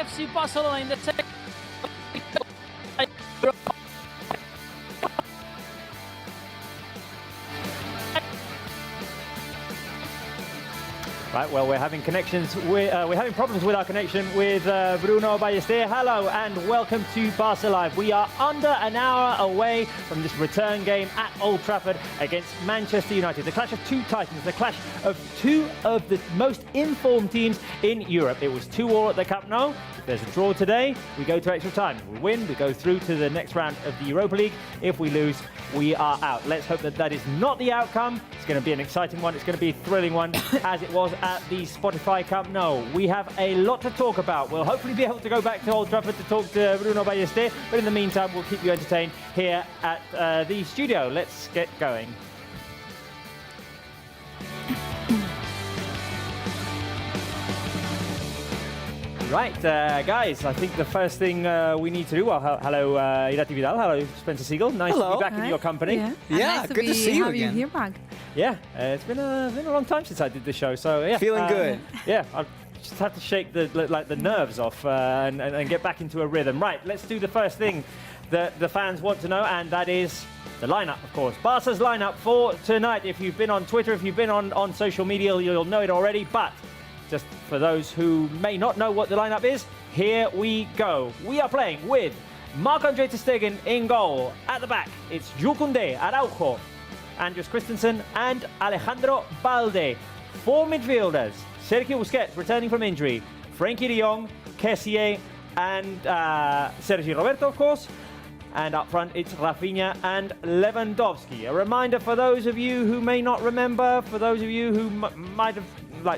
FC Barcelona in the second. Right, well, we're having problems with our connection with Bruno Ballester. Hello and welcome to Barca Live. We are under an hour away from this return game at Old Trafford against Manchester United. The clash of two titans, the clash of two of the most informed teams in Europe. It was 2-2 at the Camp Nou. If there's a draw today, we go to extra time. If we win, we go through to the next round of the Europa League. If we lose, we are out. Let's hope that that is not the outcome. It's going to be an exciting one. It's going to be a thrilling one, as it was at the Spotify Camp Nou. We have a lot to talk about. We'll hopefully be able to go back to Old Trafford to talk to Bruno Ballester, but in the meantime, we'll keep you entertained here at the studio. Let's get going. Right, guys, I think the first thing we need to do, well, hello, Irati Vidal, hello, Spencer Siegel, nice to be back in your company. Yeah, nice good to see you again. Here back. Yeah, it's been a long time since I did the show, so yeah. Feeling good. Yeah, I just have to shake the nerves off and get back into a rhythm. Right, let's do the first thing that the fans want to know, and that is the lineup, of course. Barca's lineup for tonight. If you've been on Twitter, if you've been on social media, you'll know it already, but just for those who may not know what the lineup is, here we go. We are playing with Marc-Andre ter Stegen in goal. At the back, it's Jules Koundé, Araujo, Andreas Christensen and Alejandro Balde. Four midfielders, Sergio Busquets returning from injury, Frenkie de Jong, Kessié and Sergi Roberto, of course. And up front, it's Rafinha and Lewandowski. A reminder for those of you who may not remember, for those of you who might have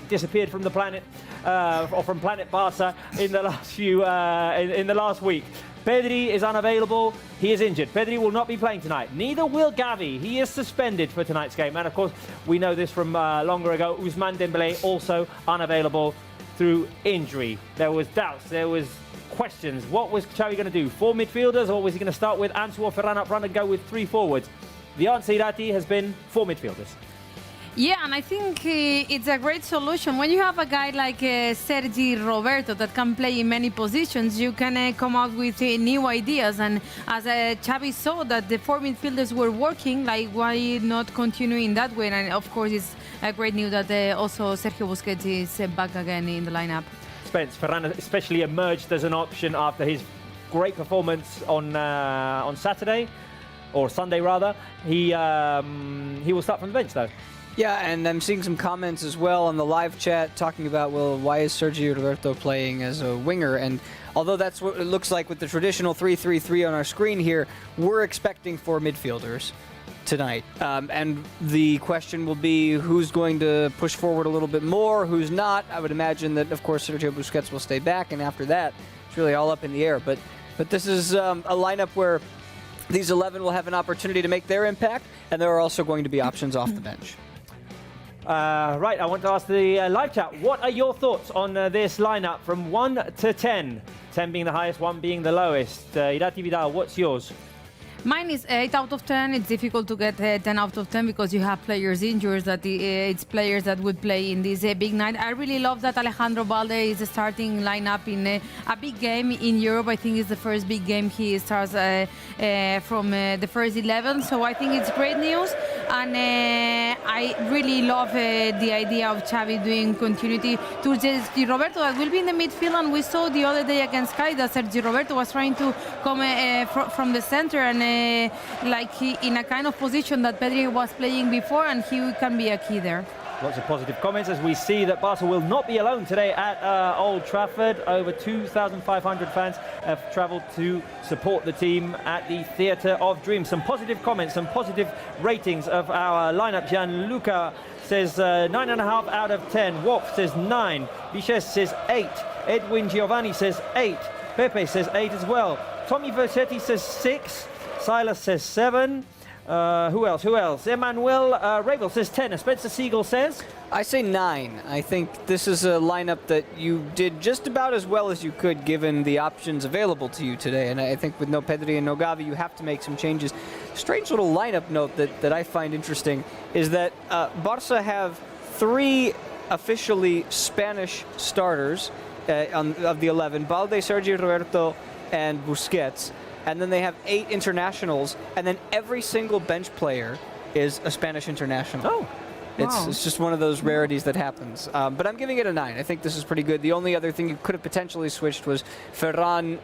disappeared from the planet or from Planet Barca in the last few in the last week. Pedri is unavailable. He is injured. Pedri will not be playing tonight. Neither will Gavi. He is suspended for tonight's game. And of course, we know this from longer ago. Ousmane Dembélé also unavailable through injury. There was doubts. There was questions. What was Xavi going to do? Four midfielders, or was he going to start with Ansu or Ferran up front and go with three forwards? The answer, Irati, has been four midfielders. Yeah, and I think it's a great solution. When you have a guy like Sergi Roberto that can play in many positions, you can come out with new ideas. And as Xavi saw that the four midfielders were working, like why not continue in that way? And of course, it's a great news that also Sergio Busquets is back again in the lineup. Spence, Ferran especially emerged as an option after his great performance on Saturday, or Sunday rather. He will start from the bench though. Yeah, and I'm seeing some comments as well on the live chat talking about, well, why is Sergio Roberto playing as a winger? And although that's what it looks like with the traditional 3-3-3 on our screen here, we're expecting four midfielders tonight. And the question will be who's going to push forward a little bit more, who's not. I would imagine that, of course, Sergio Busquets will stay back, and after that, it's really all up in the air. But this is a lineup where these 11 will have an opportunity to make their impact, and there are also going to be options off the bench. Right, I want to ask the live chat, what are your thoughts on this lineup from 1 to 10? 10 being the highest, 1 being the lowest. Irati Vidal, what's yours? Mine is 8 out of 10. It's difficult to get 10 out of 10 because you have players injured, that it's players that would play in this big night. I really love that Alejandro Balde is starting lineup in a big game in Europe. I think it's the first big game he starts from the first 11. So I think it's great news. And I really love the idea of Xavi doing continuity to Sergi Roberto that will be in the midfield. And we saw the other day against Cali that Sergi Roberto was trying to come from the center and in a kind of position that Pedri was playing before, and he can be a key there. Lots of positive comments as we see that Barca will not be alone today at Old Trafford. Over 2,500 fans have travelled to support the team at the Theatre of Dreams. Some positive comments, some positive ratings of our lineup. Gianluca says 9.5 out of 10. Wolf says 9. Biches says 8. Edwin Giovanni says 8. Pepe says 8 as well. Tommy Versetti says 6. Silas says 7. Who else? Emmanuel Rabel says 10. And Spencer Siegel says? I say 9. I think this is a lineup that you did just about as well as you could given the options available to you today. And I think with no Pedri and no Gavi, you have to make some changes. Strange little lineup note that I find interesting is that Barca have 3 officially Spanish starters of the 11. Balde, Sergio Roberto, and Busquets. And then they have 8 internationals, and then every single bench player is a Spanish international. Oh. Wow. It's just one of those rarities that happens. But I'm giving it a 9. I think this is pretty good. The only other thing you could have potentially switched was Ferran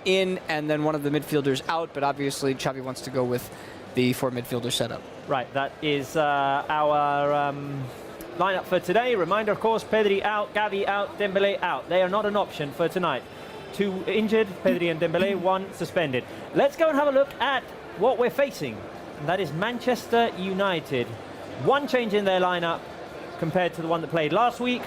in and then one of the midfielders out, but obviously Xavi wants to go with the 4 midfielder setup. Right, that is our lineup for today. Reminder, of course, Pedri out, Gavi out, Dembele out. They are not an option for tonight. 2 injured, Pedri and Dembele, 1 suspended. Let's go and have a look at what we're facing. And that is Manchester United. 1 change in their lineup compared to the one that played last week.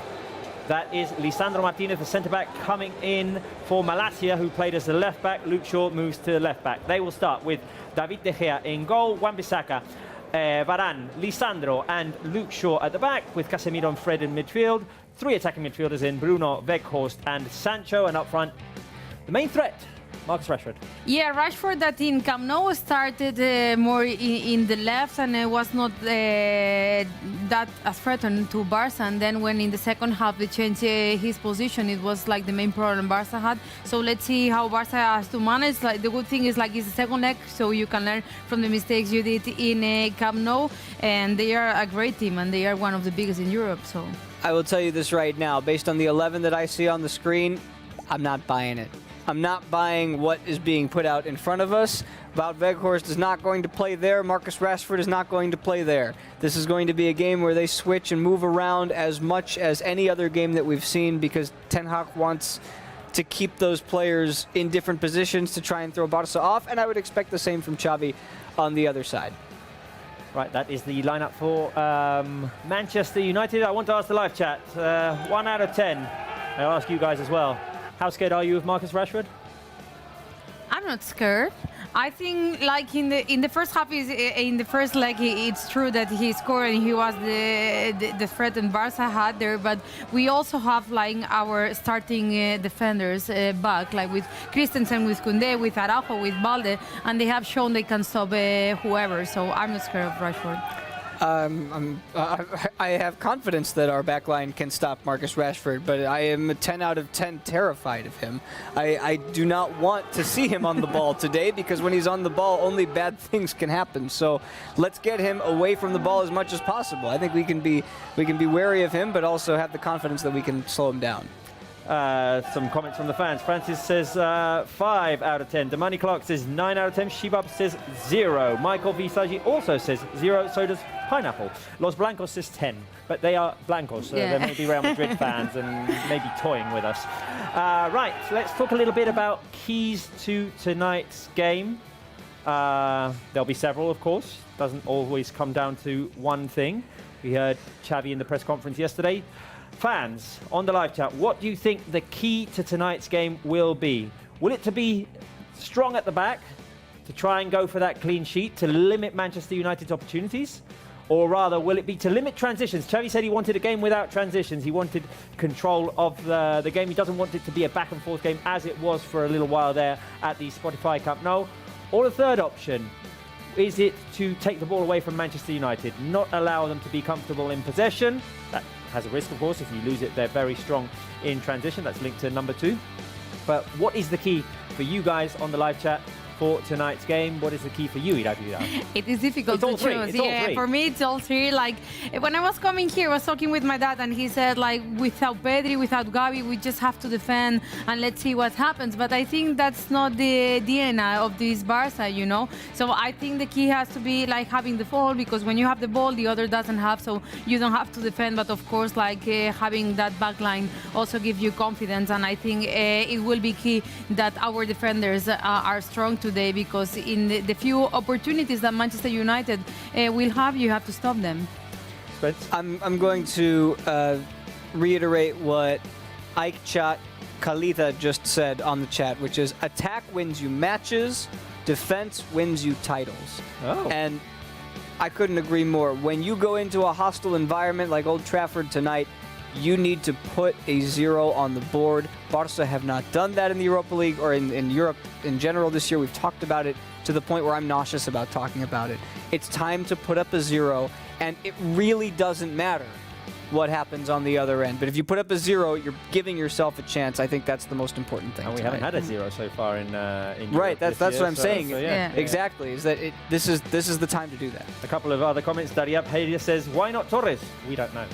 That is Lisandro Martinez, the centre-back, coming in for Malacia, who played as the left-back. Luke Shaw moves to left-back. They will start with David De Gea in goal, Wan-Bissaka, Varane, Lisandro and Luke Shaw at the back, with Casemiro and Fred in midfield. 3 attacking midfielders in Bruno, Weghorst and Sancho, and up front, the main threat, Marcus Rashford. Yeah, Rashford that in Camp Nou started more in the left and was not that as threatened to Barça. And then when in the second half they changed his position, it was like the main problem Barça had. So let's see how Barça has to manage. Like the good thing is like it's the second leg, so you can learn from the mistakes you did in Camp Nou. And they are a great team, and they are one of the biggest in Europe. So I will tell you this right now, based on the 11 that I see on the screen, I'm not buying it. I'm not buying what is being put out in front of us. Wout Weghorst is not going to play there. Marcus Rashford is not going to play there. This is going to be a game where they switch and move around as much as any other game that we've seen, because Ten Hag wants to keep those players in different positions to try and throw Barça off, and I would expect the same from Xavi on the other side. Right, that is the lineup for Manchester United. I want to ask the live chat, 1 out of 10. I'll ask you guys as well. How scared are you of Marcus Rashford? I'm not scared. I think like in the first half, in the first leg, it's true that he scored and he was the threat and Barça had there. But we also have like our starting defenders back, like with Christensen, with Koundé, with Araujo, with Balde, and they have shown they can stop whoever. So I'm not scared of Rashford. I have confidence that our backline can stop Marcus Rashford, but I am a 10 out of 10 terrified of him. I do not want to see him on the ball today, because when he's on the ball, only bad things can happen. So let's get him away from the ball as much as possible. I think we can be wary of him, but also have the confidence that we can slow him down. Some comments from the fans. Francis says 5 out of 10. The Money Clock says 9 out of 10. Shibab says 0. Michael Visaji also says 0. So does Pineapple. Los Blancos says 10. But they are Blancos, so they may be Real Madrid fans and maybe toying with us. Right, so let's talk a little bit about keys to tonight's game. There'll be several, of course. Doesn't always come down to one thing. We heard Xavi in the press conference yesterday. Fans on the live chat, what do you think the key to tonight's game will be? Will it to be strong at the back, to try and go for that clean sheet, to limit Manchester United's opportunities? Or rather, will it be to limit transitions? Xavi said he wanted a game without transitions. He wanted control of the game. He doesn't want it to be a back and forth game as it was for a little while there at the Spotify Camp Nou. Or the third option, is it to take the ball away from Manchester United, not allow them to be comfortable in possession? That has a risk, of course. If you lose it, they're very strong in transition. That's linked to number 2. But what is the key for you guys on the live chat for tonight's game? What is the key for you, Irajuda? It is difficult to choose. Yeah, for me it's all three. Like when I was coming here, I was talking with my dad, and he said like without Pedri, without Gavi, we just have to defend and let's see what happens. But I think that's not the DNA of this Barça, you know. So I think the key has to be like having the ball, because when you have the ball, the other doesn't have, so you don't have to defend. But of course, like having that back line also gives you confidence, and I think it will be key that our defenders are strong today, because in the few opportunities that Manchester United will have, you have to stop them. Spence? I'm going to reiterate what Ike Chat Kalita just said on the chat, which is attack wins you matches, defense wins you titles. Oh. And I couldn't agree more. When you go into a hostile environment like Old Trafford tonight, you need to put a 0 on the board. Barca have not done that in the Europa League or in Europe in general this year. We've talked about it to the point where I'm nauseous about talking about it. It's time to put up a 0, and it really doesn't matter what happens on the other end. But if you put up a 0, you're giving yourself a chance. I think that's the most important thing. And we tonight. haven't had a 0 so far in Europe Right, that's this year, what I'm saying. Yeah. Exactly, is that this is the time to do that. A couple of other comments. Daria Pedia says, why not Torres? We don't know.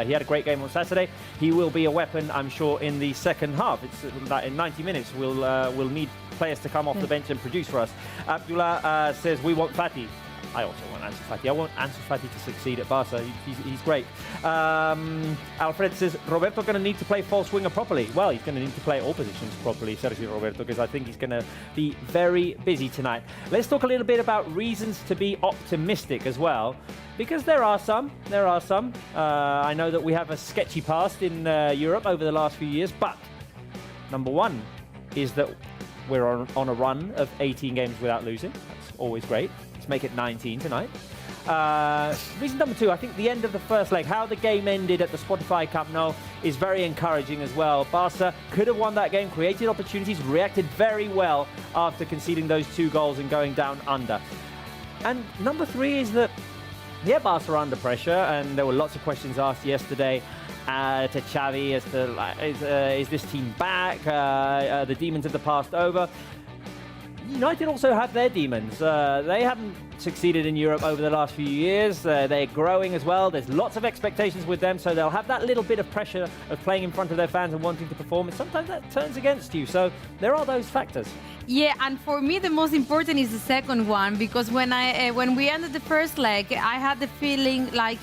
He had a great game on Saturday. He will be a weapon, I'm sure, in the second half. It's that in 90 minutes we'll need players to come off the bench and produce for us. Abdullah says, we want Fati. I also want Ansu Fati. I want Ansu Fati to succeed at Barca. He's great. Alfred says, Roberto going to need to play false winger properly. Well, he's going to need to play all positions properly, Sergio Roberto, because I think he's going to be very busy tonight. Let's talk a little bit about reasons to be optimistic as well, because there are some. I know that we have a sketchy past in Europe over the last few years, but number one is that we're on a run of 18 games without losing. That's always great. Make it 19 tonight. Reason number two, I think the end of the first leg, how the game ended at the Spotify Camp Nou is very encouraging as well. Barca could have won that game, created opportunities, reacted very well after conceding those 2 goals and going down under. And number three is that, yeah, Barca are under pressure, and there were lots of questions asked yesterday to Xavi as to, is this team back? The demons of the past over? United also have their demons. They haven't succeeded in Europe over the last few years. They're growing as well. There's lots of expectations with them, so they'll have that little bit of pressure of playing in front of their fans and wanting to perform. And sometimes that turns against you. So there are those factors. Yeah, and for me the most important is the second one, because when we ended the first leg, I had the feeling like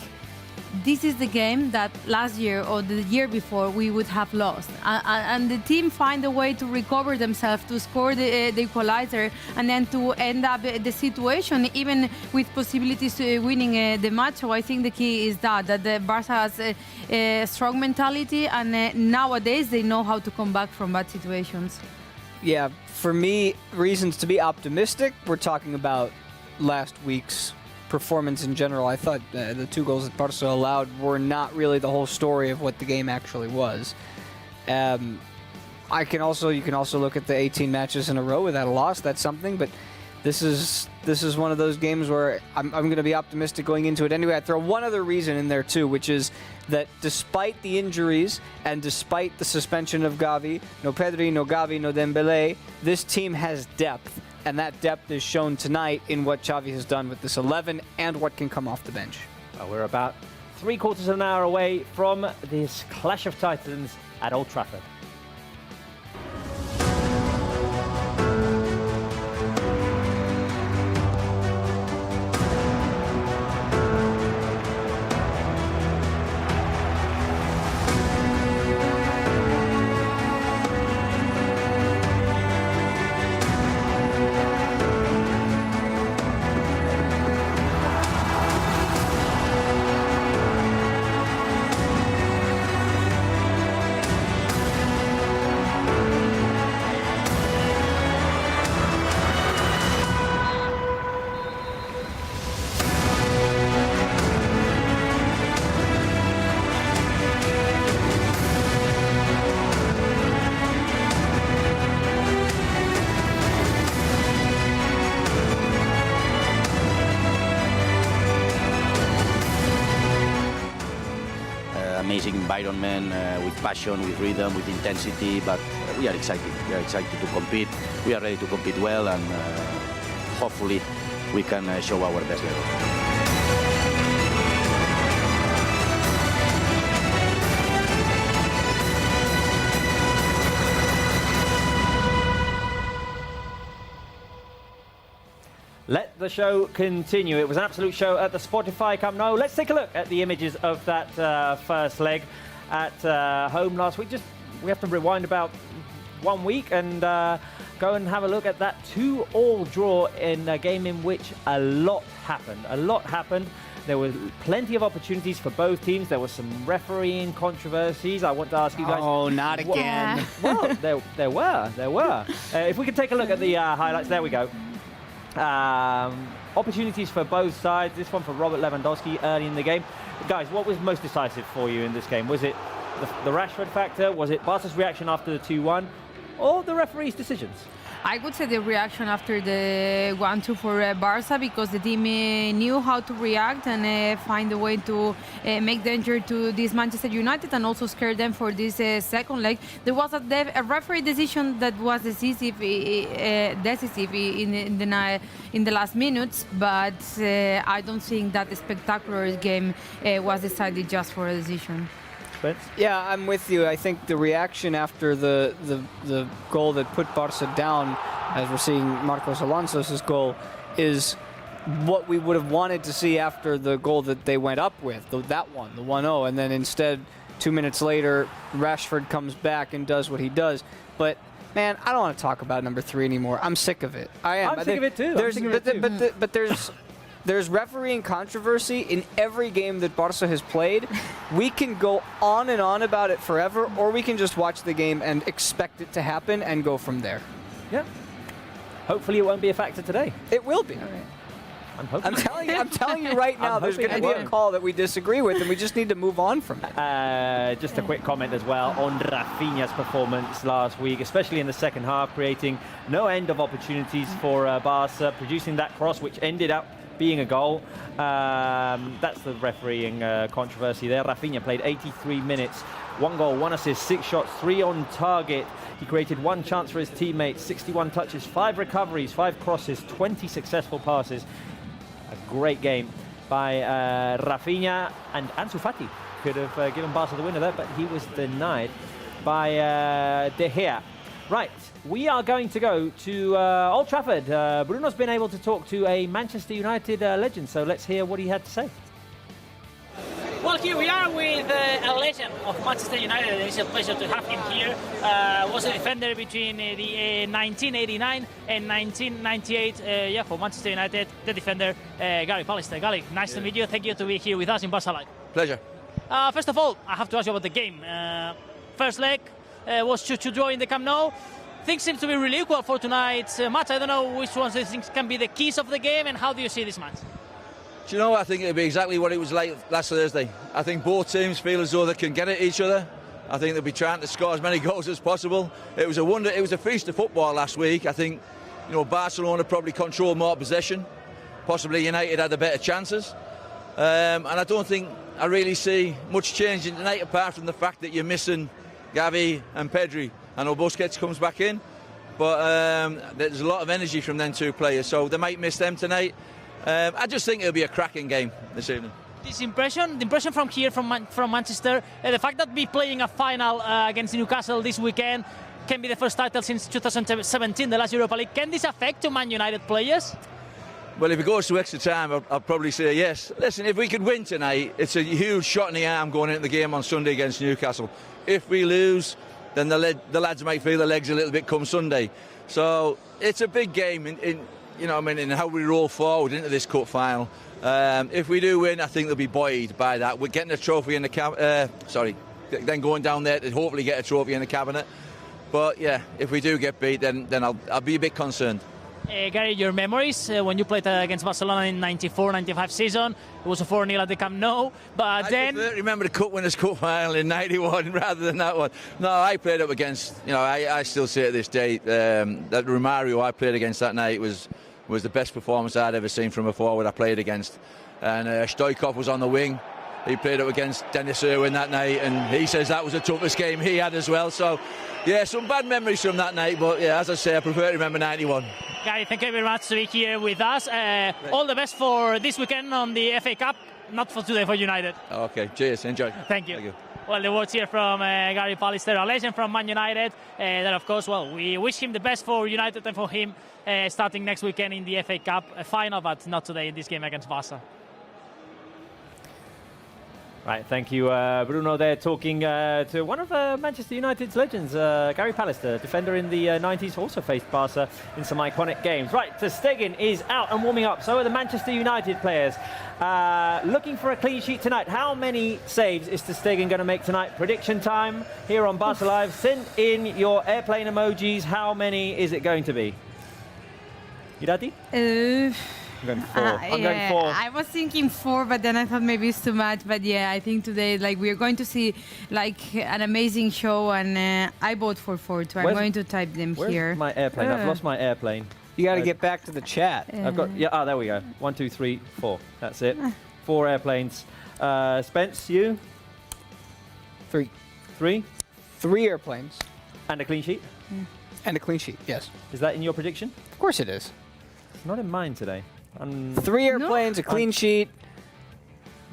this is the game that last year or the year before we would have lost. And the team find a way to recover themselves, to score the equalizer, and then to end up the situation, even with possibilities to winning the match. So I think the key is that the Barca has a strong mentality, and nowadays they know how to come back from bad situations. Yeah, for me, reasons to be optimistic, we're talking about last week's performance in general. I thought the 2 goals that Barca allowed were not really the whole story of what the game actually was. You can also look at the 18 matches in a row without a loss. That's something, but this is one of those games where I'm going to be optimistic going into it anyway. I throw one other reason in there too, which is that despite the injuries and despite the suspension of Gavi, no Pedri, no Gavi, no Dembele, this team has depth. And that depth is shown tonight in what Xavi has done with this 11 and what can come off the bench. Well, we're about 3/4 of an hour away from this clash of titans at Old Trafford. Amazing environment with passion, with rhythm, with intensity, but we are excited. We are excited to compete. We are ready to compete well, and hopefully we can show our best level. Let the show continue. It was an absolute show at the Spotify Camp Nou. Let's take a look at the images of that first leg at home last week. We have to rewind about 1 week and go and have a look at that 2-2 draw in a game in which a lot happened. A lot happened. There were plenty of opportunities for both teams. There were some refereeing controversies. I want to ask you guys. Oh, not again. Well, there were. If we could take a look at the highlights. There we go. Opportunities for both sides. This one for Robert Lewandowski early in the game. Guys, what was most decisive for you in this game? Was it the Rashford factor? Was it Barca's reaction after the 2-1? Or the referee's decisions? I would say the reaction after the 1-2 for Barça, because the team knew how to react and find a way to make danger to this Manchester United and also scare them for this second leg. There was a referee decision that was decisive in the last minutes, but I don't think that the spectacular game was decided just for a decision. Yeah, I'm with you. I think the reaction after the goal that put Barca down, as we're seeing Marcos Alonso's goal, is what we would have wanted to see after the goal that they went up with, that one, the 1-0, and then instead, 2 minutes later, Rashford comes back and does what he does. But man, I don't want to talk about number 3 anymore. I'm sick of it. I am. I'm sick of it too. But there's refereeing controversy in every game that Barca has played. We can go on and on about it forever, or we can just watch the game and expect it to happen and go from there. Yeah. Hopefully it won't be a factor today. It will be. I'm hoping. I'm telling you right now, there's going to be a call that we disagree with, and we just need to move on from it. Just a quick comment as well on Rafinha's performance last week, especially in the second half, creating no end of opportunities for Barca, producing that cross, which ended up being a goal. That's the refereeing controversy there. Rafinha played 83 minutes, 1 goal, 1 assist, 6 shots, 3 on target. He created 1 chance for his teammates, 61 touches, 5 recoveries, 5 crosses, 20 successful passes. A great game by Rafinha, and Ansu Fati could have given Barca the winner there, but he was denied by De Gea. Right, we are going to go to Old Trafford. Bruno's been able to talk to a Manchester United legend, so let's hear what he had to say. Well, here we are with a legend of Manchester United. It's a pleasure to have him here. Was a defender between the 1989 and 1998 for Manchester United, the defender Gary Pallister. Gary, nice to meet you. Thank you to be here with us in Barcelona. Pleasure. First of all, I have to ask you about the game. First leg was 2-2 draw in the Camp Nou. Things seem to be really equal for tonight's match. I don't know which ones you think can be the keys of the game, and how do you see this match? Do you know, I think it'll be exactly what it was like last Thursday. I think both teams feel as though they can get at each other. I think they'll be trying to score as many goals as possible. It was a wonder. It was a feast of football last week. I think, Barcelona probably controlled more possession. Possibly United had the better chances. And I don't think I really see much change in tonight, apart from the fact that you're missing Gavi and Pedri. I know Busquets comes back in, but there's a lot of energy from them 2 players, so they might miss them tonight. I just think it'll be a cracking game this evening. The impression from here, from Manchester, the fact that we're playing a final against Newcastle this weekend, can be the first title since 2017, the last Europa League. Can this affect to Man United players? Well, if it goes to extra time, I'll probably say yes. Listen, if we could win tonight, it's a huge shot in the arm going into the game on Sunday against Newcastle. If we lose, then the lads might feel the legs a little bit come Sunday. So it's a big game in how we roll forward into this cup final. If we do win, I think they'll be buoyed by that. We're getting a trophy in the then going down there to hopefully get a trophy in the cabinet. But yeah, if we do get beat, then I'll be a bit concerned. Gary, your memories when you played against Barcelona in 94-95 season, it was a 4-0 at the Camp Nou, but then... I remember the Cup Winners' Cup final in 91 rather than that one. No, I played up against, I still say to this day, that Romario I played against that night was the best performance I'd ever seen from a forward I played against. And Stoichkov was on the wing. He played up against Dennis Irwin that night, and he says that was the toughest game he had as well. So, yeah, some bad memories from that night, but yeah, as I say, I prefer to remember 91. Gary, thank you very much to be here with us. All the best for this weekend on the FA Cup, not for today for United. Okay, cheers, enjoy. Thank you. Well, the words here from Gary Pallister, a legend from Man United. That, of course, we wish him the best for United and for him starting next weekend in the FA Cup final, but not today in this game against Barca. Right, thank you, Bruno. There talking to one of Manchester United's legends, Gary Pallister, defender in the 90s, also faced Barca in some iconic games. Right, Ter Stegen is out and warming up. So are the Manchester United players. Looking for a clean sheet tonight. How many saves is Ter Stegen going to make tonight? Prediction time here on Barca Live. Send in your airplane emojis. How many is it going to be? Irati? I'm going 4. I'm going yeah, 4. I was thinking 4, but then I thought maybe it's too much. But yeah, I think today, like, we're going to see like an amazing show, and I vote for 4 too. I'm Where's- going to type them Where's here. my airplane? I've lost my airplane. You got to get back to the chat. I've got, there we go. 1, 2, 3, 4. That's it. 4 airplanes. Spence, you? 3. 3? 3 airplanes And a clean sheet? and a clean sheet. Yes, Is that in your prediction? of course it is. It's not in mine today. 3 airplanes, a clean sheet.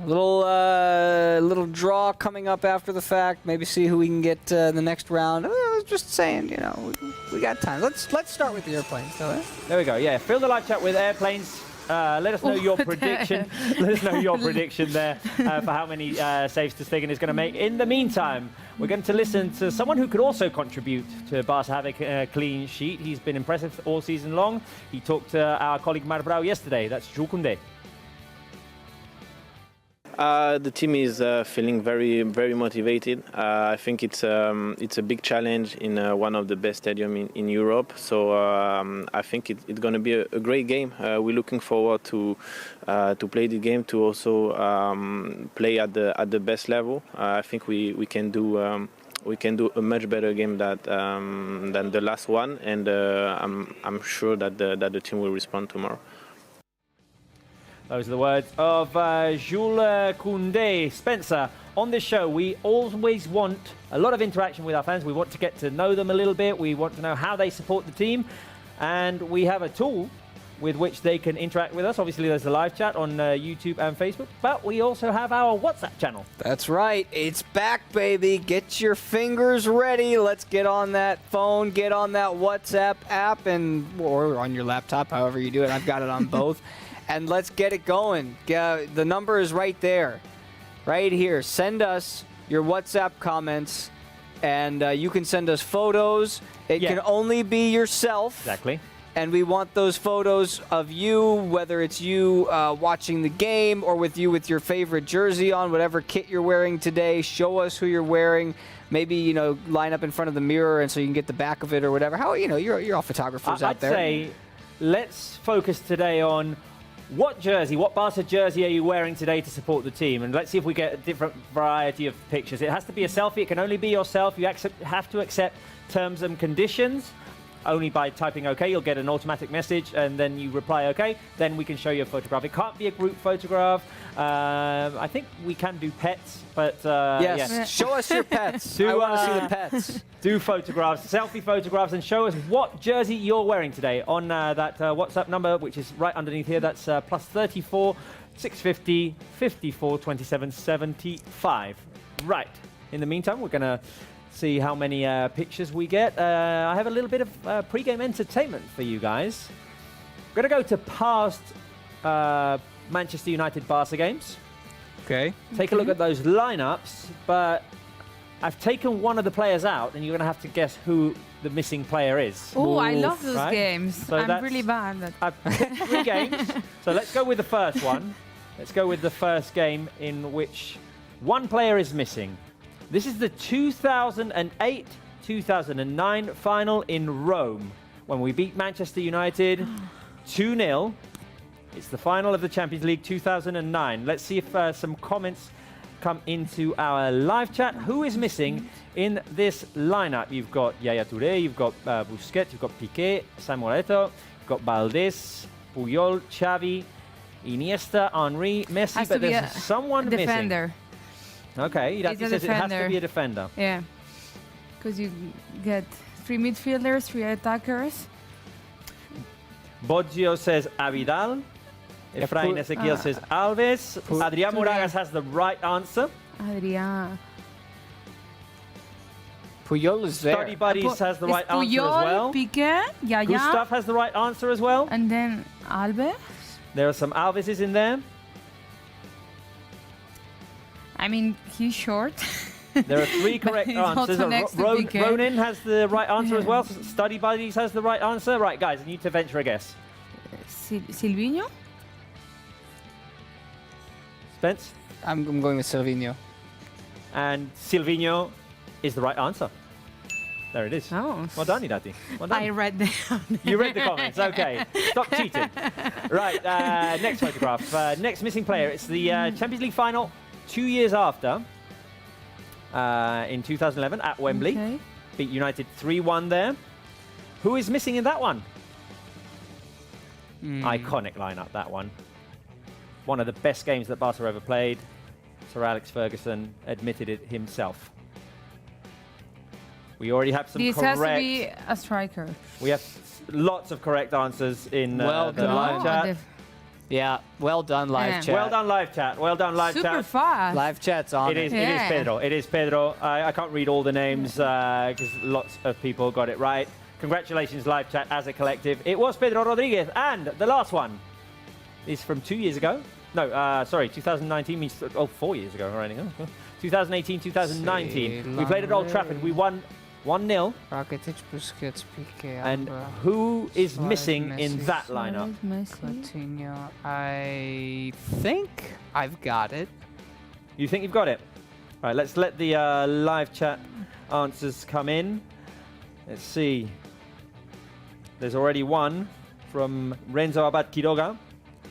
A little draw coming up after the fact. Maybe see who we can get the next round. I was just saying, you know, we got time. Let's start with the airplanes, though. Eh? There we go. Yeah, fill the live chat with airplanes. Let us know your prediction. Let us know your prediction there for how many saves Ter Stegen is going to make. In the meantime, we're going to listen to someone who could also contribute to Barça having a clean sheet. He's been impressive all season long. He talked to our colleague Marbrau yesterday. That's Jules Koundé. The team is feeling very, very motivated. I think it's a big challenge in one of the best stadiums in Europe. So I think it's going to be a great game. We're looking forward to play the game, to also play at the best level. I think we can do a much better game than the last one, and I'm sure that the team will respond tomorrow. Those are the words of Jules Koundé. Spencer, on this show, we always want a lot of interaction with our fans. We want to get to know them a little bit. We want to know how they support the team. And we have a tool with which they can interact with us. Obviously, there's the live chat on YouTube and Facebook. But we also have our WhatsApp channel. That's right. It's back, baby. Get your fingers ready. Let's get on that phone, get on that WhatsApp app, or on your laptop, however you do it. I've got it on both. And let's get it going. The number is right there, right here. Send us your WhatsApp comments, and you can send us photos. It can only be yourself. Exactly. And we want those photos of you, whether it's you watching the game or with you with your favorite jersey on, whatever kit you're wearing today. Show us who you're wearing. Maybe, you know, line up in front of the mirror and so you can get the back of it or whatever. How, you know, you're all photographers out there. I'd say let's focus today on what Barca jersey are you wearing today to support the team? And let's see if we get a different variety of pictures. It has to be a selfie. It can only be yourself. You have to accept terms and conditions. Only by typing OK, you'll get an automatic message, and then you reply OK. Then we can show you a photograph. It can't be a group photograph. I think we can do pets, but yes. Show us your pets. I want to see the pets. Do photographs, selfie photographs, and show us what jersey you're wearing today on that WhatsApp number, which is right underneath here. That's +34 650 54 27 75. Right. In the meantime, we're going to see how many pictures we get. I have a little bit of pre-game entertainment for you guys. We're going to go to past Manchester United Barca games. Okay. Take a look at those lineups, but I've taken one of the players out, and you're going to have to guess who the missing player is. Oh, I love those Right? games. So I'm really bad at I've picked 3 games. So let's go with the first one. Let's go with the first game in which one player is missing. This is the 2008-2009 final in Rome when we beat Manchester United 2-0. It's the final of the Champions League 2009. Let's see if some comments come into our live chat. Who is missing in this lineup? You've got Yaya Touré, you've got Busquets, you've got Piqué, Samuel Eto'o, you've got Valdés, Puyol, Xavi, Iniesta, Henry, Messi, Has but to be there's someone missing. defender. Okay, that It's a says it has to defender. be a defender. Yeah, because you get 3 midfielders, 3 attackers. Boggio says Abidal. Efrain Ezequiel says Alves. Adrián Moragas has the right answer. Adrián. Puyol is there. Study Buddies has the right answer Puyol, as well. Piqué, Yaya, Gustav has the right answer as well. and then Alves. There are some Alveses in there. I mean, he's short. There are 3 But correct he's answers. also next to Piqué. Ronan has the right answer as Yeah. well. Study Buddies has the right answer. Right, guys, I need to venture a guess. Silvinho? Spence? I'm going with Silvinho. And Silvinho is the right answer. There it is. Oh. Well done, Irati. Well done. I read them. You read the comments, okay. Stop cheating. Right, next photograph. Next missing player. It's the Champions League final 2 years after, in 2011 at Wembley. Okay. Beat United 3-1 there. Who is missing in that one? Iconic lineup, that one. One of the best games that Barca ever played. Sir Alex Ferguson admitted it himself. We already have some This correct... has to be a striker. We have lots of correct answers in the Well done. live chat. Yeah, well done, live Yeah. chat. Well done, live chat. Well done, live Super chat. fast. Live chat's on. It is Yeah. Pedro. It is Pedro. I can't read all the names because lots of people got it right. Congratulations, live chat, as a collective. It was Pedro Rodriguez. And the last one is from 2 years ago. No, sorry, 2019 means 4 years ago already. 2018, 2019. We played at Old Trafford. We won 1-0. Rakitic, Busquets, Piqué, And Alba, who is Suarez, missing in Messi. that lineup? Messi. Coutinho. I think I've got it. You think you've got it? All right, let's let the live chat answers come in. Let's see. There's already one from Renzo Abad Quiroga.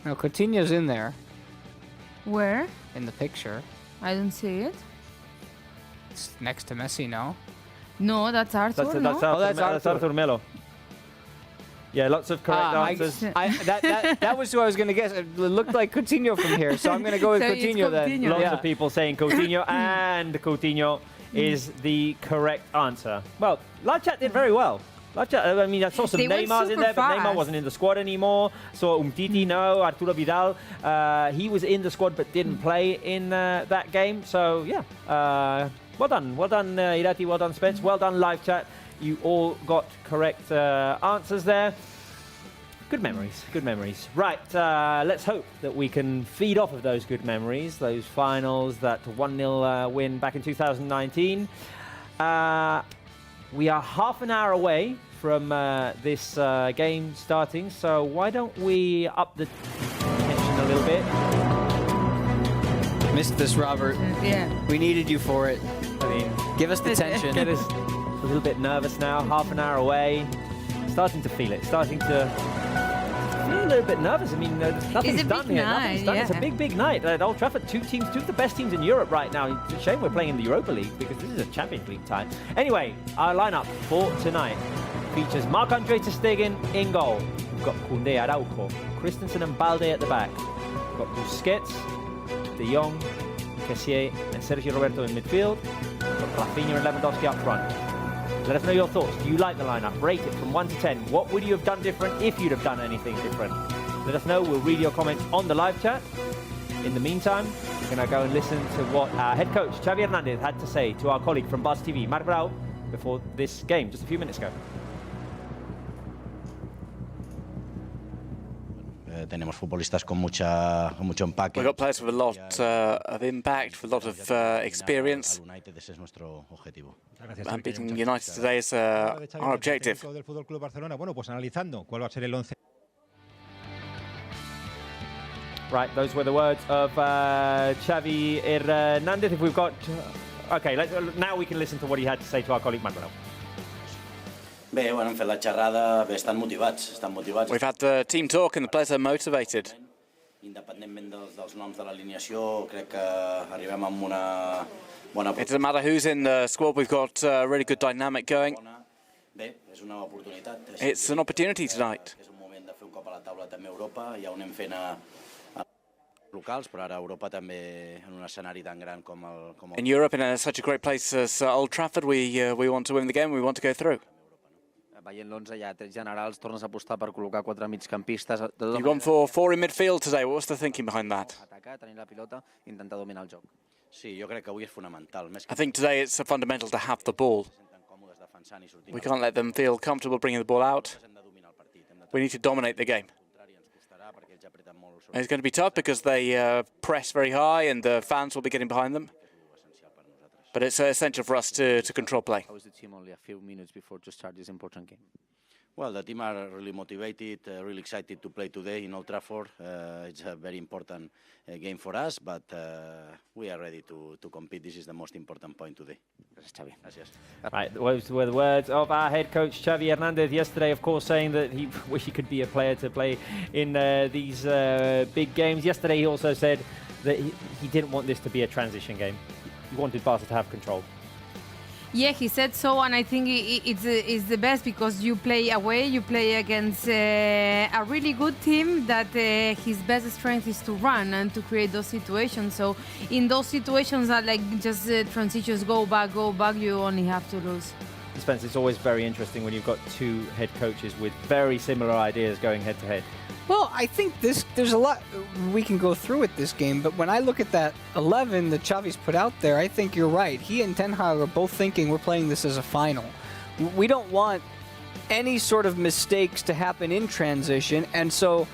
No, Coutinho's in there, Where? in the picture. I don't see it. It's next to Messi, no? No, that's Arthur, That's, no? that's, Arthur, that's that's Arthur. Arthur Melo. Yeah, lots of correct answers. That was who I was going to guess. It looked like Coutinho from here, so I'm going to go with So it's Coutinho then. Coutinho. Lots Yeah. of people saying Coutinho, and Coutinho is the correct answer. Well, live chat did very well. Live chat, I mean, I saw some They went Neymars in super there, but Neymar fast. wasn't in the squad anymore. Saw Umtiti, no. Arturo Vidal, he was in the squad but didn't play in that game. So, yeah, well done. Well done, Irati. Well done, Spence. Well done, live chat. You all got correct answers there. Good memories, good memories. Right, let's hope that we can feed off of those good memories, those finals, that 1-0 win back in 2019. We are half an hour away from this game starting, so why don't we up the tension a little bit? Missed this, Robert. Yeah. We needed you for it. I mean, Give us the tension. get us a little bit nervous now, half an hour away. Starting to feel it, starting to feel a little bit nervous. I mean, nothing's It's a done big here. night, Nothing's done. It's a yeah. big, big night at Old Trafford. Two of the best teams in Europe right now. It's a shame we're playing in the Europa League because this is a Champions League time. Anyway, our lineup for tonight features Marc-Andre ter Stegen in goal. We've got Koundé, Araujo, Christensen and Balde at the back. We've got Busquets, De Jong, Kessié and Sergio Roberto in midfield. We've got Rafinha and Lewandowski up front. Let us know your thoughts. Do you like the lineup? Rate it from 1 to 10. What would you have done different if you'd have done anything different? Let us know. We'll read your comments on the live chat. In the meantime, we're going to go and listen to what our head coach, Xavi Hernandez, had to say to our colleague from Barça TV, Marc Brau, before this game, just a few minutes ago. Tenemos futbolistas con mucho empaque. We've got players with a lot of impact, with a lot of experience. United, ese es nuestro objetivo. And beating United today is our objective. Del Fútbol Club Barcelona. Bueno, pues analizando cuál va a ser el 11. Right, those were the words of Xavi Hernandez. If we've got... okay, now we can listen to what he had to say to our colleague, Marc Brau. Bé, bueno, hem fet la xerrada, bé, estan motivats. We've had the team talk and the players are motivated. Independentment dels noms de l'alineació, crec que arribem amb una bona... It doesn't matter who's in the squad, we've got a really good dynamic going. Bé, és una oportunitat. It's an opportunity tonight. És un moment de fer un cop a la taula també a Europa, ja ho anem fent a locals, però ara a Europa també en un escenari tan gran com el... In Europe, in such a great place as Old Trafford, we want to win the game, we want to go through. Veient l'11 hi ha 3 generals, tornes a apostar per col·locar 4 migcampistes. You've gone for 4 in midfield today. What was the thinking behind that? Atacar, tenir la pilota, intentar dominar el joc. Sí, jo crec que avui és fonamental. I think today it's fundamental to have the ball. We can't let them feel comfortable bringing the ball out. We need to dominate the game. And it's going to be tough because they press very high and the fans will be getting behind them. But it's essential for us to control play. How is the team only a few minutes before to start this important game? Well, the team are really motivated, really excited to play today in Old Trafford. It's a very important game for us, but we are ready to compete. This is the most important point today. Gràcies, Xavi. Gracias. Right, those were the words of our head coach Xavi Hernandez yesterday, of course, saying that he wish he could be a player to play in these big games. Yesterday he also said that he didn't want this to be a transition game. He wanted Barca to have control. Yeah, he said so, and I think it's the best because you play away, you play against a really good team that his best strength is to run and to create those situations. So in those situations that like just transitions go back, you only have to lose. Spence, it's always very interesting when you've got two head coaches with very similar ideas going head to head. Well, I think there's a lot we can go through with this game, but when I look at that 11 that Xavi's put out there, I think you're right. He and Ten Hag are both thinking we're playing this as a final. We don't want any sort of mistakes to happen in transition, and so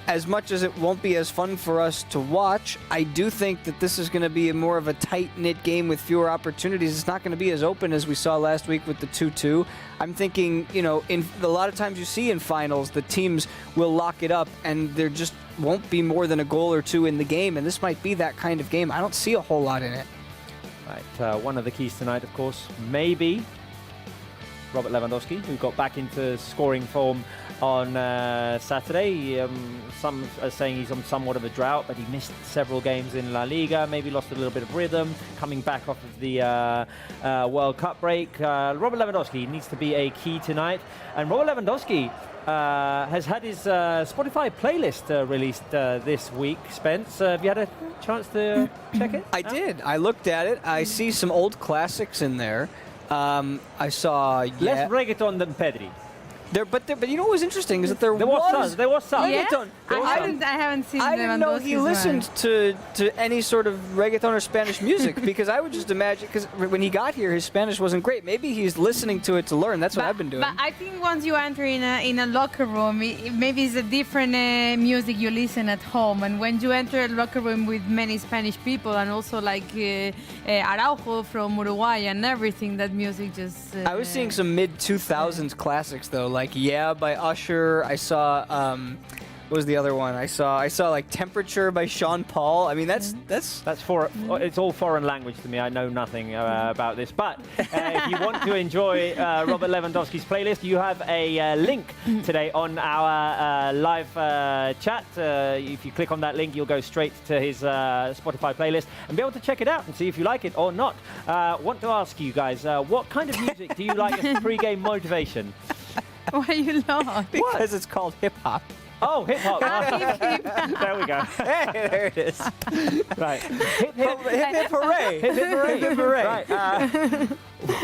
as much as it won't be as fun for us to watch, I do think that this is going to be more of a tight-knit game with fewer opportunities. It's not going to be as open as we saw last week with the 2-2. I'm thinking, you know, in a lot of times you see in finals, the teams will lock it up and there just won't be more than a goal or two in the game, and this might be that kind of game. I don't see a whole lot in it. Right, one of the keys tonight, of course, maybe Robert Lewandowski, who got back into scoring form on Saturday. Some are saying he's on somewhat of a drought, but he missed several games in La Liga, maybe lost a little bit of rhythm, coming back off of the World Cup break. Robert Lewandowski needs to be a key tonight. And Robert Lewandowski has had his Spotify playlist released this week. Spence, have you had a chance to check it? I did. I looked at it. I see some old classics in there. I saw less reggaeton than Pedri. But you know what was interesting is that there was some. Yeah? reggaeton. I haven't seen I didn't know he Lewandowski's listened one. to any sort of reggaeton or Spanish music because I would just imagine because when he got here his Spanish wasn't great. Maybe he's listening to it to learn. That's what I've been doing. But I think once you enter in a locker room, maybe it's a different music you listen at home. And when you enter a locker room with many Spanish people and also like Araujo from Uruguay and everything, that music just... I was seeing some mid-2000s classics though, like Yeah by Usher. I saw what was the other one? I saw like Temperature by Sean Paul. I mean that's it's all foreign language to me. I know nothing about this. But if you want to enjoy Robert Lewandowski's playlist, you have a link today on our live chat. If you click on that link, you'll go straight to his Spotify playlist and be able to check it out and see if you like it or not. Want to ask you guys, what kind of music do you like as pre-game motivation? Why you laugh? Because it's called hip hop. Oh, hip hop. There we go. Hey, there it is. Right. Hip hooray. Hip hip hooray. Right.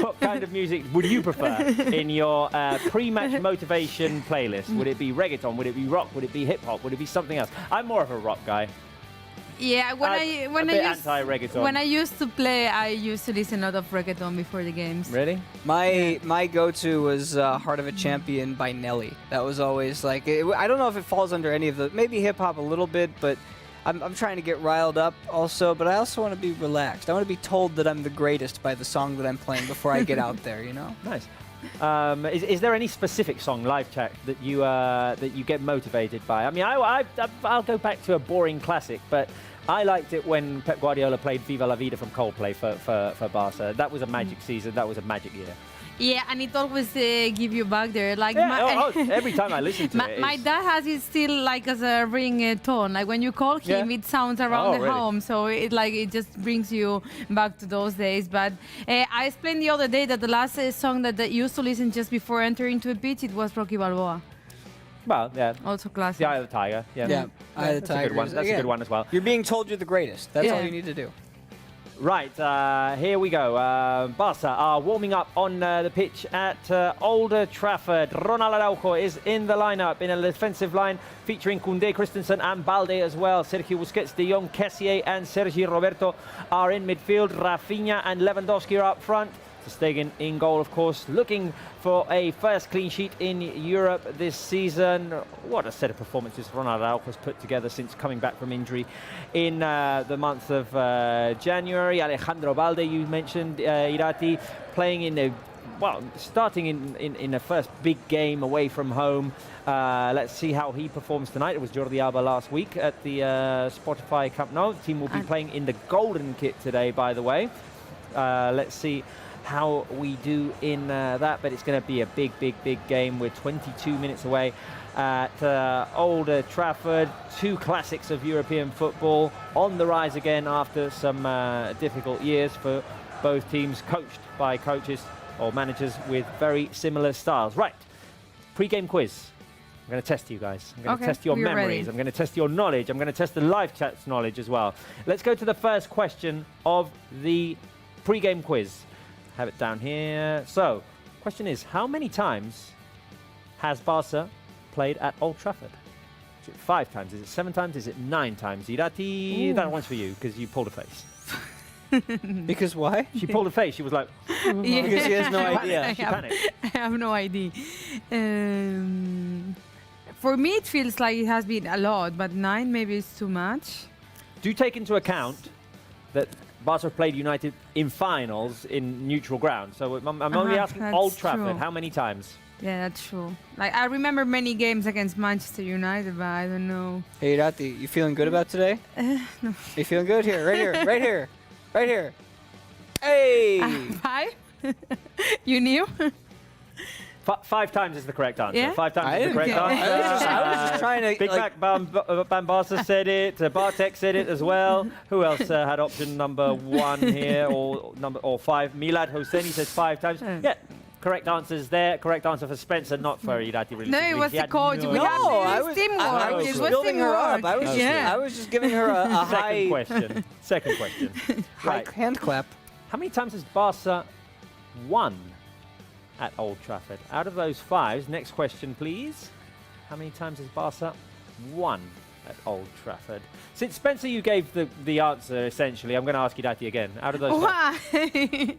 What kind of music would you prefer in your pre-match motivation playlist? Would it be reggaeton? Would it be rock? Would it be hip hop? Would it be something else? I'm more of a rock guy. Yeah, when I used to play, I used to listen a lot of reggaeton before the games. Really? My go-to was Heart of a Champion by Nelly. That was always like I don't know if it falls under any of the maybe hip hop a little bit, but I'm trying to get riled up also. But I also want to be relaxed. I want to be told that I'm the greatest by the song that I'm playing before I get out there. You know. Nice. Is there any specific song, live chat, that you get motivated by? I mean, I'll go back to a boring classic, but I liked it when Pep Guardiola played Viva La Vida from Coldplay for Barca. That was a magic season. That was a magic year. Yeah, and it always give you back there. Like every time I listen to it. My dad has it still like as a ring tone. Like when you call him, it sounds around the home. So it just brings you back to those days. But I explained the other day that the last song that I used to listen just before entering to a pitch, it was Rocky Balboa. Well, yeah. Also classic. The Eye of the Tiger. Yeah. Eye of the Tiger. A good one. That's a good one as well. You're being told you're the greatest. That's all you need to do. Right, here we go. Barca are warming up on the pitch at Old Trafford. Ronald Araujo is in the lineup in a defensive line featuring Koundé, Christensen and Balde as well. Sergio Busquets, De Jong, Kessié and Sergi Roberto are in midfield. Rafinha and Lewandowski are up front. Ter Stegen in goal, of course, looking for a first clean sheet in Europe this season. What a set of performances Ronald Araujo has put together since coming back from injury in the month of January. Alejandro Balde, you mentioned, Irati, playing in a well, starting in a first big game away from home. Let's see how he performs tonight. It was Jordi Alba last week at the Spotify Camp Nou. The team will be playing in the golden kit today, by the way. Let's see how we do in that, but it's going to be a big game. We're 22 minutes away at Old Trafford. Two classics of European football on the rise again after some difficult years for both teams, coached by coaches or managers with very similar styles. Right, pre-game quiz. I'm going to test you guys. I'm going to test your memories. Ready. I'm going to test your knowledge. I'm going to test the live chat's knowledge as well. Let's go to the first question of the pre-game quiz. Have it down here. So, question is, how many times has Barca played at Old Trafford? Is it 5 times? Is it 7 times? Is it 9 times? Irati, that one's for you because you pulled a face. Because why? She pulled a face. She was like, Because she has no idea. She panicked. I have no idea. For me, it feels like it has been a lot, but 9 maybe is too much. Do take into account that Barca played United in finals in neutral ground. So I'm only asking that's Old Trafford. true. How many times? Yeah, that's true. Like, I remember many games against Manchester United, but I don't know. Hey, Irati, you feeling good about today? No. You feeling good? Here, right here, right here, right here. Hey! 5? You knew? 5 times is the correct answer. Yeah? 5 times I is the correct didn't- answer. I was just trying to, Big like- Mac Barca said it. Bartek said it as well. Who else had option number 1 here or 5? Milad Hosseini says 5 times. Yeah. Correct answers there. Correct answer for Spencer, not for Irati. Really. No, it was He the had coach. no We idea. had No, to I use was, teamwork. I was It just was building her teamwork. up. I was, Yeah. I was just giving her a Second high, question. Second question. high Right. hand clap. How many times has Barca won at Old Trafford? Out of those 5, next question, please. How many times has Barca won at Old Trafford? Since Spencer, you gave the answer essentially, I'm going to ask Irati again. Out of those 5.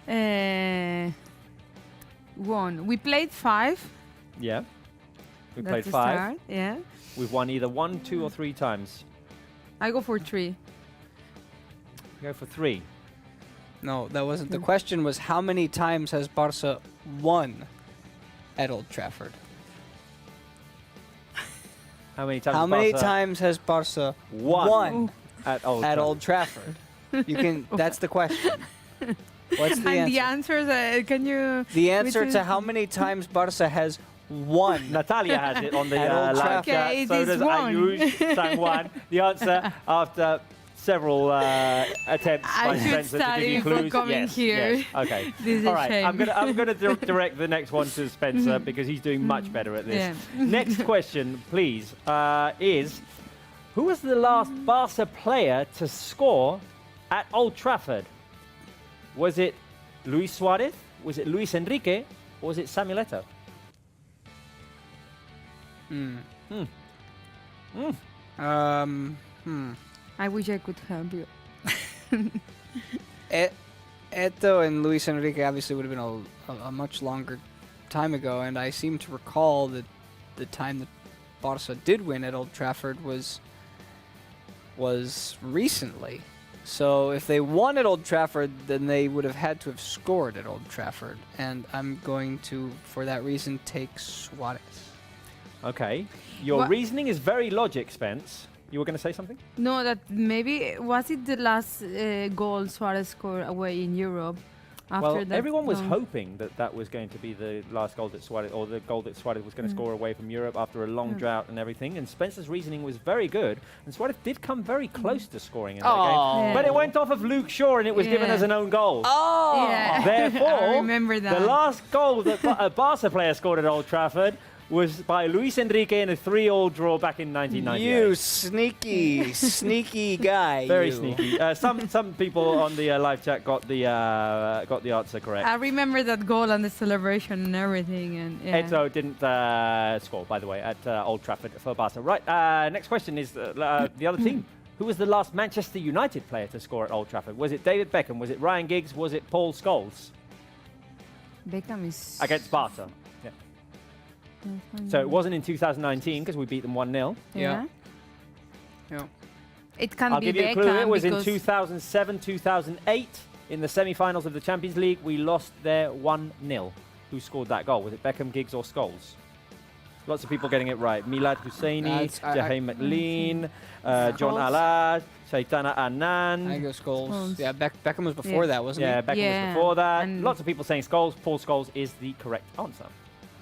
Why? 1. We played 5. Yeah. We That's played the 5. start, yeah. We've won either 1, 2, or 3 times. I go for 3. Go for 3. No, that wasn't. The question was, how many times has Barca won at Old Trafford? How many times? How has many Barca times has Barca won won at Old at Trafford? Old Trafford? You can. That's the question. What's the And the answer? answers, can you... The answer which to is- how many times Barca has won. Natalia has it on the At Old live Trafford. chat. Okay, it So is does 1. Ayush, sang 1. The answer after several attempts I by should Spencer to study give you before clues. coming Yes, here. yes. Okay. This is All a right. shame. I'm gonna direct the next one to Spencer because he's doing much better at this. Yeah. Next question, please, is who was the last Barca player to score at Old Trafford? Was it Luis Suarez? Was it Luis Enrique? Or was it Samuel Eto'o? I wish I could help you. Eto'o and Luis Enrique obviously would have been a much longer time ago, and I seem to recall that the time that Barca did win at Old Trafford was recently. So if they won at Old Trafford, then they would have had to have scored at Old Trafford, and I'm going to, for that reason, take Suarez. Okay. Your What- reasoning is very logic, Spence. You were going to say something? No, that maybe... Was it the last goal Suarez scored away in Europe? After Well, that, everyone was no. hoping that was going to be the last goal that Suarez, or the goal that Suarez was going to score away from Europe after a long drought and everything. And Spencer's reasoning was very good. And Suarez did come very close to scoring in that game. Yeah. But it went off of Luke Shaw and it was given Yeah. as an own goal. Oh! Yeah. Therefore, I remember that. the last goal that a Barca player scored at Old Trafford was by Luis Enrique in a 3-3 draw back in 1998. You sneaky, sneaky guy. Very you. sneaky. Some people on the live chat got the answer correct. I remember that goal and the celebration and everything. And yeah. Eto'o didn't score, by the way, at Old Trafford for Barca. Right, next question is the other team. Who was the last Manchester United player to score at Old Trafford? Was it David Beckham? Was it Ryan Giggs? Was it Paul Scholes? Beckham is... Against Barca. Yeah. So it wasn't in 2019 because we beat them 1-0. Yeah. Yeah. It can I'll be give you a Beckham clue. It was in because 2007, 2008, in the semi-finals of the Champions League. We lost there 1-0. Who scored that goal? Was it Beckham, Giggs, or Scholes? Lots of people getting it right. Milad Husseini, Jaheim McLean, John Alad, Shaitana Anand. I go Scholes. Yeah, Beckham was before that, wasn't he? Yeah, Beckham was before that. Lots of people saying Scholes. Paul Scholes is the correct answer.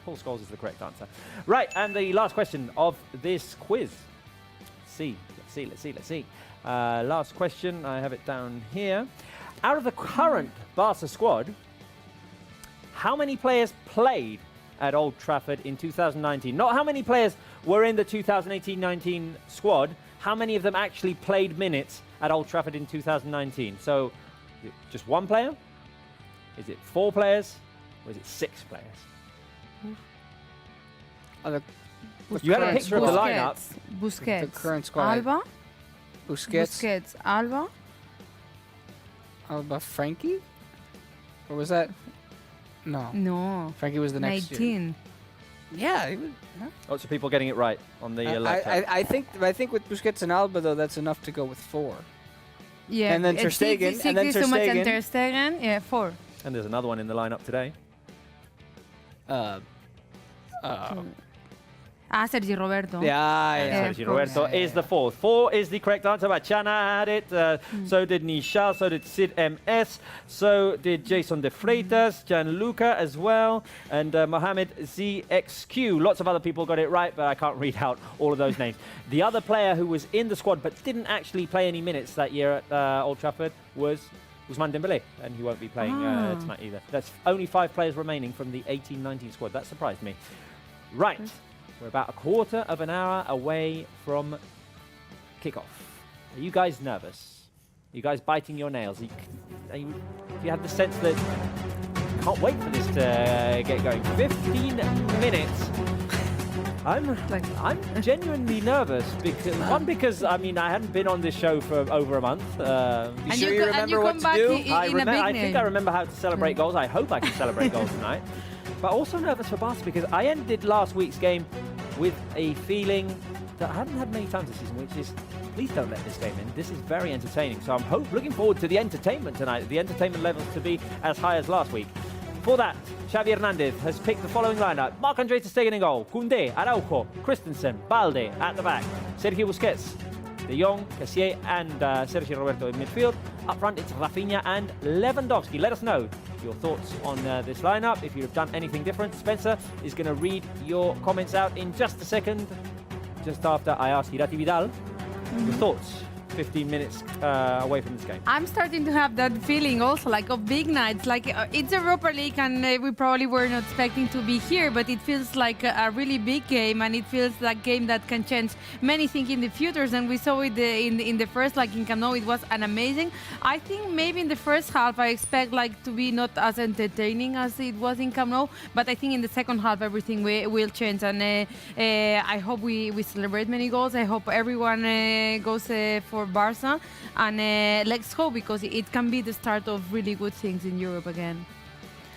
Paul Scholes is the correct answer. Right, and the last question of this quiz. Let's see. Last question, I have it down here. Out of the current Barca squad, how many players played at Old Trafford in 2019? Not how many players were in the 2018-19 squad, how many of them actually played minutes at Old Trafford in 2019? So, is it just one player? Is it 4 players? Or is it 6 players? You had a picture of the lineup. Busquets. The current squad. Alba. Busquets. Alba. Alba, Frankie? Or was that? No. Frankie was the next 19. Yeah. He was, Lots of people getting it right on the laptop. I think with Busquets and Alba, though, that's enough to go with 4. Yeah. And then Ter Stegen. And then Ter Stegen. Yeah, 4. And there's another one in the lineup today. Sergi Roberto. Yeah. Sergi Roberto is the 4th. 4 is the correct answer. Bachana had it. So did Nishal. So did Sid MS. So did Jason De Freitas. Gianluca as well. And Mohamed ZXQ. Lots of other people got it right, but I can't read out all of those names. The other player who was in the squad but didn't actually play any minutes that year at Old Trafford was Ousmane Dembélé, and he won't be playing tonight either. That's only 5 players remaining from the 18-19 squad. That surprised me. Right. We're about a quarter of an hour away from kickoff. Are you guys nervous? Are you guys biting your nails? Do you have the sense that can't wait for this to get going? 15 minutes. I'm genuinely nervous because I hadn't been on this show for over a month. You sure you remember what to do? I think I remember how to celebrate goals. I hope I can celebrate goals tonight. But also nervous for Barca because I ended last week's game with a feeling that I haven't had many times this season, which is, please don't let this game in. This is very entertaining. So I'm looking forward to the entertainment tonight, the entertainment levels to be as high as last week. For that, Xavi Hernandez has picked the following lineup. Marc-Andre Ter Stegen in goal. Koundé, Araujo, Christensen, Balde at the back. Sergio Busquets, De Jong, Cassier and Sergio Roberto in midfield. Up front, it's Rafinha and Lewandowski. Let us know your thoughts on this lineup. If you've done anything different, Spencer is going to read your comments out in just a second, just after I ask Irati Vidal your thoughts. 15 minutes away from this game. I'm starting to have that feeling also, like of big nights. Like it's Europa League, and we probably were not expecting to be here, but it feels like a really big game, and it feels like a game that can change many things in the futures. And we saw it in the first, like in Camp Nou, it was an amazing. I think maybe in the first half I expect like to be not as entertaining as it was in Camp Nou, but I think in the second half everything will change, and I hope we celebrate many goals. I hope everyone goes for Barca, and let's hope, because it can be the start of really good things in Europe again.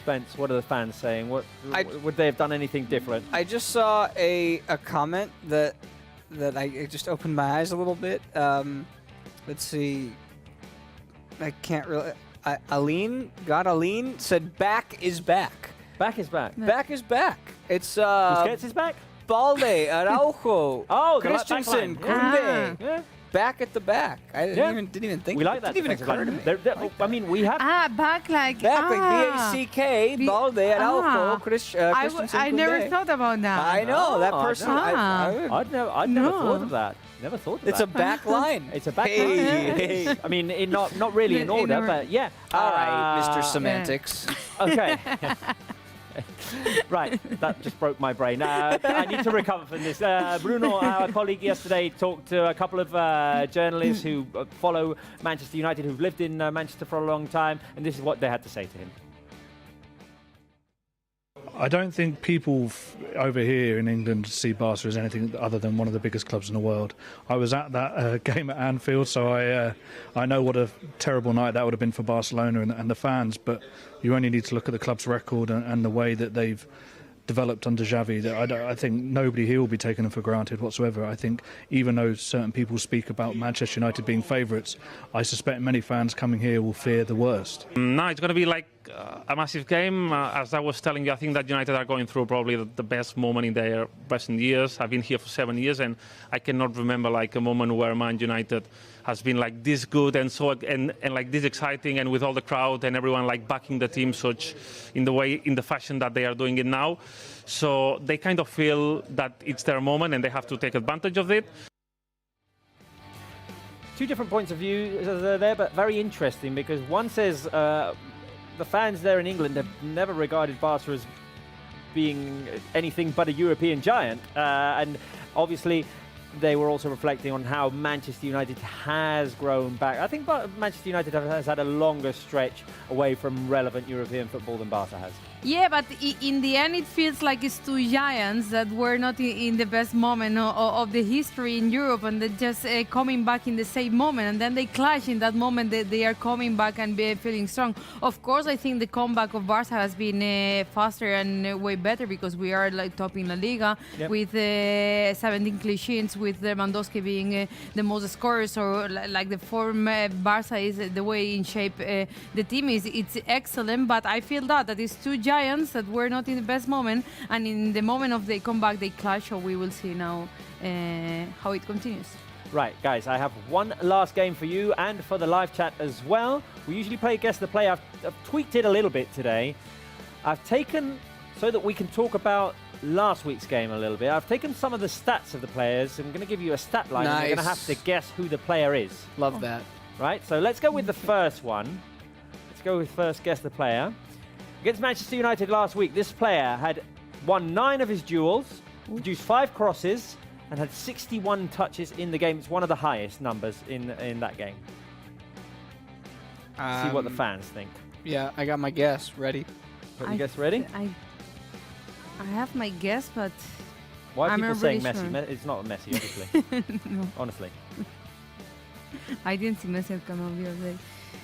Spence, what are the fans saying? Would they have done anything different? I just saw a comment that I just opened my eyes a little bit. Let's see. I can't really. Aline said back is back. Back is back. Back is back. It's Busquets is back. Balde, Araujo, Christensen, Koundé. Yeah. Back at the back. I didn't even think. We like that. Didn't even occur to me. I mean, we have back like B-A-C-K, Balde, Araujo, Christensen, I never thought about that. I know that person. I'd never thought of that. Never thought of that. It's a back line. It's a back line. Hey. I mean, not really in order, but yeah. All right, Mr. Semantics. Okay. Right, that just broke my brain. I need to recover from this. Bruno, our colleague yesterday, talked to a couple of journalists who follow Manchester United, who've lived in Manchester for a long time, and this is what they had to say to him. I don't think people over here in England see Barca as anything other than one of the biggest clubs in the world. I was at that game at Anfield, so I know what a terrible night that would have been for Barcelona and the fans, but you only need to look at the club's record and the way that they've developed under Xavi. That I think nobody here will be taking them for granted whatsoever. I think even though certain people speak about Manchester United being favourites, I suspect many fans coming here will fear the worst. No, it's going to be like a massive game. As I was telling you, I think that United are going through probably the best moment in their recent years. I've been here for 7 years, and I cannot remember like a moment where Man United has been like this good and so and like this exciting, and with all the crowd and everyone like backing the team such in the fashion that they are doing it now. So they kind of feel that it's their moment and they have to take advantage of it. Two different points of view there, but very interesting, because one says the fans there in England have never regarded Barca as being anything but a European giant, and obviously they were also reflecting on how Manchester United has grown back. I think Manchester United has had a longer stretch away from relevant European football than Barca has. Yeah, but in the end, it feels like it's two giants that were not in the best moment of the history in Europe, and they're just coming back in the same moment, and then they clash in that moment. They are coming back and feeling strong. Of course, I think the comeback of Barca has been faster and way better, because we are like top in La Liga, yep, with 17 clean sheets, with Lewandowski being the most scorers. Or like the form Barca is, the way in shape the team is, it's excellent. But I feel that it's two giants that were not in the best moment, and in the moment of the comeback they clash. So we will see now how it continues. Right, guys, I have one last game for you and for the live chat as well. We usually play Guess the Player. I've tweaked it a little bit today. I've taken, so that we can talk about last week's game a little bit, I've taken some of the stats of the players. I'm going to give you a stat line, and you're going to have to guess who the player is. Love that. Right, so let's go with the first one. Let's go with first Guess the Player. Against Manchester United last week, this player had won 9 of his duels, produced 5 crosses, and had 61 touches in the game. It's one of the highest numbers in that game. See what the fans think. Yeah, I got my guess ready. Got your guess ready? I have my guess, but why are I'm people saying really Messi? sure. It's not Messi, obviously. No. Honestly. I didn't see Messi come out the other day.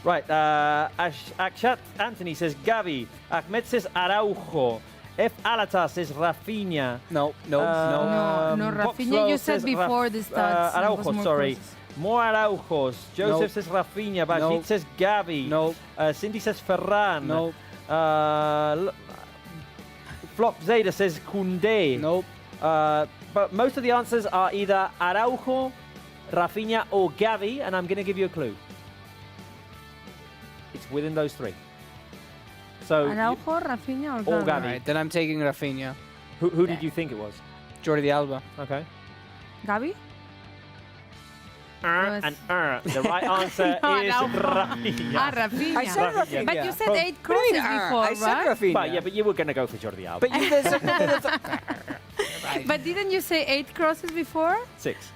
Right, Akshat Anthony says Gavi. Ahmed says Araujo. F. Alata says Rafinha. No, Rafinha you said before the stats. Araujo, sorry. Crosses. More Araujos. Joseph says Rafinha. Bashir says Gavi. No. Cindy says Ferran. No. Flop Zeta says Koundé. Nope. But most of the answers are either Araujo, Rafinha, or Gavi, and I'm going to give you a clue. It's within those 3. So Araujo, Rafinha, or or Gavi? Gavi. Right, then I'm taking Rafinha. Who did you think it was? Jordi Alba. Okay. Gavi? The right answer is Rafinha. Rafinha. I said Rafinha. But you said 8 crosses before, I said right? Rafinha. But you were going to go for Jordi Alba. But didn't you say 8 crosses before? 6.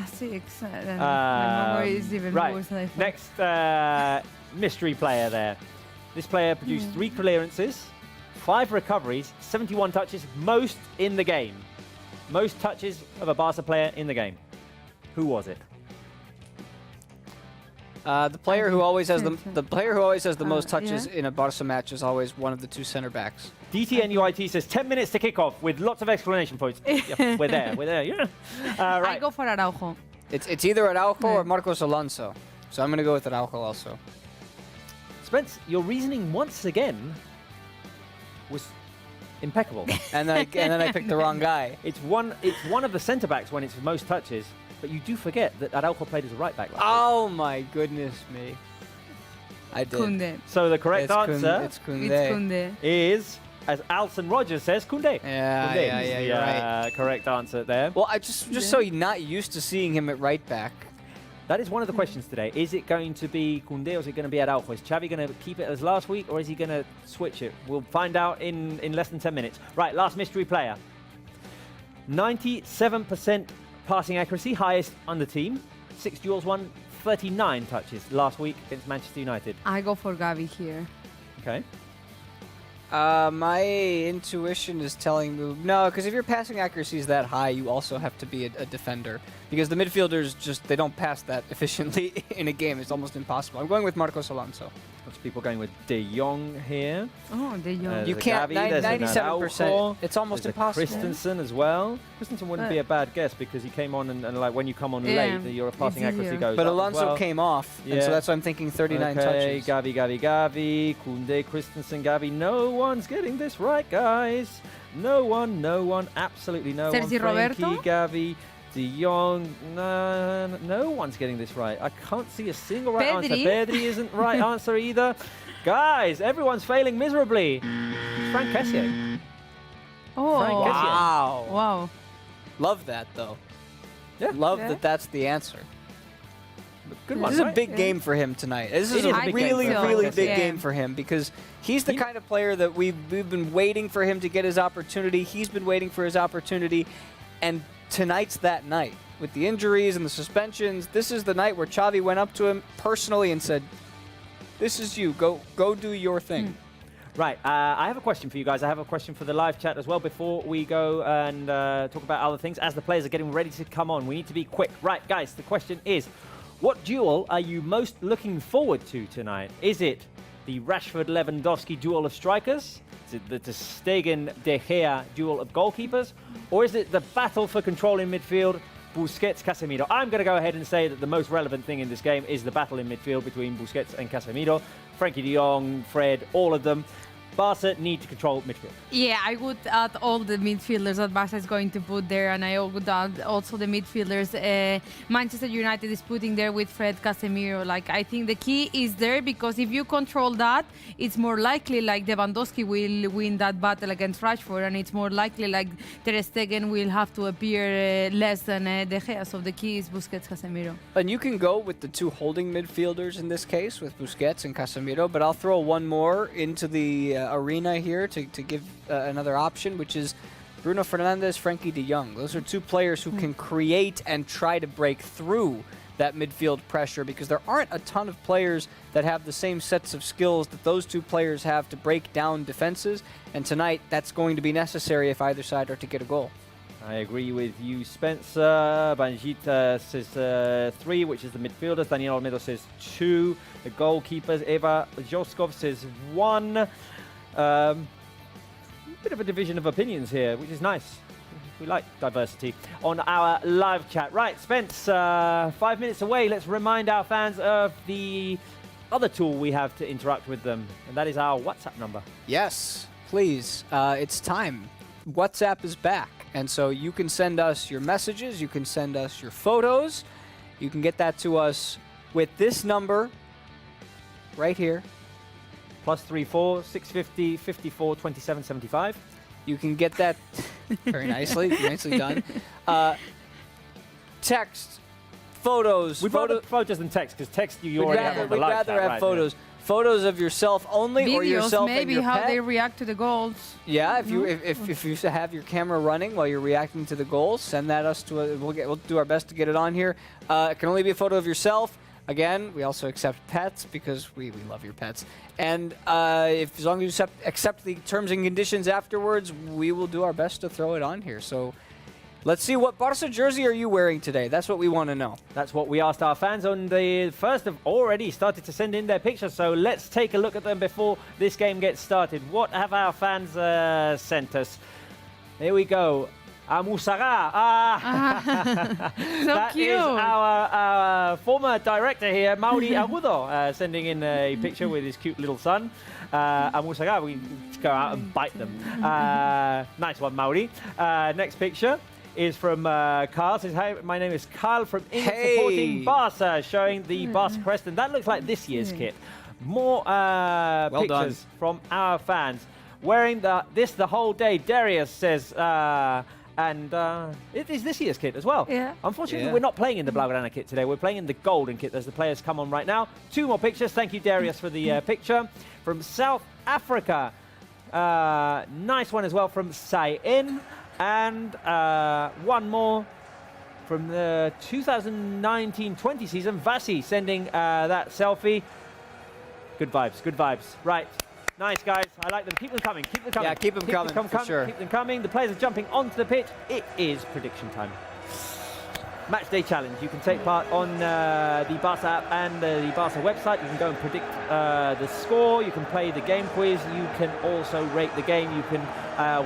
6. My memory is even right. worse than I thought. Next mystery player there. This player produced 3 clearances, 5 recoveries, 71 touches, most in the game. Most touches of a Barca player in the game. Who was it? The player who always has the most touches in a Barca match is always one of the 2 center backs. DTNUIT says 10 minutes to kick off with lots of exclamation points. Yeah, we're there. Yeah. Right. I go for Araujo. It's either Araujo or Marcos Alonso. So I'm going to go with Araujo also. Spence, your reasoning once again was impeccable. and then I picked the wrong guy. It's one of the centre backs when it's most touches, but you do forget that Araujo played as a right back last week. Oh my goodness me. I did. Koundé. So the correct answer It's Koundé. is, as Alison Rogers says, Koundé. Yeah, Koundé yeah, is the you're right. correct answer there. Well, I just so you're not used to seeing him at right back. That is one of the questions today. Is it going to be Koundé or is it going to be Araujo? Is Xavi going to keep it as last week or is he going to switch it? We'll find out in less than 10 minutes. Right, last mystery player. 97% passing accuracy, highest on the team. 6 duels won, 39 touches last week against Manchester United. I go for Gavi here. Okay. My intuition is telling me no, because if your passing accuracy is that high, you also have to be a defender. because the midfielders they don't pass that efficiently in a game. It's almost impossible. I'm going with Marcos Alonso. Lots of people going with De Jong here. Oh, De Jong. You can't, 97%. It's almost impossible. Christensen as well. Christensen wouldn't be a bad guess because he came on and like when you come on late, your passing accuracy goes But up Alonso as well. came off, and so that's why I'm thinking 39 touches. Gavi, Koundé, Christensen, Gavi. No one's getting this right, guys. No one, absolutely no one. Sergi Frankie, Roberto? Gavi, De Jong, no one's getting this right. I can't see a single right answer. Pedri isn't right answer either. Guys, everyone's failing miserably. Frank Kessié. Oh, Frank Kessié. Wow. Love that, though. Yeah. Love that that's the answer. Good one, This is a big game for him tonight. This is a really big game for him because he's the kind of player that we've been waiting for him to get his opportunity. He's been waiting for his opportunity, and tonight's that night. With the injuries and the suspensions, this is the night where Xavi went up to him personally and said, "This is you. Go do your thing." Right, I have a question for you guys. I have a question for the live chat as well before we go and talk about other things. As the players are getting ready to come on, we need to be quick. Right, guys, the question is, what duel are you most looking forward to tonight? Is it the Rashford-Lewandowski duel of strikers? Is it the Ter Stegen-De Gea duel of goalkeepers? Or is it the battle for control in midfield, Busquets-Casemiro? I'm going to go ahead and say that the most relevant thing in this game is the battle in midfield between Busquets and Casemiro. Frankie de Jong, Fred, all of them. Barca need to control midfield. Yeah, I would add all the midfielders that Barca is going to put there, and I would add also the midfielders. Manchester United is putting there with Fred, Casemiro. Like, I think the key is there because if you control that, it's more likely like Lewandowski will win that battle against Rashford, and it's more likely like Ter Stegen will have to appear less than De Gea. So the key is Busquets, Casemiro. And you can go with the two holding midfielders in this case with Busquets and Casemiro, but I'll throw one more into the arena here to give another option, which is Bruno Fernandes, Frankie de Jong. Those are two players who can create and try to break through that midfield pressure because there aren't a ton of players that have the same sets of skills that those two players have to break down defenses, and tonight that's going to be necessary if either side are to get a goal. I agree with you, Spencer. Banjit says 3, which is the midfielders. Daniel Olmedo says 2. The goalkeepers, Eva Joskov says 1. Bit of a division of opinions here, which is nice. We like diversity on our live chat. Right, Spence, 5 minutes away. Let's remind our fans of the other tool we have to interact with them, and that is our WhatsApp number. Yes, please. It's time. WhatsApp is back, and so you can send us your messages. You can send us your photos. You can get that to us with this number right here. +34 650 54 27 75. You can get that very nicely done. Text, photos. We'd rather photos than text because text you already have on the live chat. We'd rather have photos. Yeah. Photos of yourself only, videos, or yourself maybe and your how pet. they react to the goals. Yeah, if you have your camera running while you're reacting to the goals, send that us to. We'll do our best to get it on here. It can only be a photo of yourself. Again, we also accept pets because we love your pets. And as long as you accept the terms and conditions afterwards, we will do our best to throw it on here. So let's see, what Barca jersey are you wearing today? That's what we want to know. That's what we asked our fans on the first have already started to send in their pictures. So let's take a look at them before this game gets started. What have our fans sent us? Here we go. Amusara. So that cute. Is our former director here, Mauri Agudo, sending in a picture with his cute little son. Amusara, we go out and bite them. Nice one, Mauri. Next picture is from Carl. Says, "Hey, my name is Kyle from England supporting Barca," showing the Barca crest, and that looks like this year's kit. More pictures from our fans wearing this the whole day. Darius says. And it is this year's kit as well. Yeah. Unfortunately, we're not playing in the Blaugrana kit today. We're playing in the golden kit as the players come on right now. 2 more pictures. Thank you, Darius, for the picture. From South Africa. Nice one as well from Sai-In. And one more from the 2019-20 season. Vasi sending that selfie. Good vibes, good vibes. Right. Nice, guys. I like them. Keep them coming. Keep them coming. Yeah, keep them coming, for sure. Keep them coming. The players are jumping onto the pitch. It is prediction time. match day challenge. You can take part on the Barça app and the Barça website. You can go and predict the score. You can play the game quiz. You can also rate the game. You can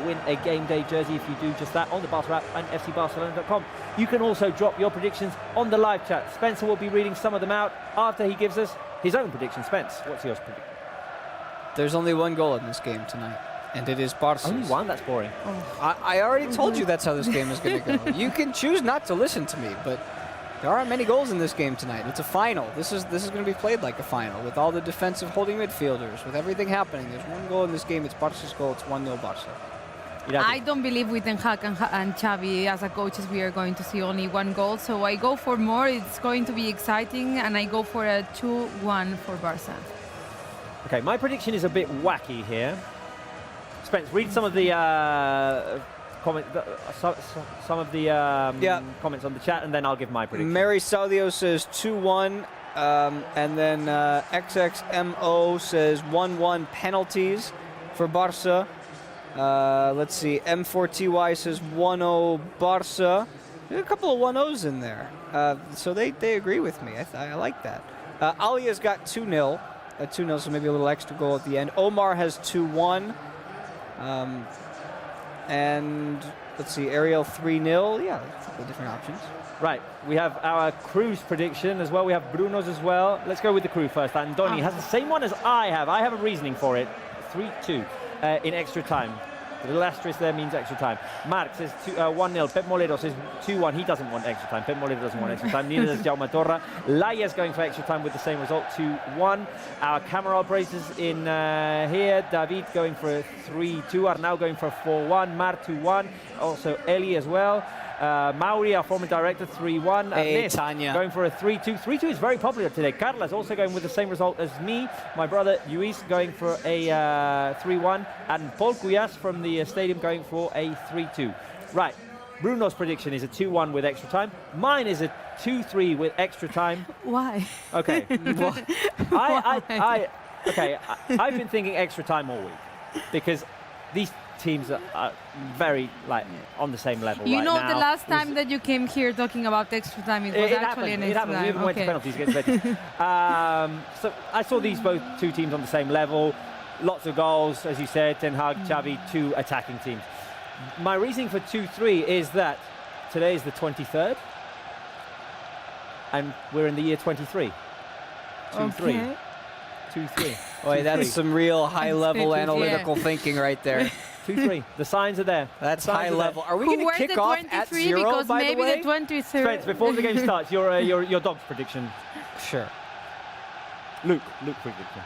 win a game day jersey if you do just that on the Barça app and fcbarcelona.com. You can also drop your predictions on the live chat. Spencer will be reading some of them out after he gives us his own prediction. Spence, what's yours prediction? There's only one goal in this game tonight, and it is Barça. Only one? That's boring. I already told you that's how this game is going to go. You can choose not to listen to me, but there aren't many goals in this game tonight. It's a final. This is going to be played like a final with all the defensive holding midfielders, with everything happening. There's one goal in this game. It's Barça's goal. It's 1-0 Barça. I don't believe with Ten Hag and Xavi as a coaches we are going to see only one goal. So I go for more. It's going to be exciting, and I go for a 2-1 for Barça. Okay, my prediction is a bit wacky here. Spence, read some of the comments on the chat, and then I'll give my prediction. Mary Saudio says 2-1, and then XXMO says 1-1 penalties for Barça. Let's see, M4TY says 1-0 Barça. There's a couple of 1-0s in there, so they agree with me. I like that. Alia's got 2-0. 2-0, so maybe a little extra goal at the end. Omar has 2-1. And let's see, Ariel 3-0. Yeah, a couple of different options. Right, we have our Cruz prediction as well. We have Bruno's as well. Let's go with the crew first. Andoni has the same one as I have. I have a reasoning for it. 3-2 in extra time. The little asterisk there means extra time. Mark says 1-0. Pep Moledo says 2-1. He doesn't want extra time. Pep Moledo doesn't want extra time. Neither does Jaume Torra. Laya's going for extra time with the same result, 2-1. Our camera operators in here. David going for a 3-2. Arnau going for a 4-1. Mar 2-1. Also Eli as well. Mauri, our former director, 3-1. Hey, Tanya. Going for a 3-2. 3-2 is very popular today. Carla's also going with the same result as me. My brother Luis going for a 3-1. And Paul Cuyas from the stadium going for a 3-2. Right. Bruno's prediction is a 2-1 with extra time. Mine is a 2-3 with extra time. Why? Okay. I've been thinking extra time all week because these teams are very on the same level you right know, now. the last time that you came here talking about extra time, it was actually an extra time. We even went to penalties against Betis. So I saw these two teams on the same level. Lots of goals, as you said. Ten Hag, Xavi, two attacking teams. My reasoning for 2-3 is that today is the 23rd, and we're in the year 23. 2-3. Okay. 2-3. Boy, that's some real high-level analytical thinking right there. 2-3. The signs are there. That's high level. Are we going to kick off at 0, because by maybe the way? The 23rd. Spence, before the game starts, your dog's prediction. Sure. Luke prediction.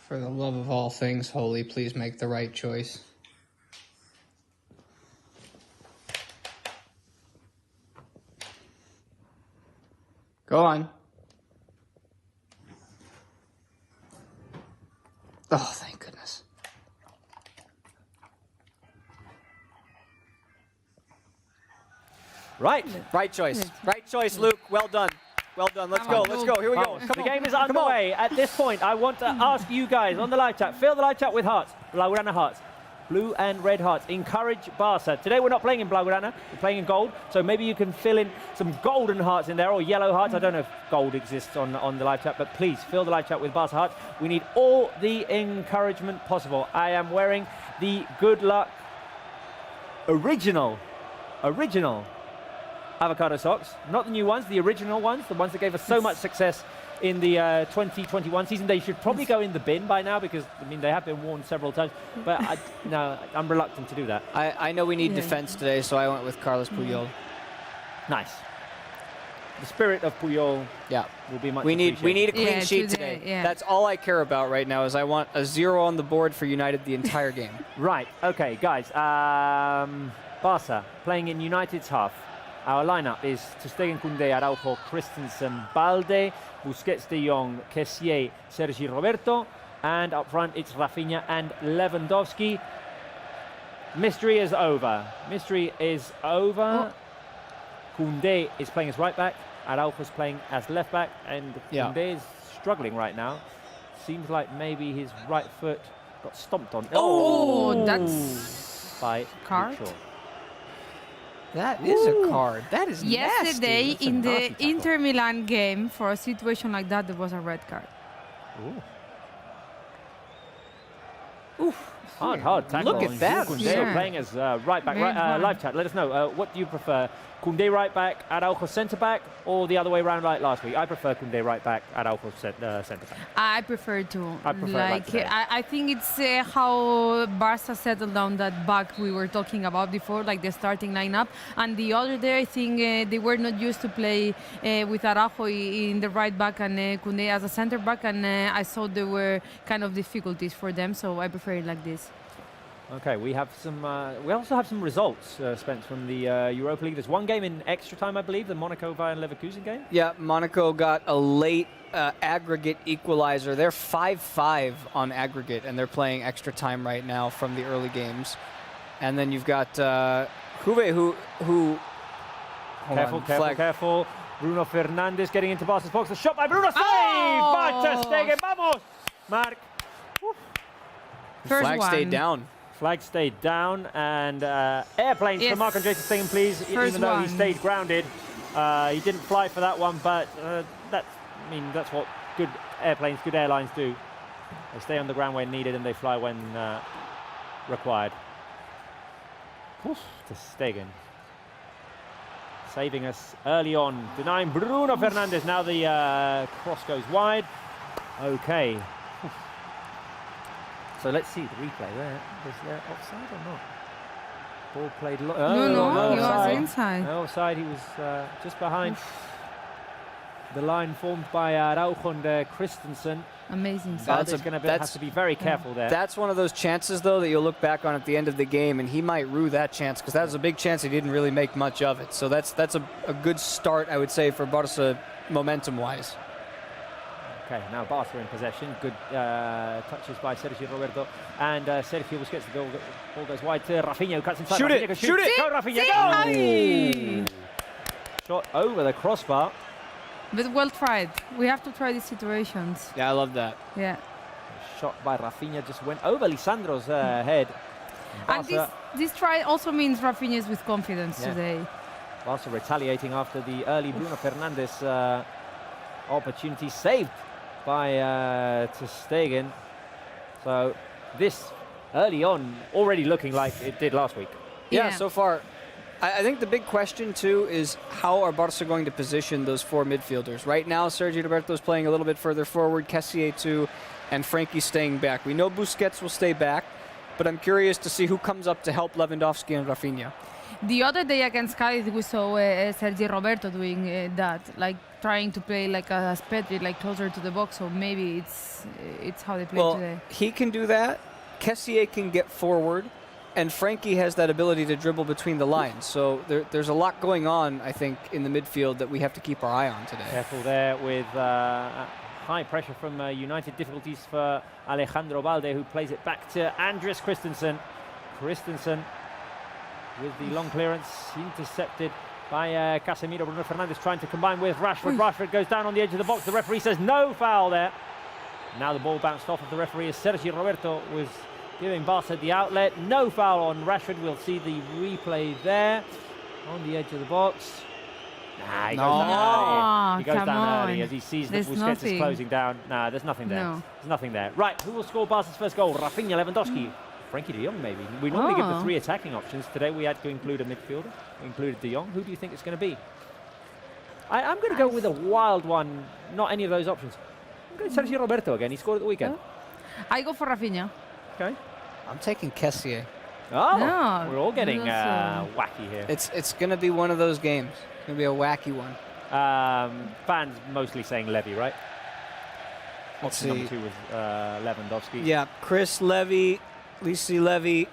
For the love of all things holy, please make the right choice. Go on. Oh, thank goodness. Right. Right choice. Right choice, Luke. Well done. Well done. Let's go. Let's go. Here we go. The game is underway. At this point, I want to ask you guys on the live chat. Fill the live chat with hearts. Blaugrana hearts. Blue and red hearts. Encourage Barça. Today we're not playing in Blaugrana. We're playing in gold. So maybe you can fill in some golden hearts in there or yellow hearts. I don't know if gold exists on the live chat, but please fill the live chat with Barça hearts. We need all the encouragement possible. I am wearing the good luck original avocado socks, not the new ones, the original ones, the ones that gave us so much success in the 2021 season. They should probably go in the bin by now because, I mean, they have been worn several times, but I'm reluctant to do that. I know we need defense today, so I went with Carlos Puyol. Nice. The spirit of Puyol will be much appreciated. We need a clean sheet today. Yeah. That's all I care about right now is I want a 0 on the board for United the entire game. Right, okay, guys. Barça playing in United's half. Our lineup is Ter Stegen, Koundé, Araujo, Christensen, Balde, Busquets, De Jong, Kessié, Sergi Roberto, and up front it's Rafinha and Lewandowski. Mystery is over. Koundé is playing as right back, Araujo is playing as left back, and Koundé is struggling right now. Seems like maybe his right foot got stomped on. Oh, that's by card. That is a card. That is Yesterday, nasty. in the Inter Milan game, for a situation like that, there was a red card. Oof. Hard tackle. Look at that. Koundé playing as right back. Live chat, let us know. What do you prefer? Koundé right back, Araujo centre back, or the other way around like last week? I prefer Koundé right back, Araujo centre back. I prefer to. I prefer it like today. I think it's how Barça settled down that back we were talking about before, like the starting lineup. And the other day, I think they were not used to play with Araujo in the right back and Koundé as a centre back, and I saw there were kind of difficulties for them. So I prefer it like this. Okay, we have some. We also have some results, Spence, from the Europa League. There's one game in extra time, I believe, the Monaco Bayern Leverkusen game. Yeah, Monaco got a late aggregate equalizer. They're 5-5 on aggregate, and they're playing extra time right now from the early games. And then you've got Juve, who Careful. Bruno Fernandes getting into Barca's box. The shot by Bruno, save by Ter Stegen. Vamos, Mark. Flag stayed down. Flag stayed down, and airplanes for Marc-Andre Ter Stegen, please. Even though he stayed grounded, he didn't fly for that one. But that's what good airlines do. They stay on the ground when needed, and they fly when required. Ter Stegen saving us early on, denying Bruno Fernandes. Now the cross goes wide. Okay. So let's see the replay there. Was there offside or not? Ball played No, he was inside. No offside, he was just behind the line formed by Araujo and Christensen. Amazing. That's going to have to be very careful there. That's one of those chances, though, that you'll look back on at the end of the game, and he might rue that chance, because that was a big chance he didn't really make much of it. So that's a good start, I would say, for Barca momentum-wise. Okay, now Barca in possession. Good touches by Sergio Roberto. And Sergio Busquets, the ball goes wide to Rafinha, who cuts inside. Shoot Rafinha it! Shoot it! Go, Rafinha, go! Shot over the crossbar. But well tried. We have to try these situations. Yeah, I love that. Yeah. Shot by Rafinha just went over Lisandro's head. And this try also means Rafinha is with confidence today. Barca retaliating after the early Bruno Fernandes opportunity, saved by Ter Stegen. So this early on already looking like it did last week. Yeah, so far. I think the big question, too, is how are Barca going to position those four midfielders? Right now, Sergio Roberto's playing a little bit further forward, Kessié too, and Frankie's staying back. We know Busquets will stay back, but I'm curious to see who comes up to help Lewandowski and Rafinha. The other day against Cádiz, we saw Sergio Roberto doing that, like trying to play like a Pedri, like closer to the box. So maybe it's how they play today. He can do that. Kessié can get forward, and Frankie has that ability to dribble between the lines. So there's a lot going on, I think, in the midfield that we have to keep our eye on today. Careful there with high pressure from United. Difficulties for Alejandro Balde, who plays it back to Andreas Christensen. Christensen with the long clearance, intercepted by Casemiro. Bruno Fernandes trying to combine with Rashford. Rashford goes down on the edge of the box. The referee says no foul there. Now the ball bounced off of the referee as Sergio Roberto was giving Barca the outlet. No foul on Rashford. We'll see the replay there on the edge of the box. Nah, he goes down early. He goes down early as he sees that Busquets is closing down. Nah, there's nothing there. There's nothing there. Right, who will score Barca's first goal? Rafinha, Lewandowski. Frankie de Jong, maybe. We normally give the three attacking options. Today we had to include a midfielder. We included de Jong. Who do you think it's going to be? I'm going to go with a wild one. Not any of those options. I'm going to Sergio Roberto again. He scored at the weekend. I go for Rafinha. Okay. I'm taking Kessié. Oh, no, we're all getting wacky here. It's going to be one of those games. It's going to be a wacky one. Fans mostly saying Levy, right? Option number 2 was Lewandowski. Yeah, Chris Levy, Lisi Levy,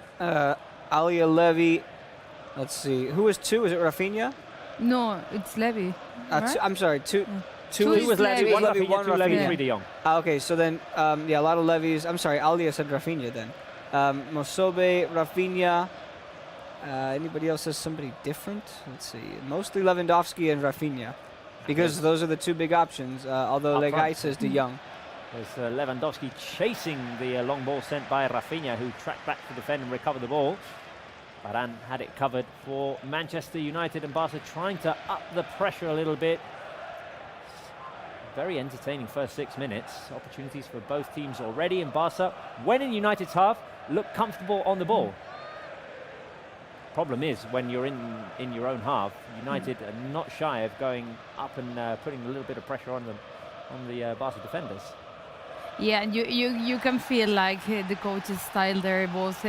Alia Levy. Let's see. Who was 2? Is it Rafinha? No, it's Levy. Right? I'm sorry. 2 was Levy, 1 Rafinha, 2 Levy, 3 de Jong. Okay, so then, a lot of Levies. I'm sorry, Alia said Rafinha then. Mosobe, Rafinha. Anybody else says somebody different? Let's see. Mostly Lewandowski and Rafinha, because those are the 2 big options. Although Legai says de Jong. There's Lewandowski chasing the long ball sent by Rafinha, who tracked back to defend and recover the ball. Varane had it covered for Manchester United, and Barca trying to up the pressure a little bit. Very entertaining first 6 minutes. Opportunities for both teams already, and Barca, when in United's half, look comfortable on the ball. Problem is, when you're in your own half, United are not shy of going up and putting a little bit of pressure on the Barca defenders. Yeah, and you can feel like the coach's style there, both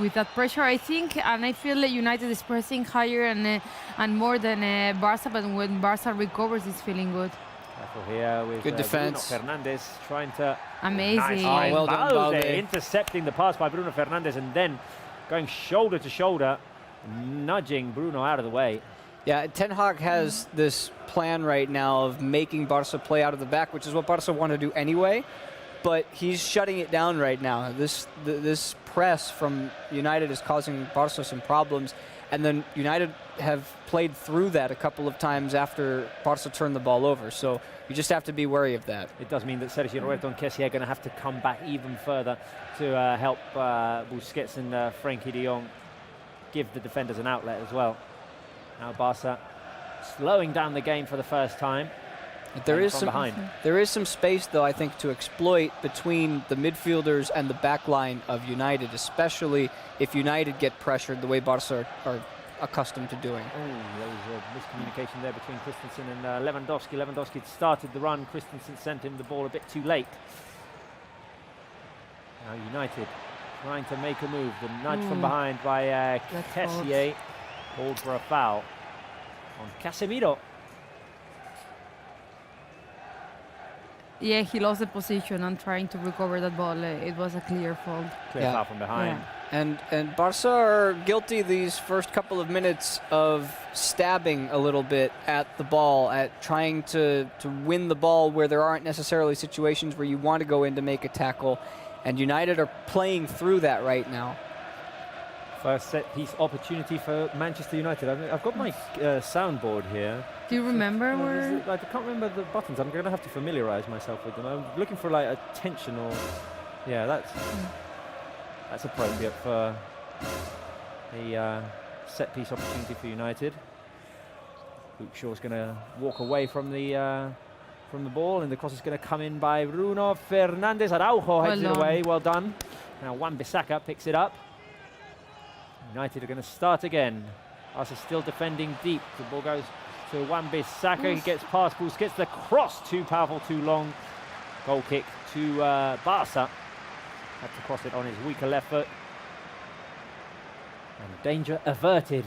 with that pressure, I think, and I feel that United is pressing higher and more than Barca, but when Barca recovers, it's feeling good. Careful here with good defense. Bruno Fernandes trying to... Amazing. Nice. Oh, well done, Balde. Intercepting the pass by Bruno Fernandes and then going shoulder to shoulder, nudging Bruno out of the way. Yeah, Ten Hag has this plan right now of making Barca play out of the back, which is what Barca want to do anyway. But he's shutting it down right now. This press from United is causing Barca some problems, and then United have played through that a couple of times after Barca turned the ball over. So you just have to be wary of that. It does mean that Sergio Roberto and Kessie are going to have to come back even further to help Busquets and Frenkie de Jong give the defenders an outlet as well. Now Barca slowing down the game for the first time. There is some space, though, I think, to exploit between the midfielders and the back line of United, especially if United get pressured the way Barca are accustomed to doing. Oh, there was a miscommunication there between Christensen and Lewandowski. Lewandowski had started the run. Christensen sent him the ball a bit too late. Now United trying to make a move. The nudge from behind by Kessie called for a foul on Casemiro. Yeah, he lost the position and trying to recover that ball. It was a clear fault. Clear foul from behind. Yeah. And Barca are guilty these first couple of minutes of stabbing a little bit at the ball, at trying to win the ball where there aren't necessarily situations where you want to go in to make a tackle. And United are playing through that right now. First set piece opportunity for Manchester United. I've got my soundboard here. Do you remember where? I can't remember the buttons. I'm going to have to familiarize myself with them. I'm looking for like a tension or... Yeah, that's appropriate for a set piece opportunity for United. Luke Shaw's going to walk away from the ball, and the cross is going to come in by Bruno Fernandes. Araujo heads it away. Well done. Now Wan-Bissaka picks it up. United are going to start again. Barca still defending deep. The ball goes to Wan-Bissaka. He gets past Busquets. The cross, too powerful, too long. Goal kick to Barca. Had to cross it on his weaker left foot. And danger averted.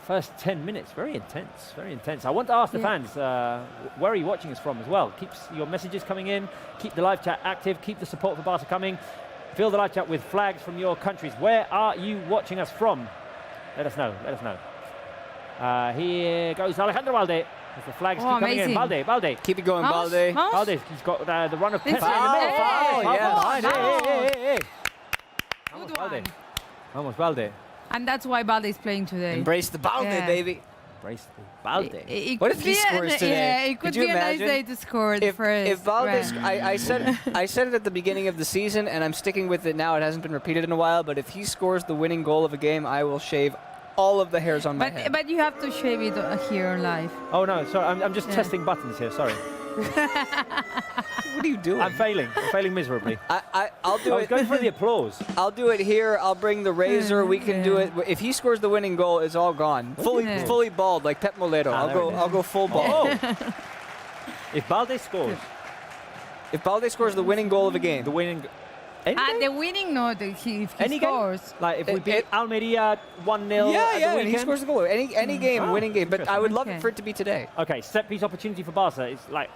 First 10 minutes, very intense, very intense. I want to ask the fans, where are you watching us from as well? Keep your messages coming in. Keep the live chat active. Keep the support for Barca coming. Fill the live chat with flags from your countries. Where are you watching us from? Let us know, let us know. Here goes Alejandro Balde. As the flags keep coming in. Balde. Keep it going, Balde. Balde, he's got the run of Pepe in the middle. Hey. Vamos, Balde. Vamos, Balde. And that's why Balde is playing today. Embrace the Balde, baby. Embrace the Balde. What if he scores today? Yeah, it could be a nice day to score the first. If Balde, I said it at the beginning of the season, and I'm sticking with it now. It hasn't been repeated in a while, but if he scores the winning goal of a game, I will shave all of the hairs on my head. But you have to shave it here on live. Oh no, sorry, I'm just testing buttons here. Sorry. What are you doing? I'm failing miserably. I'll do it. I was going for the applause. I'll do it here. I'll bring the razor. We can do it. If he scores the winning goal, it's all gone. Fully bald, like Pep Moledo. I'll go full bald. Oh. If Balde scores. If Balde scores the winning goal of a game. The winning. The winning, no, if he scores. Game? Like if we beat Almeria 1-0 and he scores the goal. Any game, winning game. But I would love it for it to be today. Okay, set piece opportunity for Barca. It's like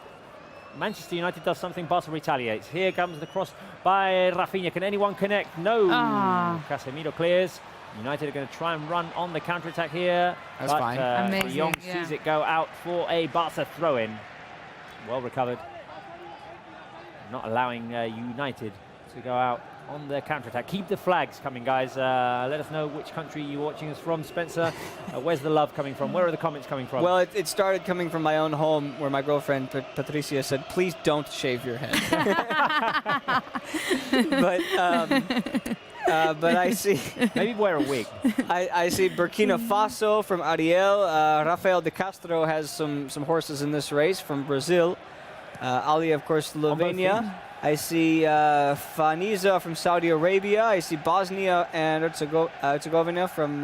Manchester United does something, Barca retaliates. Here comes the cross by Rafinha. Can anyone connect? No. Casemiro clears. United are going to try and run on the counter-attack here. That's fine. Amazing. De Jong sees it go out for a Barca throw-in. Well recovered. Not allowing United to go out on the counter-attack. Keep the flags coming, guys. Let us know which country you're watching us from. Spencer, where's the love coming from? Where are the comments coming from? Well, it started coming from my own home, where my girlfriend, Patricia, said, please don't shave your head. But But I see Maybe wear a wig. I see Burkina Faso from Ariel. Rafael de Castro has some horses in this race from Brazil. Ali, of course, Slovenia. I see Faniza from Saudi Arabia. I see Bosnia and Herzegovina from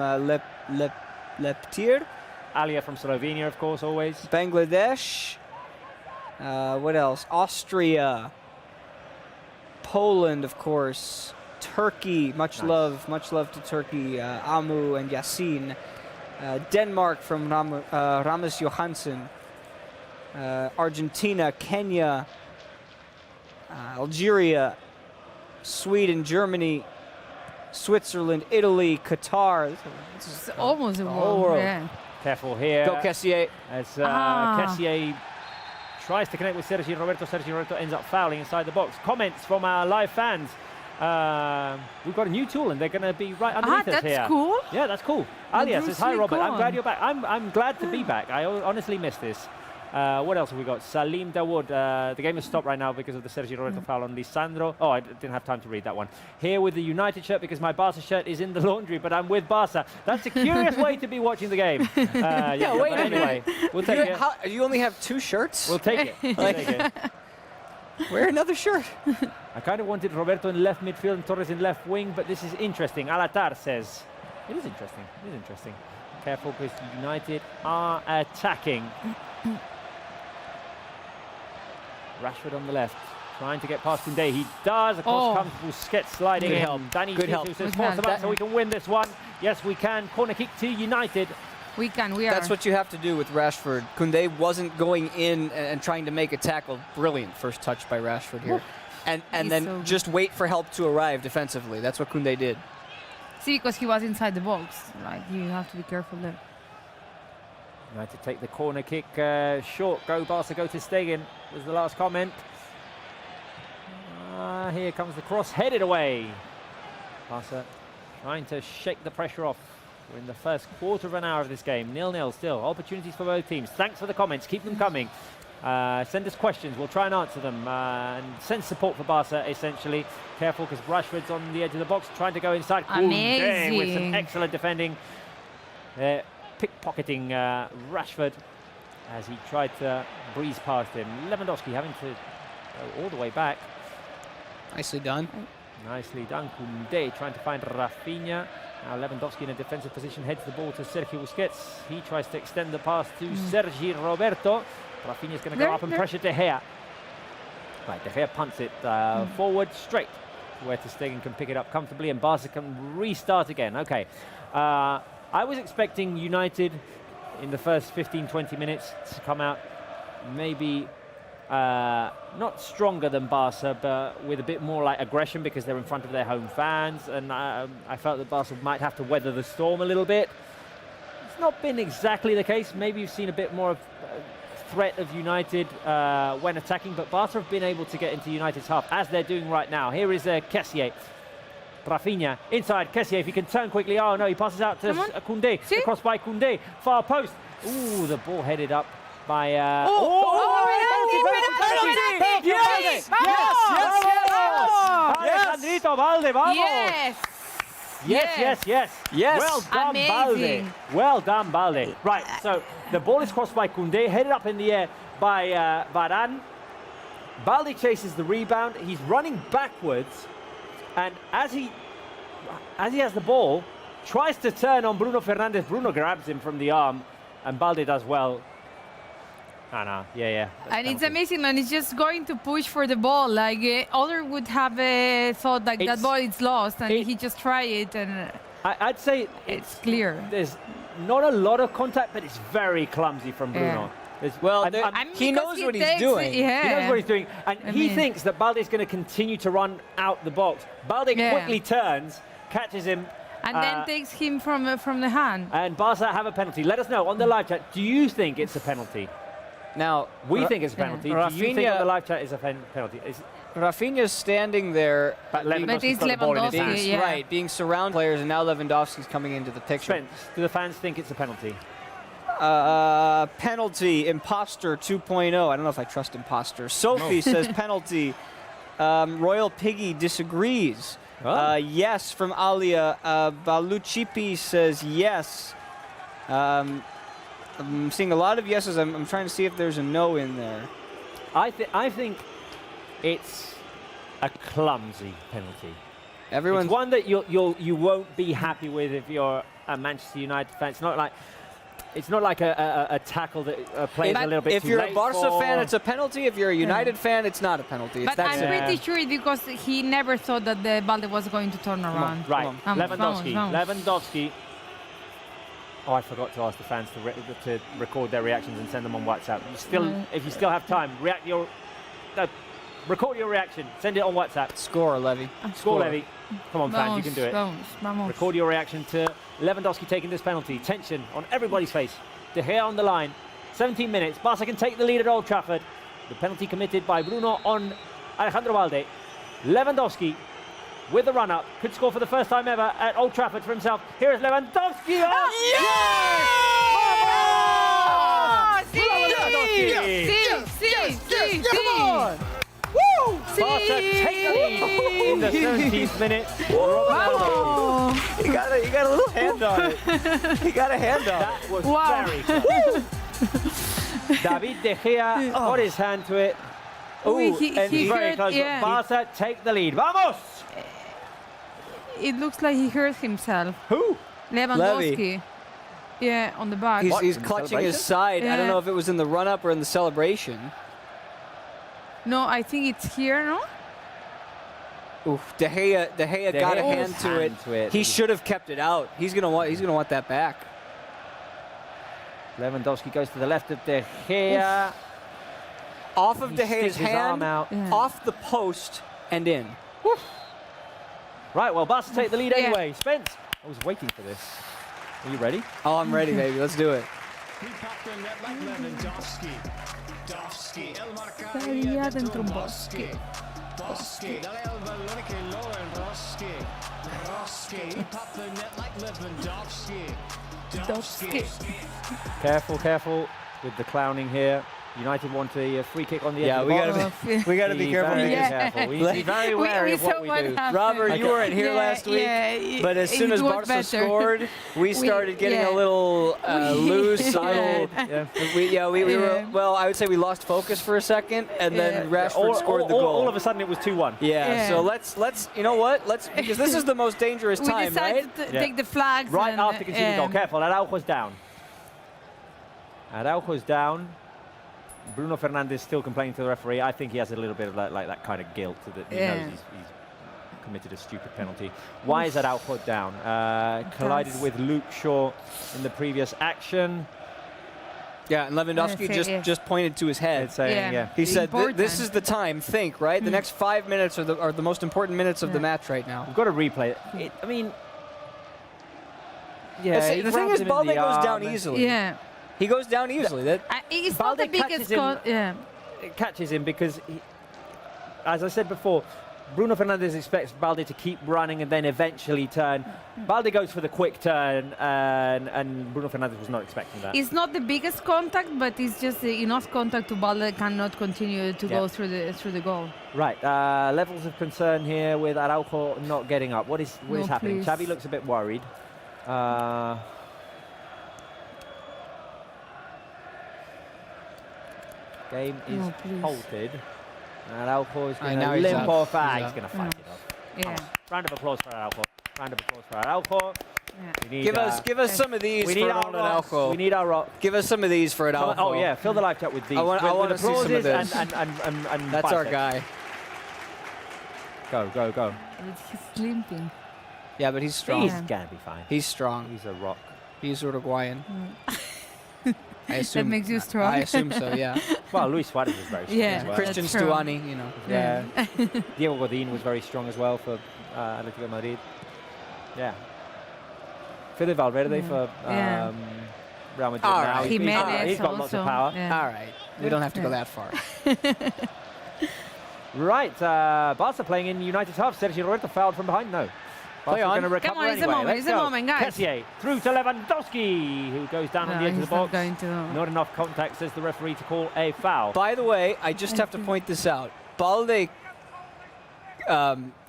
Leptir. Alia from Slovenia, of course, always. Bangladesh. What else? Austria. Poland, of course. Turkey, much love to Turkey. Amu and Yasin. Denmark from Ramus Johansson. Argentina, Kenya, Algeria, Sweden, Germany, Switzerland, Italy, Qatar. This is almost a whole world. Yeah. Careful here. Go Kessier. As Kessier tries to connect with Sergi Roberto. Sergi Roberto ends up fouling inside the box. Comments from our live fans. We've got a new tool and they're going to be right underneath us here. That's cool. Yeah, that's cool. Alia says, hi, really Robert. cool. I'm glad you're back. I'm glad to be back. I honestly missed this. What else have we got? Salim Dawood. The game has stopped right now because of the Sergi Roberto foul on Lisandro. Oh, I didn't have time to read that one. Here with the United shirt because my Barca shirt is in the laundry, but I'm with Barca. That's a curious way to be watching the game. Yeah, wait a anyway, we'll take it. You only have 2 shirts? We'll take it. We'll take it. Wear another shirt. I kind of wanted Roberto in left midfield and Torres in left wing, but this is interesting. Alatar says, it is interesting. It is interesting. Careful because United are attacking. Rashford on the left, trying to get past Koundé. He does. Across comes Busquets sliding in. Help. Danny Good help. says, force them out so we can win this one. Yes, we can. Corner kick to United. We can. We are. That's what you have to do with Rashford. Koundé wasn't going in and trying to make a tackle. Brilliant first touch by Rashford here. And then so just wait for help to arrive defensively. That's what Koundé did. See, because he was inside the box. Like, you have to be careful there. United take the corner kick short. Go Barca, go to Stegen was the last comment. Here comes the cross, headed away. Barca trying to shake the pressure off. We're in the first quarter of an hour of this game. 0-0 still. Opportunities for both teams. Thanks for the comments. Keep them coming. Send us questions. We'll try and answer them. And send support for Barca, essentially. Careful, because Rashford's on the edge of the box, trying to go inside. Amazing. With some excellent defending. Pickpocketing Rashford as he tried to breeze past him. Lewandowski having to go all the way back. Nicely done. Nicely done. Koundé trying to find Rafinha. Now Lewandowski in a defensive position heads the ball to Sergio Busquets. He tries to extend the pass to Sergi Roberto. Rafinha's going to go up and pressure De Gea. Right, De Gea punts it forward straight where ter Stegen can pick it up comfortably and Barca can restart again. Okay. I was expecting United in the first 15-20 minutes to come out maybe not stronger than Barca, but with a bit more like aggression because they're in front of their home fans, and I felt that Barca might have to weather the storm a little bit. It's not been exactly the case. Maybe you've seen a bit more of threat of United when attacking, but Barca have been able to get into United's half, as they're doing right now. Here is Kessier. Rafinha inside. Kessier, if he can turn quickly. Oh no, he passes out to Koundé. Across by Koundé. Far post. Ooh, the ball headed up by. Penalty! Yes! Alejandrito Balde, vamos! Yes. Well done, Amazing. Balde. Well done, Balde. Right, so the ball is crossed by Koundé, headed up in the air by Varane. Balde chases the rebound. He's running backwards. And as he has the ball, tries to turn on Bruno Fernandes. Bruno grabs him from the arm, and Balde does well. Yeah. And it's amazing, and it's just going to push for the ball. Like other would have thought like that ball is lost, and he just try it, and I'd say it's clear. There's not a lot of contact, but it's very clumsy from Bruno. He knows what he's doing. Yeah. He knows what he's doing, and he thinks that Balde is going to continue to run out the box. Balde quickly turns, catches him, and then takes him from the hand. And Barca have a penalty. Let us know on the live chat. Do you think it's a penalty? Now we think it's a penalty. Do you think on the live chat is a penalty? Rafinha's standing there, but it's Lewandowski, right, being surrounded players, and now Lewandowski's coming into the picture. Spence, do the fans think it's a penalty? Penalty, imposter 2.0. I don't know if I trust imposter. Sophie says penalty. Royal Piggy disagrees. Yes, from Alia. Baluchipi says yes. I'm seeing a lot of yeses. I'm trying to see if there's a no in there. I think it's a clumsy penalty. Everyone's It's one that you won't be happy with if you're a Manchester United fan. It's not like a tackle that plays a little bit if too you're a late Barca for. fan, it's a penalty. If you're a United fan, it's not a penalty. It's But that I'm simple. pretty sure it's because he never thought that the Balde was going to turn around. Right, Vamos, Lewandowski. vamos. Lewandowski. Oh, I forgot to ask the fans to record their reactions and send them on WhatsApp. If you still have time, record your reaction. Send it on WhatsApp. Score, Levy. Score, Levy. Come on, fans, you can do it. Vamos. Record your reaction to Lewandowski taking this penalty. Tension on everybody's face. De Gea on the line. 17 minutes. Barca can take the lead at Old Trafford. The penalty committed by Bruno on Alejandro Balde. Lewandowski with the run-up. Could score for the first time ever at Old Trafford for himself. Here is Lewandowski. Oh, Sí. Come on. Woo! Barca take the lead in the 17th minute. He got a little hand on it. He got a hand on it. That was very close. David De Gea got his hand to it. He very hurt, close. yeah. Barca take the lead. Vamos! It looks like he hurt himself. Who? Lewandowski. Yeah, on the back. He's clutching his side. I don't know if it was in the run-up or in the celebration. No, I think it's here, no? Oof, De Gea got a hand to it. He should have kept it out. He's gonna want that back. Lewandowski goes to the left of De Gea. Off of De Gea's hand, out. Yeah. off the post, and in. Woof. Right, well, Barca take the lead anyway. Spence, I was waiting for this. Are you ready? Oh, I'm ready, baby. Let's do it. Estaría dentro un bosque. Careful with the clowning here. United want a free kick on the edge of the box. we gotta be careful. Very because careful. We need to be very wary of what we do. Robert, you weren't here last week, but as soon as Barca scored, we started getting a little loose. We were, well, I would say we lost focus for a second, and then Rashford scored the goal. All of a sudden, it was 2-1. Yeah, so let's you know what? Because this is the most dangerous time, right? We decided to take the flags. Right and, after conceding goal. Careful, Araujo's down. Araujo's down. Bruno Fernandes still complaining to the referee. I think he has a little bit of that kind of guilt that he knows he's committed a stupid penalty. Why is Araujo down? Collided with Luke Shaw in the previous action. Yeah, and Lewandowski just pointed to his head. Saying, He said, "This is the time. Think, right? The next 5 minutes are the most important minutes of the match right now." We've got to replay it. I mean, yeah. The thing is, Balde goes down easily. Yeah. He goes down easily. It's not the biggest goal. Yeah. It catches him because, as I said before, Bruno Fernandes expects Balde to keep running and then eventually turn. Balde goes for the quick turn, and Bruno Fernandes was not expecting that. It's not the biggest contact, but it's just enough contact to Balde cannot continue to go through the goal. Right, levels of concern here with Araujo not getting up. What is happening? Please. Xavi looks a bit worried. Game is halted. Araujo is going to limp off. He's going to fight it off. Yeah. Round of applause for Araujo. Yeah. Give us some of these for Araujo. We need our rock. Give us some of these for Araujo. Oh yeah, fill the live chat with these. I want to see some of this. And that's our guy. Go. He's limping. Yeah, but he's strong. He's going to be fine. He's strong. He's a rock. He's Uruguayan. I That makes you strong. I assume so, yeah. Well, Luis Suarez was very strong as well. Christian Stuani, you know. Yeah. Diego Godin was very strong as well for Atletico Madrid. Yeah. Fede Valverde for Real Madrid now. He's got lots of power. Yeah. All right. We don't have to go that far. Right. Barca playing in United's half. Sergio Roberto fouled from behind. No. Play on. Going to recover Come on, it's anyway. a moment, guys. Kessié through to Lewandowski, who goes down on the edge of the box. Not enough contact, says the referee, to call a foul. By the way, I just have to point this out. Balde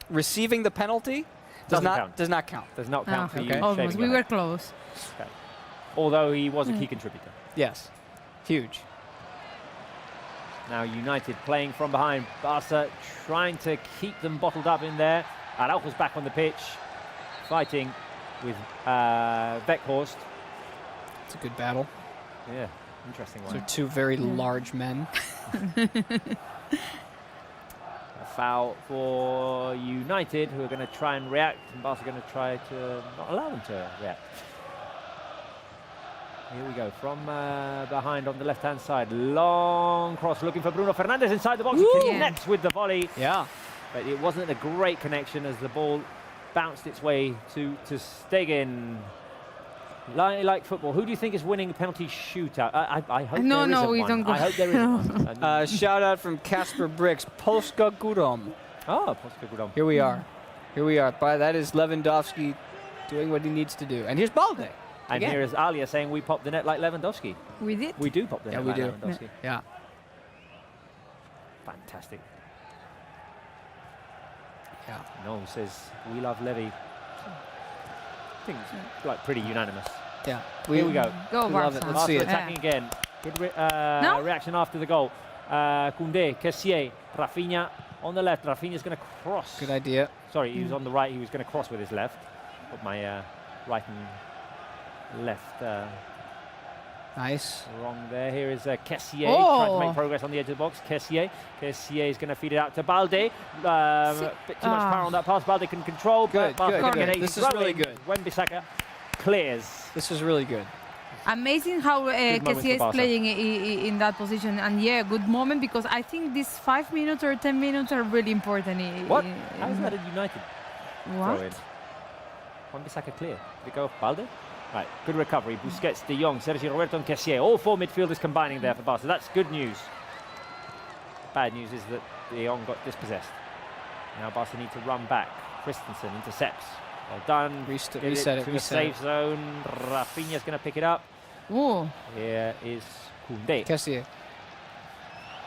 receiving the penalty does not count. Does not count for you. Almost. We were close. Okay. Although he was a key contributor. Yes. Huge. Now United playing from behind. Barca trying to keep them bottled up in there. Araujo's back on the pitch, fighting with Weghorst. It's a good battle. Yeah, interesting one. So two very large men. A foul for United, who are going to try and react, and Barca are going to try to not allow them to react. Here we go, from behind on the left-hand side. Long cross, looking for Bruno Fernandes inside the box. He connects with the volley. Yeah. But it wasn't a great connection as the ball bounced its way to Stegen. Like football, who do you think is winning the penalty shootout? I hope no, there isn't we one. don't go. I hope there isn't one. Shout out from Casper Bricks, Polska Gudom. Oh, Polska Gudom. Here we are. Here we are. That is Lewandowski doing what he needs to do. And here's Balde. And here is Alia saying we popped the net like Lewandowski. We did? We do pop the net like Lewandowski. Yeah. Fantastic. Yeah. Noel says we love Levy. I think it's like pretty unanimous. Yeah. Here we go. Go Barca. Let's see it. Attacking again. Good reaction after the goal. Koundé, Kessié, Rafinha on the left. Rafinha's going to cross. Good idea. Sorry, he was on the right. He was going to cross with his left. Put my right and left nice. wrong there. Here is Kessié trying to make progress on the edge of the box. Kessié is going to feed it out to Balde. Bit too much power on that pass. Balde can control. Good. This is really good. Wan-Bissaka clears. This is really good. Amazing how Kessié is Barca. playing in that position. And yeah, good moment, because I think these 5 minutes or 10 minutes are really important. What? How is that a United What? throw in? Wan-Bissaka clear. Did it go off Balde? Right, good recovery. Busquets, De Jong, Sergio Roberto and Kessié. All four midfielders combining there for Barca. That's good news. Bad news is that De Jong got dispossessed. Now Barca need to run back. Christensen intercepts. Well done. Reset it. To a safe zone. Rafinha's going to pick it up. Ooh. Here is Koundé. Kessié.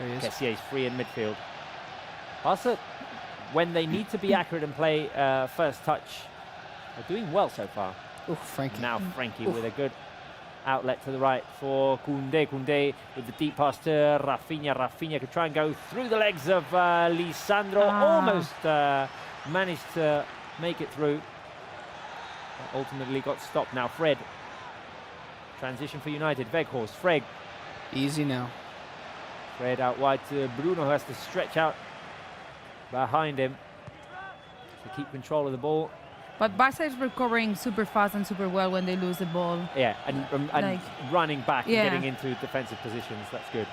There he is. Kessié is free in midfield. Barca, when they need to be accurate and play first touch, are doing well so far. Ooh, Frankie. Now Frankie with a good outlet to the right for Koundé. Koundé with the deep pass to Rafinha. Rafinha could try and go through the legs of Lisandro. Almost managed to make it through. But ultimately got stopped. Now Fred. Transition for United. Weghorst. Fred. Easy now. Fred out wide to Bruno, who has to stretch out behind him to keep control of the ball. But Barca is recovering super fast and super well when they lose the ball. Yeah, and Like, running back and yeah. getting into defensive positions. That's good.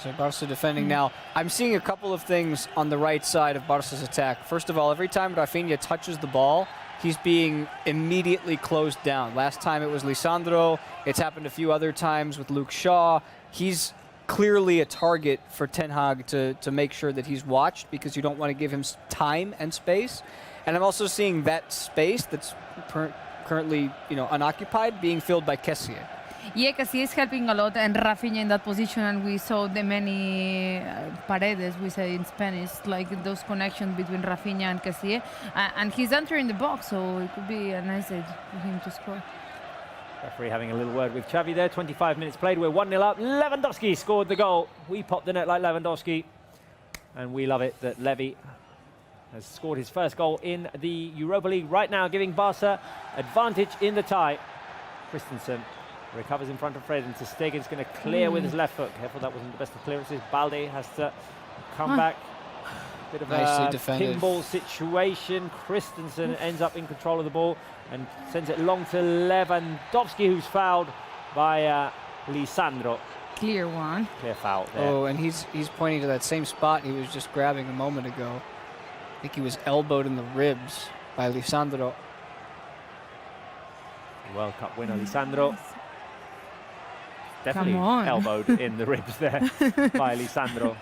So Barca defending now. I'm seeing a couple of things on the right side of Barca's attack. First of all, every time Rafinha touches the ball, he's being immediately closed down. Last time it was Lisandro. It's happened a few other times with Luke Shaw. He's clearly a target for Ten Hag to make sure that he's watched, because you don't want to give him time and space. And I'm also seeing that space that's currently, unoccupied being filled by Kessié. Yeah, Kessié is helping a lot, and Rafinha in that position, and we saw the many paredes, we say in Spanish, like those connections between Rafinha and Kessié. And he's entering the box, so it could be a nice edge for him to score. Referee having a little word with Xavi there. 25 minutes played. We're 1-0 up. Lewandowski scored the goal. We popped the net like Lewandowski. And we love it that Levy has scored his first goal in the Europa League right now, giving Barca advantage in the tie. Christensen recovers in front of Fred, and Stegen's going to clear with his left foot. Careful, that wasn't the best of clearances. Balde has to come back. Bit of Nicely a defended. pinball situation. Christensen ends up in control of the ball and sends it long to Lewandowski, who's fouled by Lisandro. Clear one. Clear foul there. Oh, and he's pointing to that same spot he was just grabbing a moment ago. I think he was elbowed in the ribs by Lisandro. World Cup winner Lisandro. Definitely Come on. elbowed in the ribs there by Lisandro.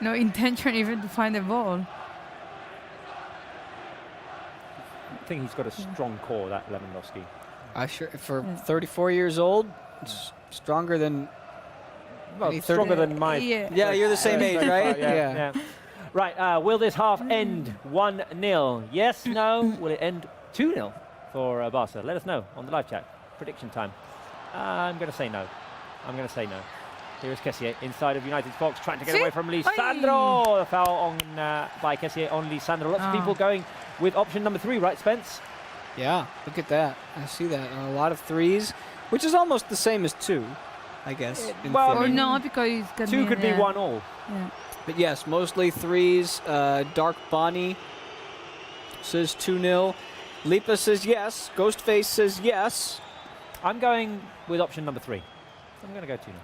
No intention even to find the ball. I think he's got a strong core, that Lewandowski. For 34 years old, it's stronger than Well, any stronger 30 than my... Yeah. Yeah, you're the same age, right? Yeah. Right, will this half end 1-0? Yes, no? Will it end 2-0 for Barca? Let us know on the live chat. Prediction time. I'm going to say no. I'm going to say no. Here is Kessié inside of United's box, trying to get away from Lisandro. The foul on by Kessié on Lisandro. Lots of people going with option number 3, right, Spence? Yeah, look at that. I see that. A lot of 3s, which is almost the same as 2, I guess. Well, Or no, because 2 could be 1-1. Yeah. But yes, mostly 3s. Dark Bonnie says 2-0. Lipa says yes. Ghostface says yes. I'm going with option number 3. I'm going to go 2-0.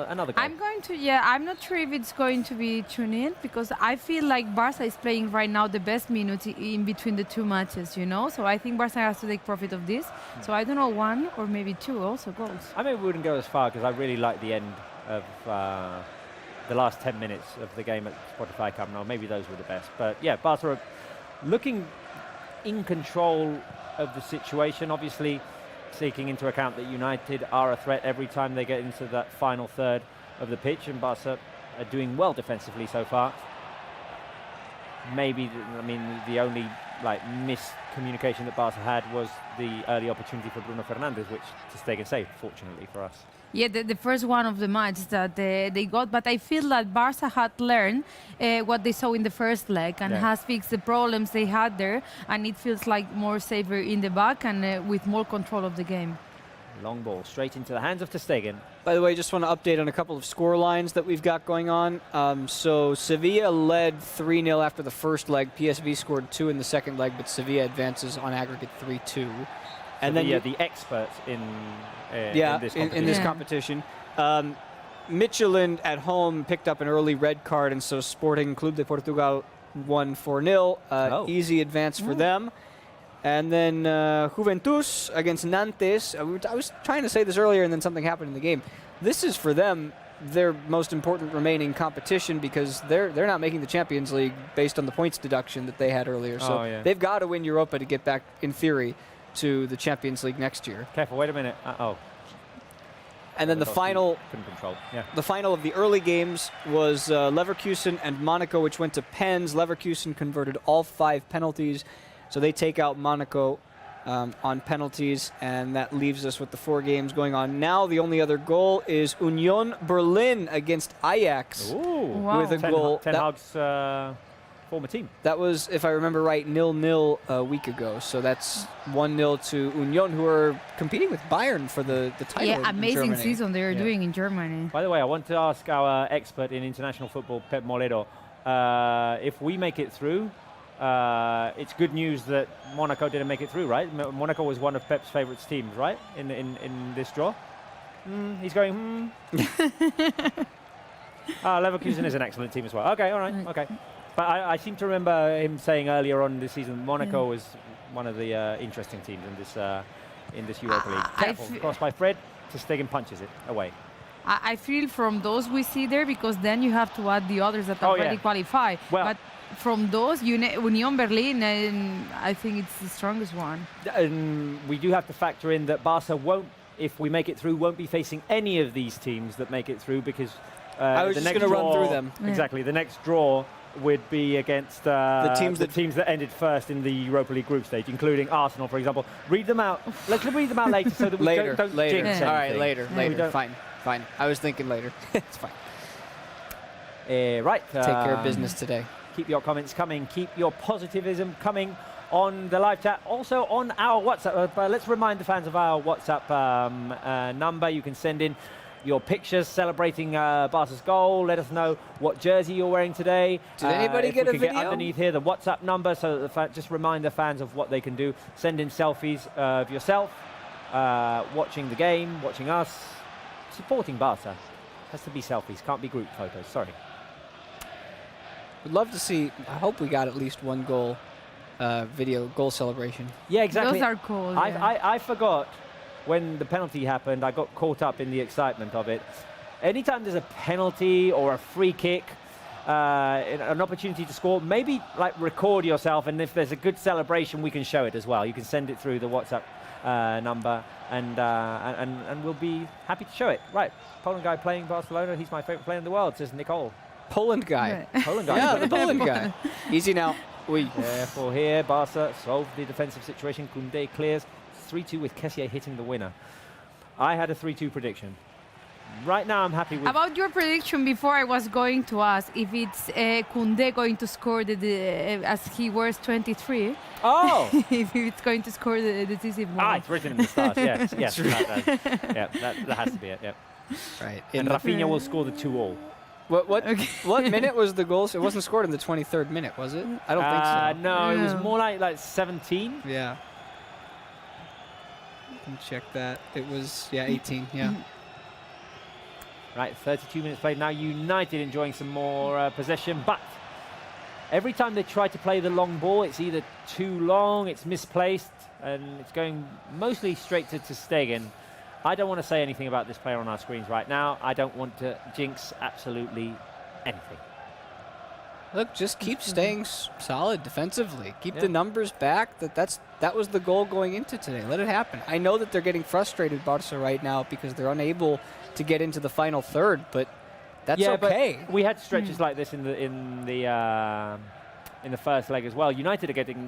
Another goal. I'm going to, I'm not sure if it's going to be 2-0 because I feel like Barca is playing right now the best minutes in between the 2 matches, you know? So I think Barca has to take profit of this. So I don't know, 1 or maybe 2 also goals. I maybe wouldn't go as far because I really like the end of the last 10 minutes of the game at Spotify Camp Nou. Maybe those were the best. But yeah, Barca are looking in control of the situation, obviously taking into account that United are a threat every time they get into that final third of the pitch, and Barca are doing well defensively so far. Maybe, the only miscommunication that Barca had was the early opportunity for Bruno Fernandes, which Ter Stegen saved, fortunately for us. Yeah, the first one of the match that they got, but I feel that Barca had learned what they saw in the first leg and has fixed the problems they had there, and it feels like more safer in the back and with more control of the game. Long ball straight into the hands of Ter Stegen. By the way, just want to update on a couple of score lines that we've got going on. So Sevilla led 3-0 after the first leg. PSV scored 2 in the second leg, but Sevilla advances on aggregate 3-2. And then the experts in this competition. Michelin at home picked up an early red card, and so Sporting Club de Portugal won 4-0. Easy advance for them. And then Juventus against Nantes. I was trying to say this earlier, and then something happened in the game. This is for them their most important remaining competition because they're not making the Champions League based on the points deduction that they had earlier. So they've got to win Europa to get back, in theory, to the Champions League next year. Careful, wait a minute. And then the final of the early games was Leverkusen and Monaco, which went to pens. Leverkusen converted all 5 penalties, so they take out Monaco on penalties, and that leaves us with the 4 games going on now. The only other goal is Union Berlin against Ajax with a goal. Ten Hag's former team. That was, if I remember right, 0-0 a week ago. So that's 1-0 to Union, who are competing with Bayern for the title. Yeah, amazing season they're doing in Germany. By the way, I want to ask our expert in international football, Pep Moledo, if we make it through, it's good news that Monaco didn't make it through, right? Monaco was one of Pep's favourite teams, right, in this draw? He's going, Leverkusen is an excellent team as well. Okay, all right, okay. But I seem to remember him saying earlier on this season Monaco was one of the interesting teams in this Europa League. Careful, crossed by Fred, Ter Stegen punches it away. I feel from those we see there, because then you have to add the others that already qualify. Well, but from those, Union Berlin, I think it's the strongest one. We do have to factor in that Barca won't, if we make it through, won't be facing any of these teams that make it through, because I was just going to run through them. Exactly, the next draw would be against the teams that ended first in the Europa League group stage, including Arsenal, for example. Read them out. Let's read them out later so that we don't jinx anything. All right, later. Fine. I was thinking later. It's fine. Right. Take care of business today. Keep your comments coming. Keep your positivism coming on the live chat. Also on our WhatsApp. Let's remind the fans of our WhatsApp number. You can send in your pictures celebrating Barca's goal. Let us know what jersey you're wearing today. Did anybody get a video? Get underneath here the WhatsApp number, so that just remind the fans of what they can do. Send in selfies of yourself watching the game, watching us, supporting Barca. Has to be selfies, can't be group photos. Sorry. Would love to see. I hope we got at least one goal video goal celebration. Yeah, exactly. Those are cool. I forgot. When the penalty happened, I got caught up in the excitement of it. Anytime there's a penalty or a free kick, an opportunity to score, maybe record yourself, and if there's a good celebration, we can show it as well. You can send it through the WhatsApp number, and we'll be happy to show it. Right, Poland guy playing Barcelona. He's my favorite player in the world, says Nicole. Poland guy. Right. Poland guy. Yeah, the Poland guy. Easy now. Therefore here, Barca solved the defensive situation. Koundé clears. 3-2 with Kessié hitting the winner. I had a 3-2 prediction. Right now I'm happy with... About your prediction before, I was going to ask if it's Koundé going to score as he wears 23. Oh! If it's going to score the decisive one. Ah, it's written in the stars, yes. Yes, that has to be it, yeah. Right. And Rafinha will score the 2-all. What minute was the goal? It wasn't scored in the 23rd minute, was it? I don't think so. No, it was more like 17. Yeah. Can check that. It was, 18, yeah. Right, 32 minutes played. Now United enjoying some more possession, but every time they try to play the long ball, it's either too long, it's misplaced, and it's going mostly straight to Stegen. I don't want to say anything about this player on our screens right now. I don't want to jinx absolutely anything. Look, just keep staying solid defensively. Keep the numbers back. That was the goal going into today. Let it happen. I know that they're getting frustrated, Barca, right now because they're unable to get into the final third, but that's okay. But we had stretches like this in the first leg as well. United are getting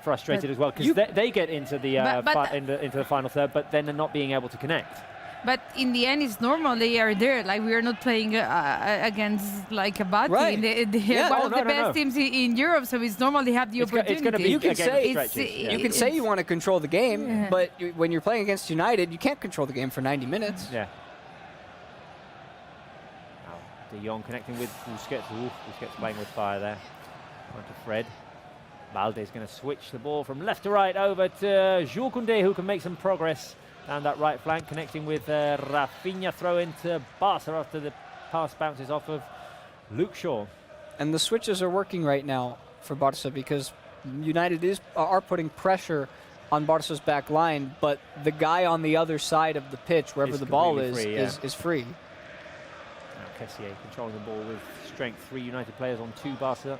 frustrated as well because they get into the into the final third, but then they're not being able to connect. But in the end, it's normal they are there. Like, we are not playing against like a bad team. They're one of the best teams in Europe, so it's normal they have the opportunity. It's going to be you can say you can say you want to control the game, but when you're playing against United, you can't control the game for 90 minutes. Yeah. Now, De Jong connecting with Busquets. Busquets playing with fire there. On to Fred. Balde's going to switch the ball from left to right over to Jules Koundé, who can make some progress down that right flank, connecting with Rafinha. Throw into Barca after the pass bounces off of Luke Shaw. And the switches are working right now for Barca because United are putting pressure on Barca's back line, but the guy on the other side of the pitch, wherever the ball is free. Now Kessié controlling the ball with strength. 3 United players on 2 Barca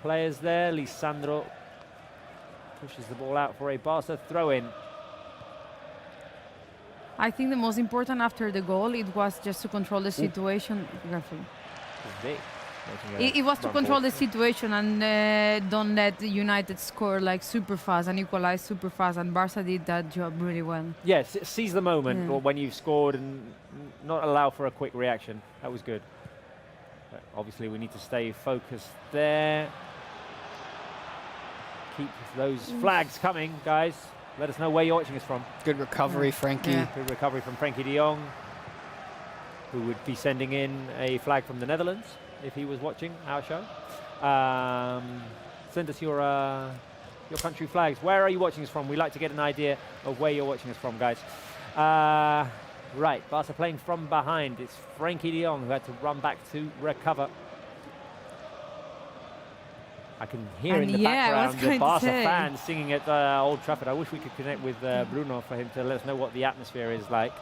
players there. Lisandro pushes the ball out for a Barca throw-in. I think the most important after the goal, it was just to control the situation. It was to control the situation and don't let United score like super fast and equalize super fast, and Barca did that job really well. Yes, seize the moment or when you've scored and not allow for a quick reaction. That was good. But obviously we need to stay focused there. Keep those flags coming, guys. Let us know where you're watching us from. Good recovery, Frankie. Yeah. Good recovery from Frankie de Jong, who would be sending in a flag from the Netherlands if he was watching our show. Send us your country flags. Where are you watching us from? We like to get an idea of where you're watching us from, guys. Right, Barca playing from behind. It's Frankie de Jong who had to run back to recover. I can hear in the background the Barca fans singing at Old Trafford. I wish we could connect with Bruno for him to let us know what the atmosphere is like.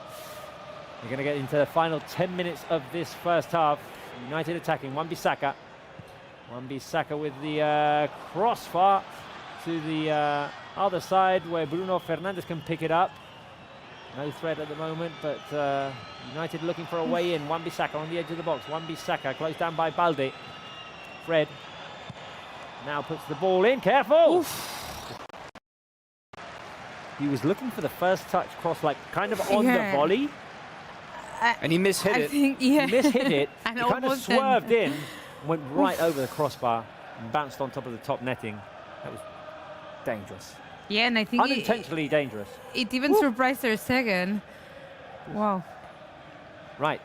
We're going to get into the final 10 minutes of this first half. United attacking. Wan-Bissaka. Wan-Bissaka with the crossbar to the other side where Bruno Fernandes can pick it up. No threat at the moment, but United looking for a way in. Wan-Bissaka on the edge of the box. Wan-Bissaka closed down by Balde. Fred now puts the ball in. Careful! Oof. He was looking for the first touch cross, like kind of on the volley. And he mishit it. He mishit it. And he kind of swerved in, went right over the crossbar and bounced on top of the top netting. That was dangerous. Yeah, and I think unintentionally dangerous. It even surprised their second. Wow. Right.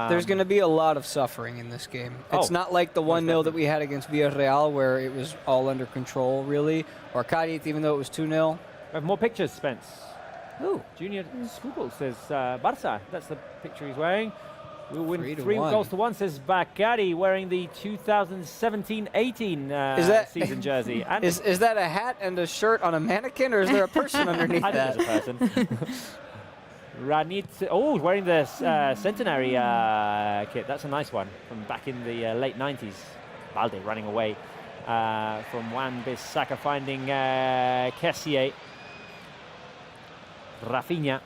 There's going to be a lot of suffering in this game. It's not like the 1-0 that we had against Villarreal where it was all under control, really. Or Cádiz, even though it was 2-0. We have more pictures, Spence. Oh, Junior Scoogle says Barça. That's the picture he's wearing. We'll win 3-1, says Bakary, wearing the 2017-18 season jersey. And is that a hat and a shirt on a mannequin, or is there a person underneath that? I think there's a person. Ranit, wearing the centenary kit. That's a nice one from back in the late 90s. Balde running away from Wan-Bissaka, finding Kessié. Rafinha.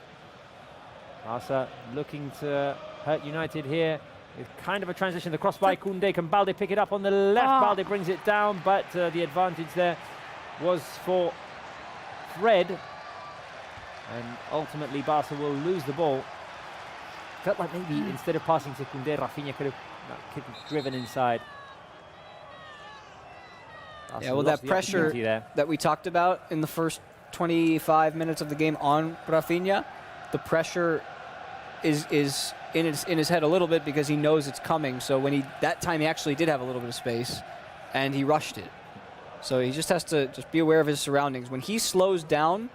Barca looking to hurt United here With kind of a transition, the cross by Koundé. Can Balde pick it up on the left? Balde brings it down, but the advantage there was for Fred. And ultimately, Barca will lose the ball. Felt like maybe instead of passing to Koundé, Rafinha could have driven inside. Barca Yeah, well, that pressure that we talked about in the first 25 minutes of the game on Rafinha, the pressure is in his head a little bit because he knows it's coming. So when that time he actually did have a little bit of space, and he rushed it. So he just has to just be aware of his surroundings. When he slows down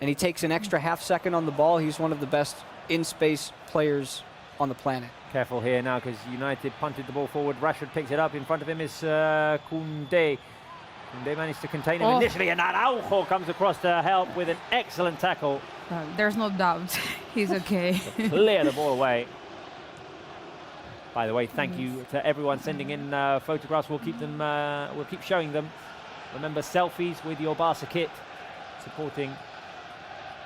and he takes an extra half second on the ball, he's one of the best in-space players on the planet. Careful here now because United punted the ball forward. Rashford picks it up. In front of him is Koundé. Koundé managed to contain him initially, and Araujo comes across to help with an excellent tackle. There's no doubt. He's okay. Clear the ball away. By the way, thank you to everyone sending in photographs. We'll keep them. We'll keep showing them. Remember, selfies with your Barca kit, supporting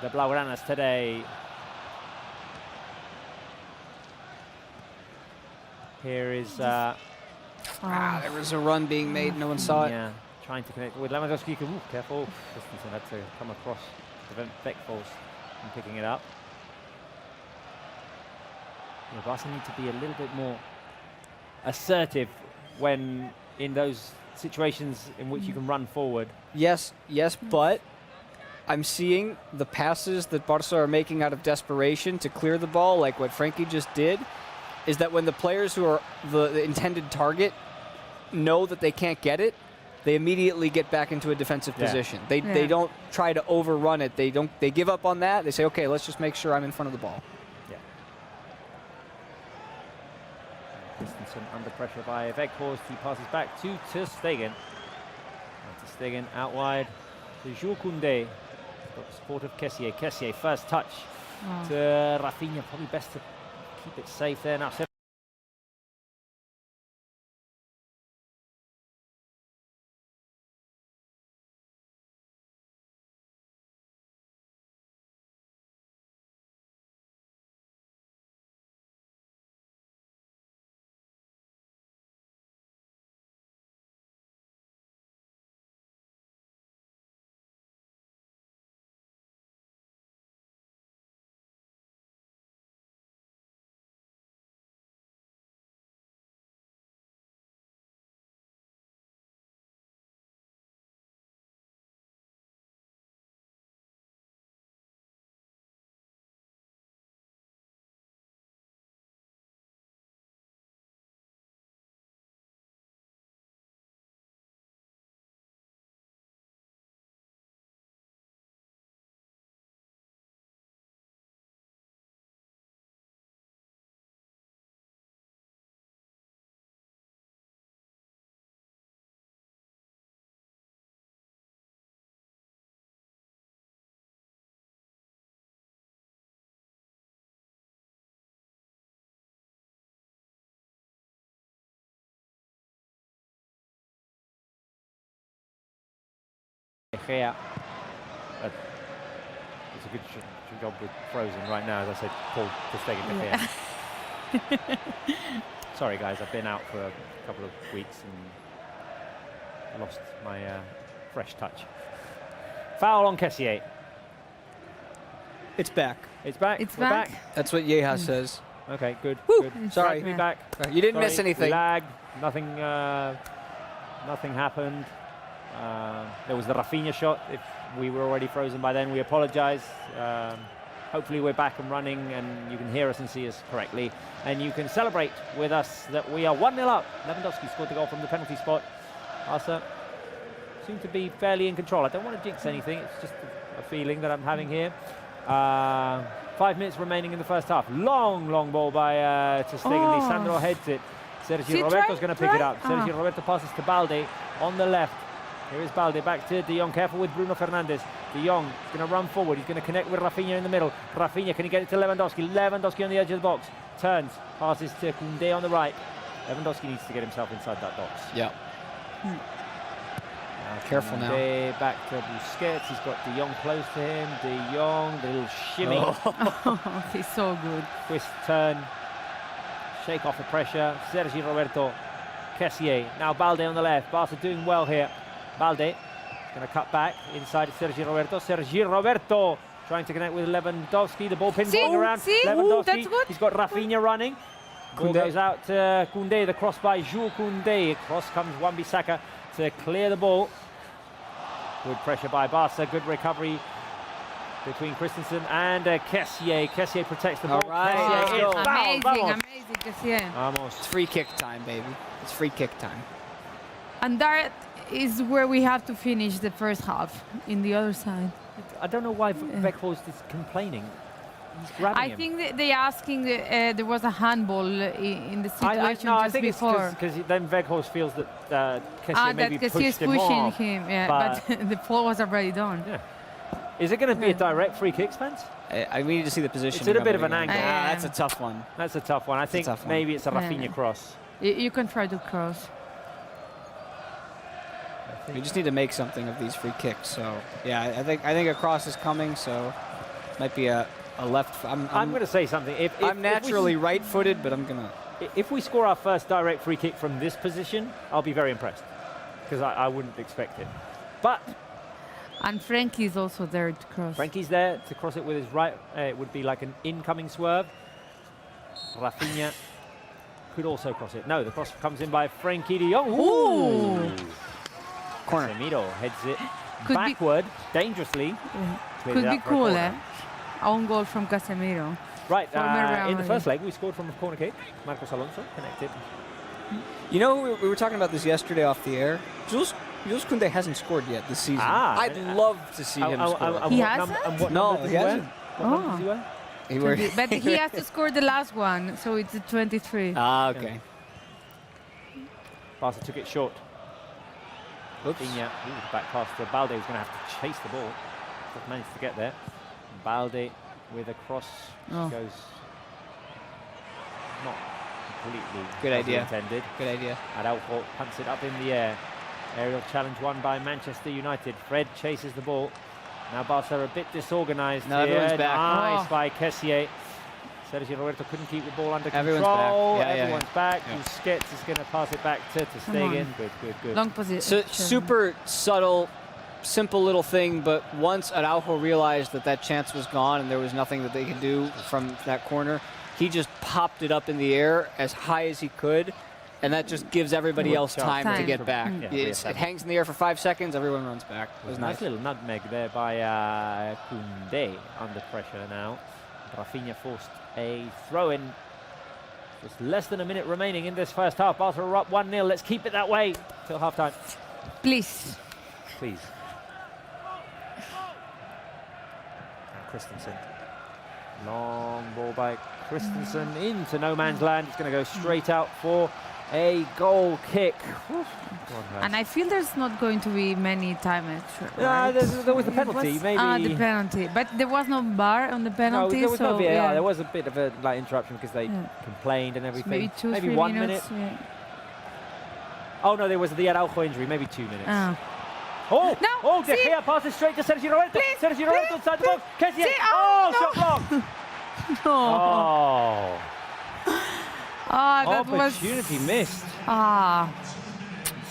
the Blaugranas today. Here is. There was a run being made. No one saw it. Yeah, trying to connect with Lewandowski. Careful. Christensen had to come across to prevent Beckfors from picking it up. Yeah, Barca need to be a little bit more assertive when in those situations in which you can run forward. Yes, but I'm seeing the passes that Barca are making out of desperation to clear the ball, like what Frankie just did, is that when the players who are the intended target know that they can't get it, they immediately get back into a defensive position. They don't try to overrun it. They give up on that. They say, okay, let's just make sure I'm in front of the ball. Yeah. Christensen under pressure by Weghorst. He passes back to Ter Stegen. Ter Stegen out wide to Jules Koundé. Got the support of Kessié. Kessié first touch to Rafinha. Probably best to keep it safe there now. Gea. It's a good job with Frozen right now, as I said, Paul Ter Stegen. Sorry guys, I've been out for a couple of weeks and lost my fresh touch. Foul on Kessié. It's back. It's back. It's We're back. That's what Yeha says. Okay, good. Woo! Good. Sorry. Glad to be back. You didn't miss anything. Lag. Nothing. Nothing happened. There was the Rafinha shot. If we were already frozen by then, we apologise. Hopefully we're back and running and you can hear us and see us correctly. And you can celebrate with us that we are 1-0 up. Lewandowski scored the goal from the penalty spot. Barca seem to be fairly in control. I don't want to jinx anything. It's just a feeling that I'm having here. 5 minutes remaining in the first half. Long ball by Ter Stegen. Lisandro heads it. Sergio Roberto's going to pick it up. Sergio Roberto passes to Balde on the left. Here is Balde back to De Jong. Careful with Bruno Fernandes. De Jong is going to run forward. He's going to connect with Rafinha in the middle. Rafinha, can he get it to Lewandowski? Lewandowski on the edge of the box. Turns. Passes to Koundé on the right. Lewandowski needs to get himself inside that box. Yeah. Careful now. Back to Busquets. He's got De Jong close to him. De Jong, the little shimmy. He's so good. Twist, turn, shake off the pressure. Sergi Roberto, Kessié, now Balde on the left. Barca doing well here. Balde going to cut back inside Sergi Roberto. Sergi Roberto trying to connect with Lewandowski. The ball ping-pong around. Lewandowski. That's good. He's got Rafinha running. Ball goes out to Koundé. The cross by Jules Koundé. Cross comes Wan-Bissaka to clear the ball. Good pressure by Barca. Good recovery between Christensen and Kessié. Kessié protects the ball. All right, Kessié is fouled. Amazing, Vamos. amazing, Kessié. Vamos. It's free kick time, baby. It's free kick time. And that is where we have to finish the first half, in the other side. I don't know why Weghorst is complaining. He's grabbing I him. think they asking there was a handball in the situation I just think before. it's because then Weghorst feels that Kessié maybe that pushed Kessié is him pushing off. him, yeah, but the fall was already done. Yeah. Is it going to be a direct free kick, Spence? I need to see the position. It's at a bit of an angle. That's a tough one. That's a tough one. I think maybe it's a Rafinha cross. You can try to cross. We just need to make something of these free kicks. So yeah, I think a cross is coming. So might be a left. I'm going to say something. If I'm naturally right-footed, but I'm gonna. If we score our first direct free kick from this position, I'll be very impressed because I wouldn't expect it. But And Frankie's also there to cross. Frankie's there to cross it with his right. It would be like an incoming swerve. Rafinha could also cross it. No, the cross comes in by Frankie de Jong. Ooh. Corner. Casemiro heads it Could backward, dangerously. Could be cool, eh? Own goal from Casemiro. Right, Former in the first leg, we scored from a corner kick. Marcos Alonso connected. You know, we were talking about this yesterday off the air. Jules Koundé hasn't scored yet this season. I'd love to see him score. He hasn't? No, he hasn't. What number does he wear? He wears. But he has to score the last one, so it's a 23. Ah, okay. Barca took it short. Oops. Rafinha, back pass to Balde, who's going to have to chase the ball. Just managed to get there. Balde with a cross goes not completely Good idea. intended. Good idea. Araujo punts it up in the air. Aerial challenge won by Manchester United. Fred chases the ball. Now Barca are a bit disorganised. No, everyone's here. back. Nice by Kessié. Sergio Roberto couldn't keep the ball under Everyone's control. back. Yeah, Everyone's back. Yeah. Busquets is going to pass it back to Stegen. Good. Long position. So super subtle, simple little thing, but once Araujo realized that chance was gone and there was nothing that they could do from that corner, he just popped it up in the air as high as he could, and that just gives everybody else time to get back. It hangs in the air for 5 seconds, everyone runs back. It was nice. Nice little nutmeg there by Koundé under pressure now. Rafinha forced a throw-in. Just less than a minute remaining in this first half. Barca are up 1-0. Let's keep it that way till half-time. Please. Please. And Christensen. Long ball by Christensen into no man's land. It's going to go straight out for a goal kick. And I feel there's not going to be many time extra. Right? There was the penalty, maybe. The penalty. But there was no bar on the penalty. No, there was no so, VAR. yeah. There was a bit of a interruption because they complained and everything. So maybe 2-3 1 minutes. minute. Yeah. Oh no, there was the Araujo injury. Maybe 2 minutes. No, De Gea passes straight to Sergio Roberto. Sergio Roberto inside the box. Kessié. Shot blocked. No. That Opportunity missed.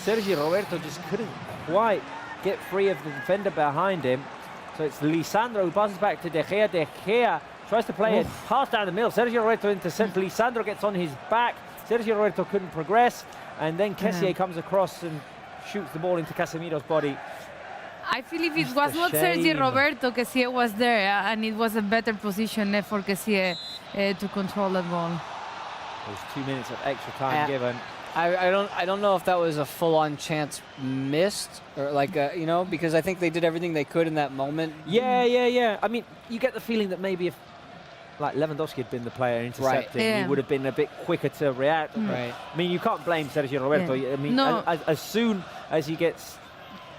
Sergio Roberto just couldn't quite get free of the defender behind him. So it's Lisandro who passes back to De Gea. De Gea tries to play it pass down the middle. Sergio Roberto intercepts. Lisandro gets on his back. Sergio Roberto couldn't progress. And then Kessié comes across and shoots the ball into Casemiro's body. I feel if it was not Sergio Roberto, Kessié was there, and it was a better position for Kessié to control that ball. There's 2 minutes of extra time given. I don't know if that was a full-on chance missed or because I think they did everything they could in that moment. Yeah. I mean, you get the feeling that maybe if Lewandowski had been the player intercepting, he would have been a bit quicker to react. Right. I mean, you can't blame Sergio Roberto. I mean, as soon as he gets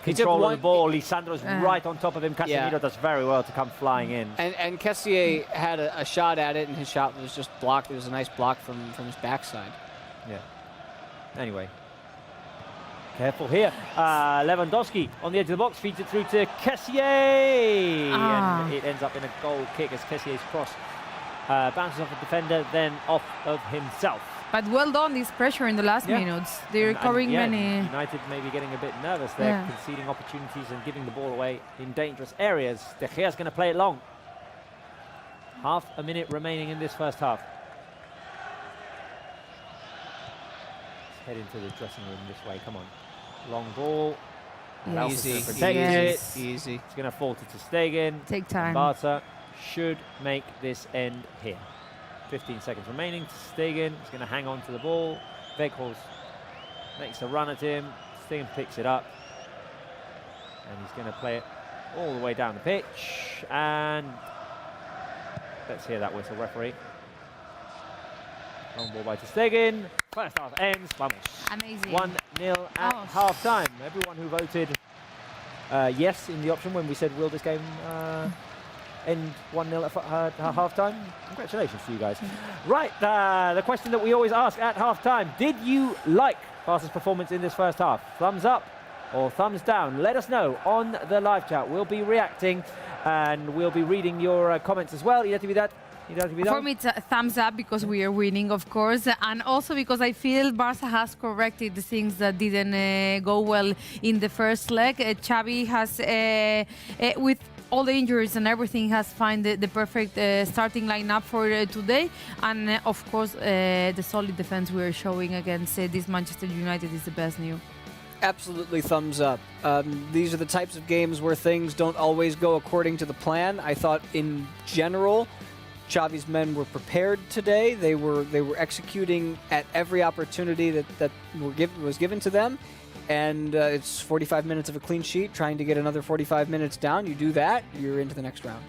control of the ball, Lisandro's right on top of him. Casemiro does very well to come flying in. And Kessié had a shot at it, and his shot was just blocked. It was a nice block from his backside. Yeah. Anyway. Careful here. Lewandowski on the edge of the box feeds it through to Kessié. And it ends up in a goal kick as Kessié's cross bounces off the defender, then off of himself. But well done, this pressure in the last minutes. They're recovering many. United maybe getting a bit nervous there, conceding opportunities and giving the ball away in dangerous areas. De Gea's going to play it long. Half a minute remaining in this first half. Let's head into the dressing room this way. Come on. Long ball. Easy. Protect it. Easy. It's going to fall to Stegen. Take time. Barça should make this end here. 15 seconds remaining. Stegen is going to hang on to the ball. Weghorst makes a run at him. Stegen picks it up. And he's going to play it all the way down the pitch. And let's hear that whistle, referee. Long ball by Stegen. First half ends. Vamos. Amazing. 1-0 at half-time. Everyone who voted yes in the option when we said will this game end 1-0 at half-time. Congratulations to you guys. Right, the question that we always ask at half-time. Did you like Barca's performance in this first half? Thumbs up or thumbs down? Let us know on the live chat. We'll be reacting and we'll be reading your comments as well. For me, it's a thumbs up because we are winning, of course, and also because I feel Barca has corrected the things that didn't go well in the first leg. Xavi has, with all the injuries and everything, has found the perfect starting lineup for today. And of course, the solid defense we are showing against this Manchester United is the best news. Absolutely thumbs up. These are the types of games where things don't always go according to the plan. I thought in general, Xavi's men were prepared today. They were executing at every opportunity that was given to them. And it's 45 minutes of a clean sheet, trying to get another 45 minutes down. You do that, you're into the next round.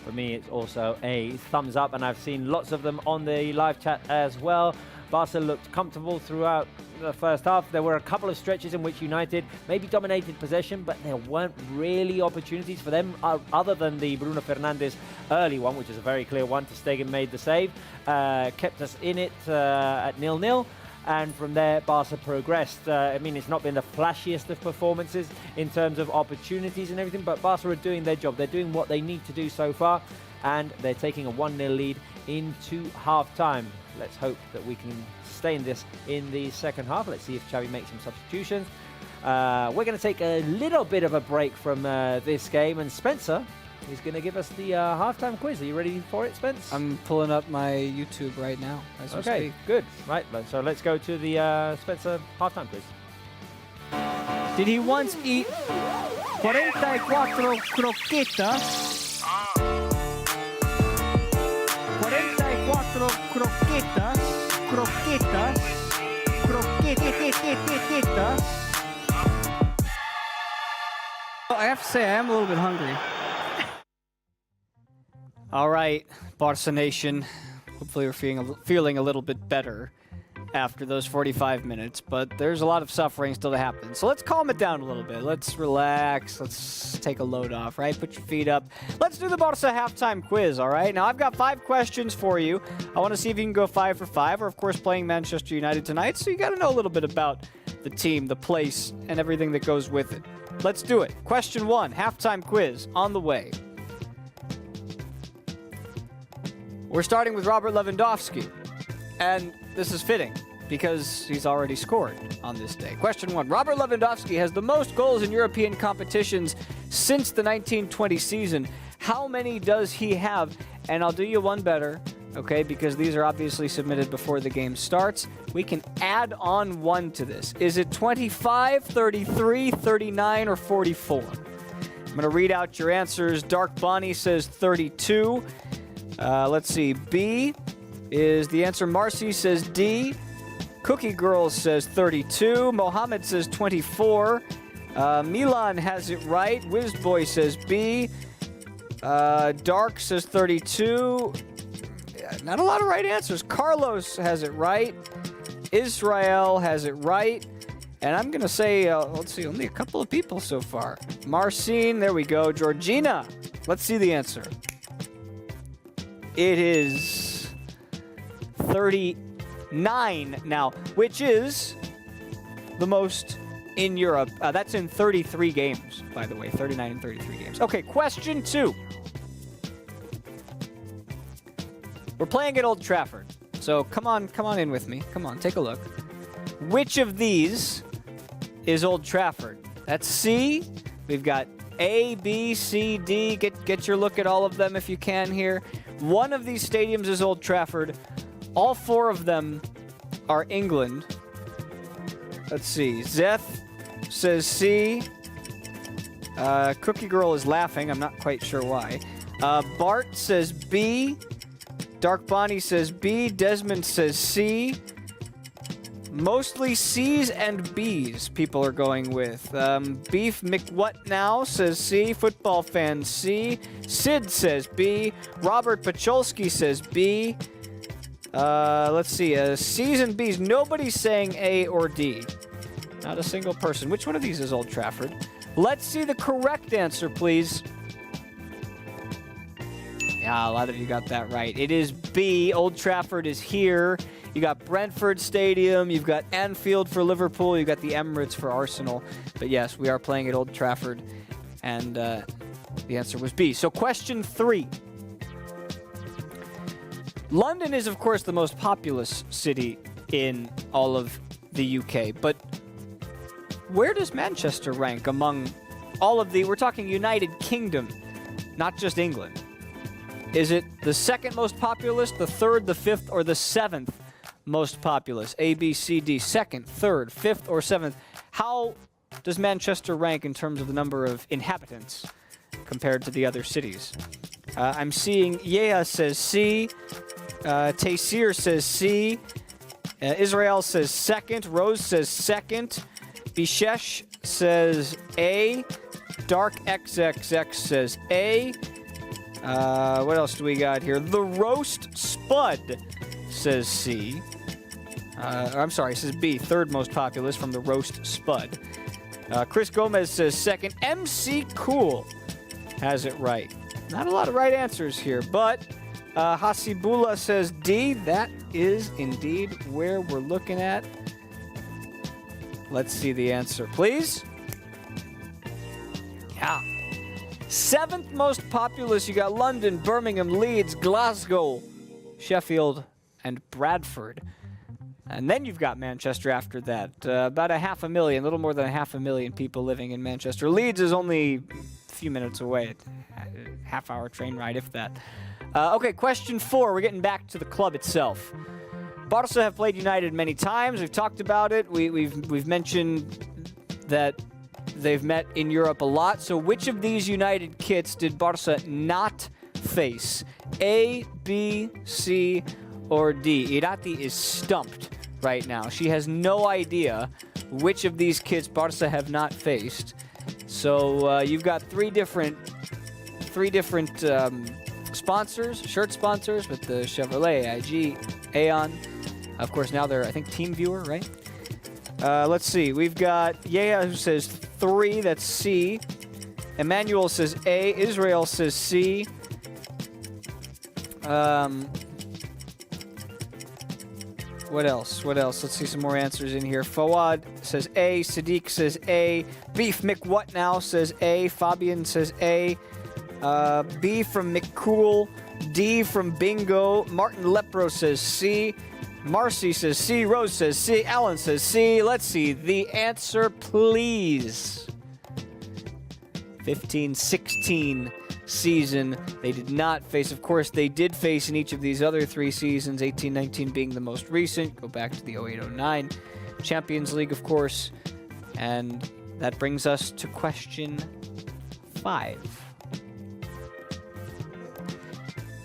For me, it's also a thumbs up, and I've seen lots of them on the live chat as well. Barca looked comfortable throughout the first half. There were a couple of stretches in which United maybe dominated possession, but there weren't really opportunities for them other than the Bruno Fernandes early one, which is a very clear one. Stegen made the save, kept us in it at 0-0. And from there, Barca progressed. I mean, it's not been the flashiest of performances in terms of opportunities and everything, but Barca are doing their job. They're doing what they need to do so far, and they're taking a 1-0 lead into half-time. Let's hope that we can sustain this in the second half. Let's see if Xavi makes some substitutions. We're going to take a little bit of a break from this game, and Spencer is going to give us the halftime quiz. Are you ready for it, Spence? I'm pulling up my YouTube right now as we speak. Good. Right, so let's go to the Spencer halftime quiz. Did he once eat 44 croquetas? 44 croquetas. I have to say, I am a little bit hungry. All right, Barca Nation. Hopefully we're feeling a little bit better after those 45 minutes, but there's a lot of suffering still to happen. So let's calm it down a little bit. Let's relax. Let's take a load off, right? Put your feet up. Let's do the Barca halftime quiz, all right? Now, I've got 5 questions for you. I want to see if you can go 5 for 5. We're, of course, playing Manchester United tonight, so you got to know a little bit about the team, the place, and everything that goes with it. Let's do it. Question 1, halftime quiz, on the way. We're starting with Robert Lewandowski, and this is fitting because he's already scored on this day. Question 1. Robert Lewandowski has the most goals in European competitions since the 1920 season. How many does he have? And I'll do you one better, okay, because these are obviously submitted before the game starts. We can add on 1 to this. Is it 25, 33, 39, or 44? I'm going to read out your answers. Dark Bonnie says 32. Let's see. B is the answer. Marcy says D. Cookie Girl says 32. Mohammed says 24. Milan has it right. Wizboy says B. Dark says 32. Not a lot of right answers. Carlos has it right. Israel has it right. And I'm going to say, let's see, only a couple of people so far. Marcine, there we go. Georgina, let's see the answer. It is 39 now, which is the most in Europe. That's in 33 games, by the way. 39 in 33 games. Okay, question 2. We're playing at Old Trafford. So come on in with me. Come on, take a look. Which of these is Old Trafford? That's C. We've got A, B, C, D. Get your look at all of them if you can here. One of these stadiums is Old Trafford. All four of them are England. Let's see. Zeth says C. Cookie Girl is laughing. I'm not quite sure why. Bart says B. Dark Bonnie says B. Desmond says C. Mostly C's and B's people are going with. Beef McWhat Now says C. Football fan C. Sid says B. Robert Pacholski says B. Let's see. C's and B's. Nobody's saying A or D. Not a single person. Which one of these is Old Trafford? Let's see the correct answer, please. Yeah, a lot of you got that right. It is B. Old Trafford is here. You got Brentford Stadium. You've got Anfield for Liverpool. You've got the Emirates for Arsenal. But yes, we are playing at Old Trafford. And the answer was B. So question 3. London is, of course, the most populous city in all of the UK. But where does Manchester rank among all of the... We're talking United Kingdom, not just England. Is it the second most populous, the third, the fifth, or the seventh most populous? A, B, C, D. Second, third, fifth, or seventh? How does Manchester rank in terms of the number of inhabitants compared to the other cities? I'm seeing Yea says C. Taysir says C. Israel says second. Rose says second. Bishesh says A. Dark XXX says A. What else do we got here? The Roast Spud says C. I'm sorry, says B. Third most populous from the Roast Spud. Chris Gomez says second. MC Cool has it right. Not a lot of right answers here, but Hasibullah says D. That is indeed where we're looking at. Let's see the answer, please. Yeah. Seventh most populous, you got London, Birmingham, Leeds, Glasgow, Sheffield, and Bradford. And then you've got Manchester after that. About 500,000, a little more than 500,000 people living in Manchester. Leeds is only a few minutes away, half-hour train ride, if that. Okay, question 4. We're getting back to the club itself. Barça have played United many times. We've talked about it. We've mentioned that they've met in Europe a lot. So which of these United kits did Barça not face? A, B, C, or D? Irati is stumped right now. She has no idea which of these kits Barça have not faced. So you've got three different sponsors, shirt sponsors with the Chevrolet, IG, Aeon. Of course, now they're, I think, TeamViewer, right? Let's see. We've got Yea who says 3. That's C. Emmanuel says A. Israel says C. What else? Let's see some more answers in here. Fawad says A. Sadiq says A. Beef McWhat Now says A. Fabian says A. B from McCool. D from Bingo. Martin Lepro says C. Marcy says C. Rose says C. Alan says C. Let's see the answer, please. 15-16 season. They did not face, of course, they did face in each of these other 3 seasons, 18-19 being the most recent. Go back to the 08-09 Champions League, of course. And that brings us to question 5.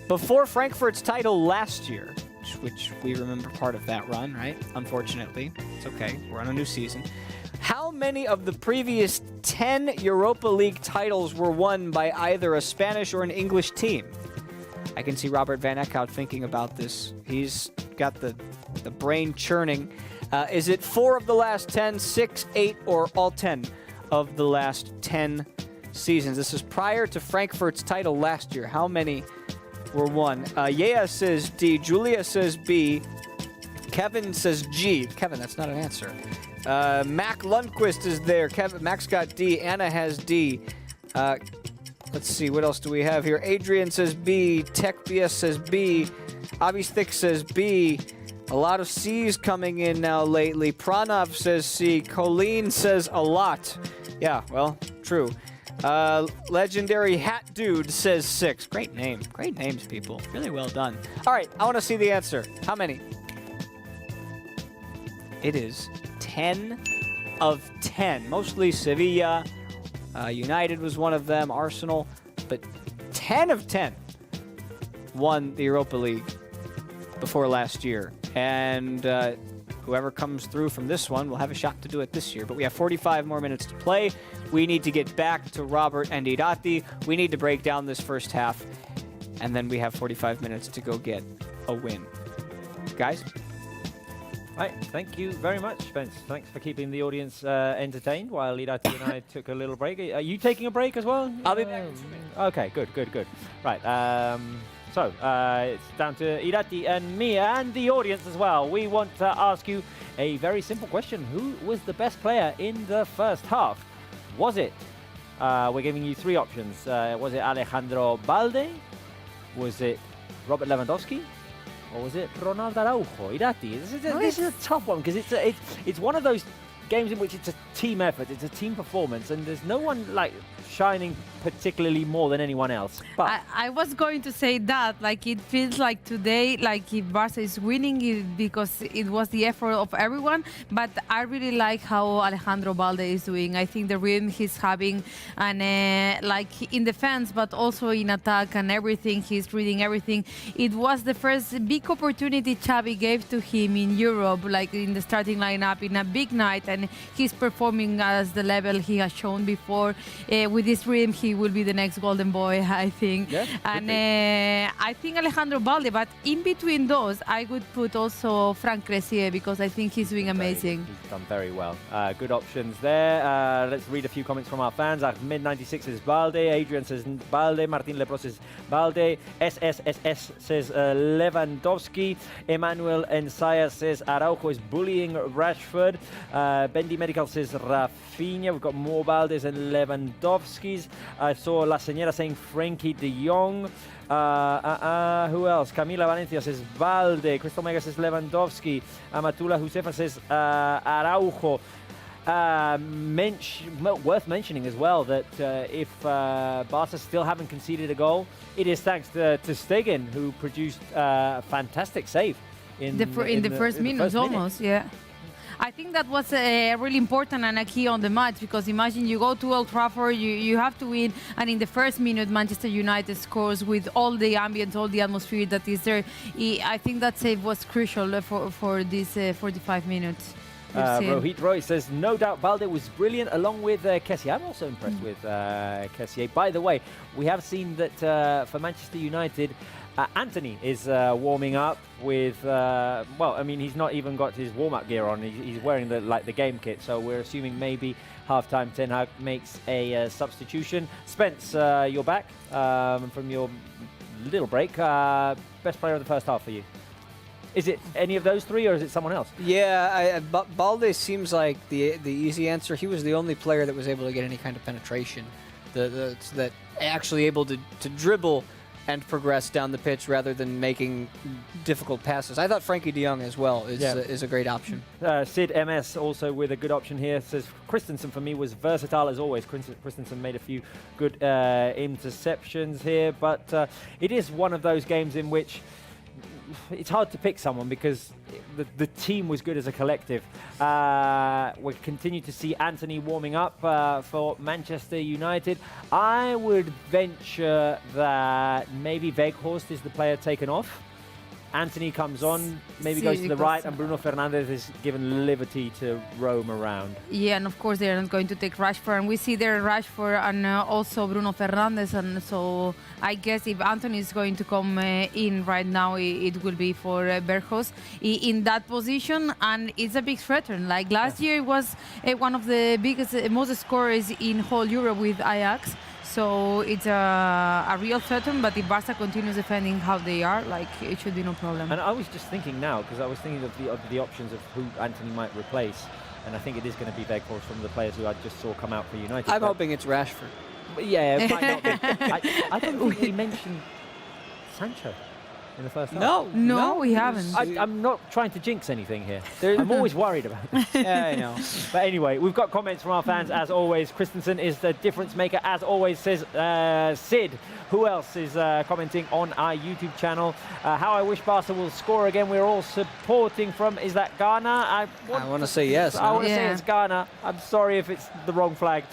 Before Frankfurt's title last year, which we remember part of that run, right? Unfortunately. It's okay. We're on a new season. How many of the previous 10 Europa League titles were won by either a Spanish or an English team? I can see Robert Van Eckhout thinking about this. He's got the brain churning. Is it 4 of the last 10, 6, 8, or all 10 of the last 10 seasons? This is prior to Frankfurt's title last year. How many were won? Yea says D. Julia says B. Kevin says G. Kevin, that's not an answer. Mac Lundquist is there. Mac's got D. Anna has D. Let's see, what else do we have here? Adrian says B. Tech BS says B. Abistik says B. A lot of C's coming in now lately. Pranav says C. Colleen says a lot. Yeah, well, true. Legendary Hat Dude says 6. Great name. Great names, people. Really well done. All right, I want to see the answer. How many? It is 10 of 10. Mostly Sevilla. United was one of them. Arsenal. But 10 of 10 won the Europa League before last year. And whoever comes through from this one will have a shot to do it this year. But we have 45 more minutes to play. We need to get back to Robert and Irati. We need to break down this first half. And then we have 45 minutes to go get a win. Guys? Right, thank you very much, Spence. Thanks for keeping the audience entertained while Irati and I took a little break. Are you taking a break as well? I'll be back next week. Okay, good. Right, so it's down to Irati and me and the audience as well. We want to ask you a very simple question. Who was the best player in the first half? Was it, we're giving you 3 options. Was it Alejandro Balde? Was it Robert Lewandowski? Or was it Ronald Araujo? Irati, this is a tough one because it's one of those games in which it's a team effort, it's a team performance, and there's no one like shining particularly more than anyone else. But I was going to say that, like, it feels like today, like if Barca is winning it because it was the effort of everyone, but I really like how Alejandro Balde is doing. I think the rhythm he's having, and like in defense, but also in attack and everything, he's reading everything. It was the first big opportunity Xavi gave to him in Europe, like in the starting lineup in a big night, and he's performing as the level he has shown before. With this rhythm, he will be the next golden boy, I think. Yeah, and I think Alejandro Balde, but in between those, I would put also Frank Cressier because I think he's doing amazing. He's done very well. Good options there. Let's read a few comments from our fans. Ahmed96 says Balde, Adrian says Balde, Martin Lepro says Balde, SSSS says Lewandowski, Emmanuel Ensaya says Araujo is bullying Rashford, Bendy Medical says Rafinha. We've got more Baldes and Lewandowskis. I saw La Señora saying Frankie de Jong. Who else? Camila Valencia says Balde. Crystal Mega says Lewandowski. Amatula Josefa says Araujo. Worth mentioning as well that if Barca still haven't conceded a goal, it is thanks to Stegen, who produced a fantastic save in the first minutes almost, yeah. I think that was really important and a key on the match, because imagine you go to Old Trafford, you have to win, and in the first minute Manchester United scores with all the ambience, all the atmosphere that is there. I think that save was crucial for these 45 minutes. Rohit Roy says, no doubt Balde was brilliant along with Kessié. I'm also impressed with Kessié. By the way, we have seen that for Manchester United, Anthony is warming up with, well, I mean, he's not even got his warm-up gear on. He's wearing the game kit, so we're assuming maybe half-time Ten Hag makes a substitution. Spence, you're back from your little break. Best player of the first half for you? Is it any of those 3, or is it someone else? Yeah, Balde seems like the easy answer. He was the only player that was able to get any kind of penetration, that actually able to dribble and progress down the pitch rather than making difficult passes. I thought Frankie de Jong as well is a great option. Sid MS also with a good option here says Christensen for me was versatile as always. Christensen made a few good interceptions here, but it is one of those games in which it's hard to pick someone because the team was good as a collective. We continue to see Anthony warming up for Manchester United. I would venture that maybe Weghorst is the player taken off. Anthony comes on, maybe goes to the right, and Bruno Fernandes is given liberty to roam around. Yeah, and of course they're not going to take Rashford, and we see there Rashford and also Bruno Fernandes, and so I guess if Anthony is going to come in right now, it will be for Weghorst in that position, and it's a big threat. Like last year, it was one of the biggest, most scorers in whole Europe with Ajax. So it's a real threat, but if Barca continues defending how they are, like, it should be no problem. And I was just thinking now, because I was thinking of the options of who Anthony might replace, and I think it is going to be Weghorst from the players who I just saw come out for United. I'm hoping it's Rashford. Yeah, it might not be. I don't think we mentioned Sancho. in the first half? No, we haven't. I'm not trying to jinx anything here. I'm always worried about this. Yeah, I know. But anyway, we've got comments from our fans as always. Christensen is the difference maker as always, says Sid. Who else is commenting on our YouTube channel? How I wish Barca will score again. We're all supporting from, is that Ghana? I want to say yes. I want to say it's Ghana. I'm sorry if it's the wrong flag.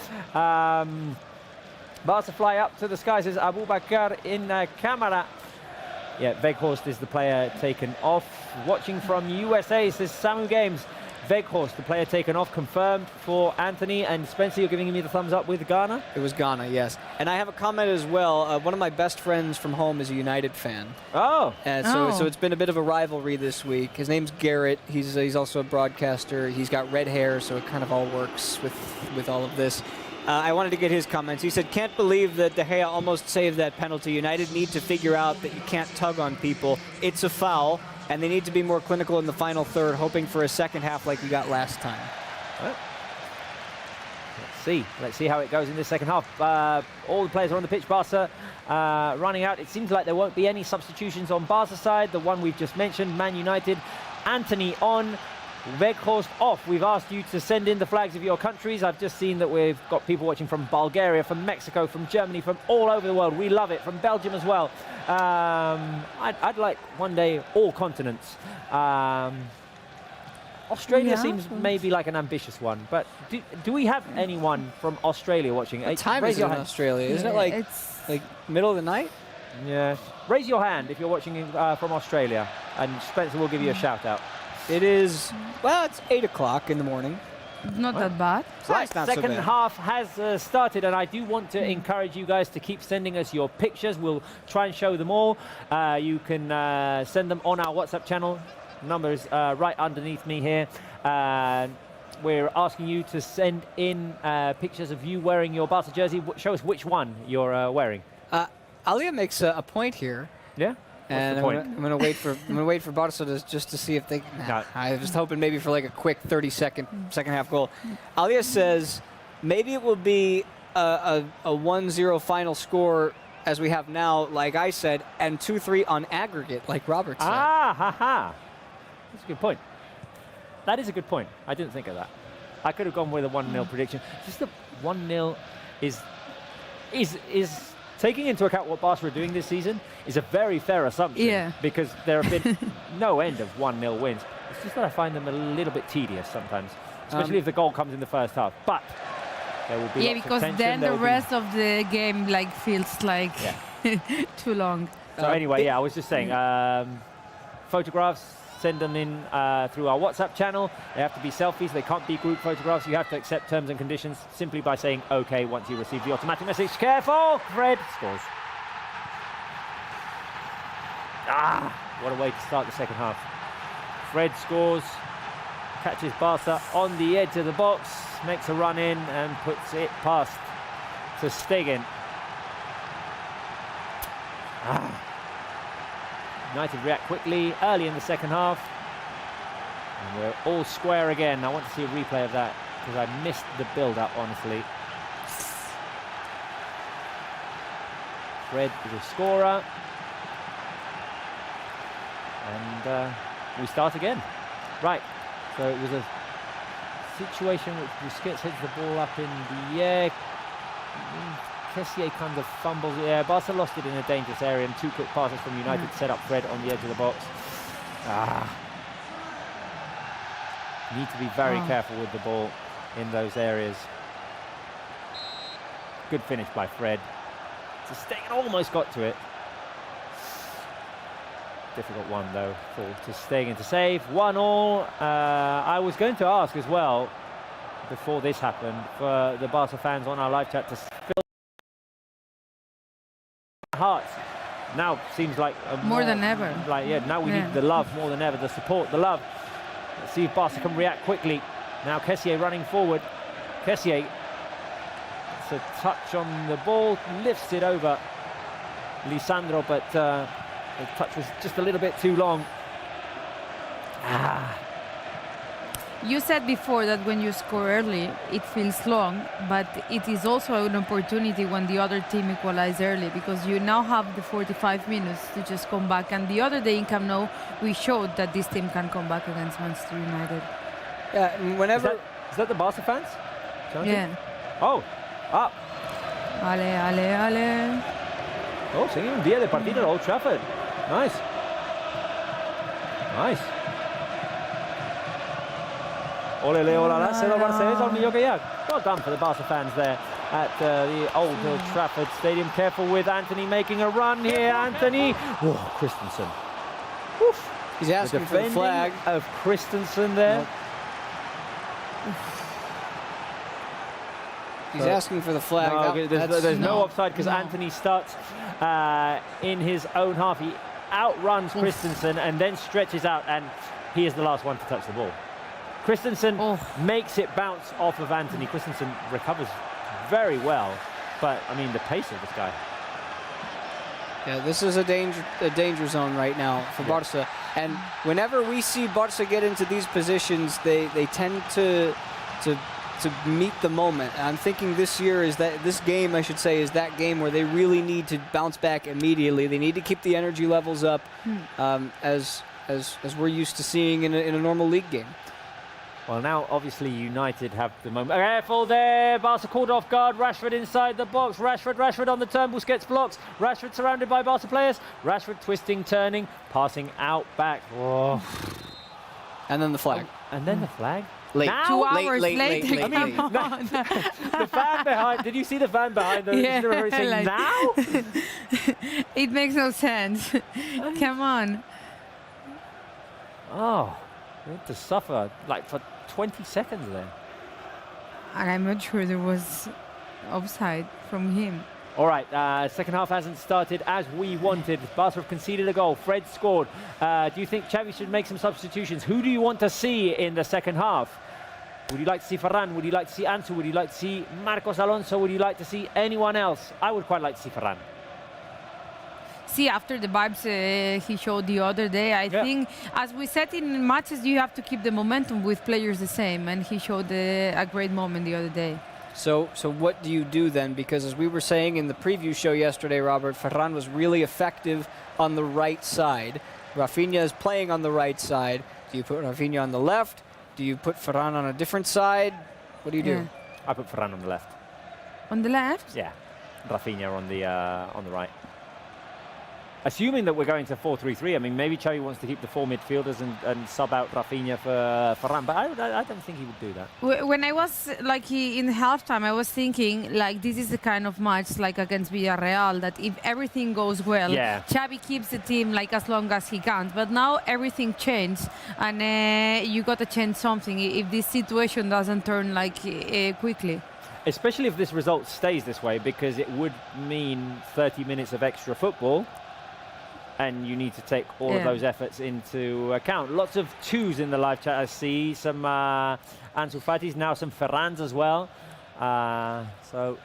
Barca fly up to the sky, says Abu Bakr in camera. Yeah, Weghorst is the player taken off. Watching from USA, says Samu Games. Weghorst, the player taken off, confirmed for Anthony. And Spencer, you're giving me the thumbs up with Ghana? It was Ghana, yes. And I have a comment as well. One of my best friends from home is a United fan. Oh. So it's been a bit of a rivalry this week. His name's Garrett. He's also a broadcaster. He's got red hair, so it kind of all works with all of this. I wanted to get his comments. He said, can't believe that De Gea almost saved that penalty. United need to figure out that you can't tug on people. It's a foul, and they need to be more clinical in the final third, hoping for a second half like we got last time. Well, let's see how it goes in the second half. All the players are on the pitch. Barca running out. It seems like there won't be any substitutions on Barca's side. The one we've just mentioned, Man United. Anthony on, Weghorst off. We've asked you to send in the flags of your countries. I've just seen that we've got people watching from Bulgaria, from Mexico, from Germany, from all over the world. We love it. From Belgium as well. I'd like one day all continents. Australia seems maybe like an ambitious one, but do we have anyone from Australia watching? What time is it in Australia? Isn't it like middle of the night? Yeah. Raise your hand if you're watching from Australia, and Spencer will give you a shout out. It is, well, it's 8 o'clock in the morning. Not that bad. Right, second half has started, and I do want to encourage you guys to keep sending us your pictures. We'll try and show them all. You can send them on our WhatsApp channel. Number is right underneath me here. We're asking you to send in pictures of you wearing your Barca jersey. Show us which one you're wearing. Alia makes a point here. Yeah. And I'm gonna wait for Barca just to see if they. I was hoping maybe for like a quick 30-second second half goal. Alia says maybe it will be a 1-0 final score as we have now, like I said, and 2-3 on aggregate, like Robert said. That's a good point. That is a good point. I didn't think of that. I could have gone with a 1-0 prediction. Just the 1-0 is taking into account what Barca are doing this season is a very fair assumption. Yeah. Because there have been no end of 1-0 wins. It's just that I find them a little bit tedious sometimes, especially if the goal comes in the first half. But there will be lots of because tension. then the rest of the game feels like too long. So anyway, I was just saying, photographs, send them in through our WhatsApp channel. They have to be selfies. They can't be group photographs. You have to accept terms and conditions simply by saying OK once you receive the automatic message. Careful! Fred scores. What a way to start the second half. Fred scores, catches Barca on the edge of the box, makes a run in and puts it past to Stegen. United react quickly early in the second half. And we're all square again. I want to see a replay of that because I missed the build-up, honestly. Fred is a scorer. And we start again. Right, so it was a situation which Busquets hits the ball up in the air. Kessié kind of fumbles. Yeah, Barca lost it in a dangerous area, and two quick passes from United set up Fred on the edge of the box. Need to be very careful with the ball in those areas. Good finish by Fred. Stegen almost got to it. Difficult one though for Stegen to save. 1-1. I was going to ask as well, before this happened, for the Barca fans on our live chat to fill hearts. Now seems like more than ever. Now we need the love more than ever, the support, the love. Let's see if Barca can react quickly. Now Kessié running forward. Kessié, it's a touch on the ball, lifts it over Lisandro, but the touch was just a little bit too long. You said before that when you score early, it feels long, but it is also an opportunity when the other team equalizes early, because you now have the 45 minutes to just come back. And the other day in Camp Nou, we showed that this team can come back against Manchester United. Yeah, and whenever... Is that the Barca fans? Chanting? Yeah. Oh, up. Ale, ale, ale. Oh, singing un día de partido at Old Trafford. Nice. Nice. Ole, olala, se lo Barça és el millor que hi ha. Well done for the Barca fans there at the Old Trafford Stadium. Careful with Anthony making a run here. Anthony. Oh, Christensen. Oof. He's asking for the flag. Of Christensen there. He's asking for the flag. No, there's no offside because Anthony starts in his own half. He outruns Christensen and then stretches out, and he is the last one to touch the ball. Christensen makes it bounce off of Anthony. Christensen recovers very well, but I mean the pace of this guy. Yeah, this is a danger zone right now for Barca. And whenever we see Barca get into these positions, they tend to meet the moment. And I'm thinking this game, I should say, is that game where they really need to bounce back immediately. They need to keep the energy levels up, as we're used to seeing in a normal league game. Well, now obviously United have the moment. Careful there, Barca caught off guard. Rashford inside the box. Rashford on the turn. Busquets blocks. Rashford surrounded by Barca players. Rashford twisting, turning, passing out back. Oh. And then the flag. And then the flag. Late. Now? 2 hours later. I mean, the fan behind. Did you see the fan behind the referee saying like, now? It makes no sense. Come on. Oh, we had to suffer like for 20 seconds there. And I'm not sure there was offside from him. All right, second half hasn't started as we wanted. Barca have conceded a goal. Fred scored. Do you think Xavi should make some substitutions? Who do you want to see in the second half? Would you like to see Ferran? Would you like to see Ansu? Would you like to see Marcos Alonso? Would you like to see anyone else? I would quite like to see Ferran. See, after the vibes he showed the other day, I think, as we said in matches, you have to keep the momentum with players the same, and he showed a great moment the other day. So what do you do then? Because as we were saying in the preview show yesterday, Robert, Ferran was really effective on the right side. Rafinha is playing on the right side. Do you put Rafinha on the left? Do you put Ferran on a different side? What do you do? I put Ferran on the left. On the left? Yeah, Rafinha on the right. Assuming that we're going to 4-3-3, I mean, maybe Xavi wants to keep the 4 midfielders and sub out Rafinha for Ferran, but I don't think he would do that. When I was in halftime, I was thinking like this is the kind of match like against Villarreal that if everything goes well, Xavi keeps the team like as long as he can. But now everything changed, and you got to change something if this situation doesn't turn like quickly. Especially if this result stays this way, because it would mean 30 minutes of extra football. And you need to take all of those efforts into account. Lots of twos in the live chat. I see some Ansu Fati's, now some Ferrans as well. So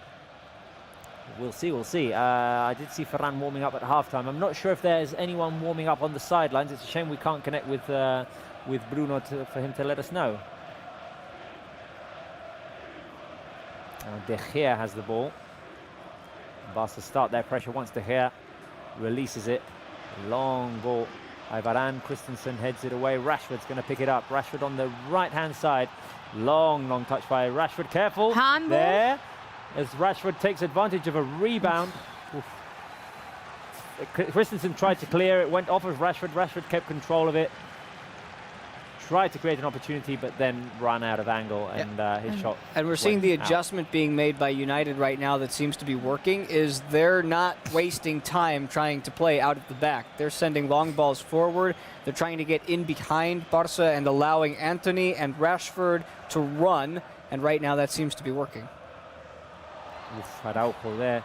we'll see. I did see Ferran warming up at halftime. I'm not sure if there's anyone warming up on the sidelines. It's a shame we can't connect with Bruno for him to let us know. De Gea has the ball. Barca start their pressure once De Gea releases it. Long ball by Varane. Christensen heads it away. Rashford's going to pick it up. Rashford on the right-hand side. Long touch by Rashford. Careful. Handball. There. As Rashford takes advantage of a rebound. Christensen tried to clear it. Went off of Rashford. Rashford kept control of it. Tried to create an opportunity, but then ran out of angle, and his shot. And we're seeing the adjustment being made by United right now that seems to be working, is they're not wasting time trying to play out of the back. They're sending long balls forward. They're trying to get in behind Barca and allowing Anthony and Rashford to run, and right now that seems to be working. Araujo there,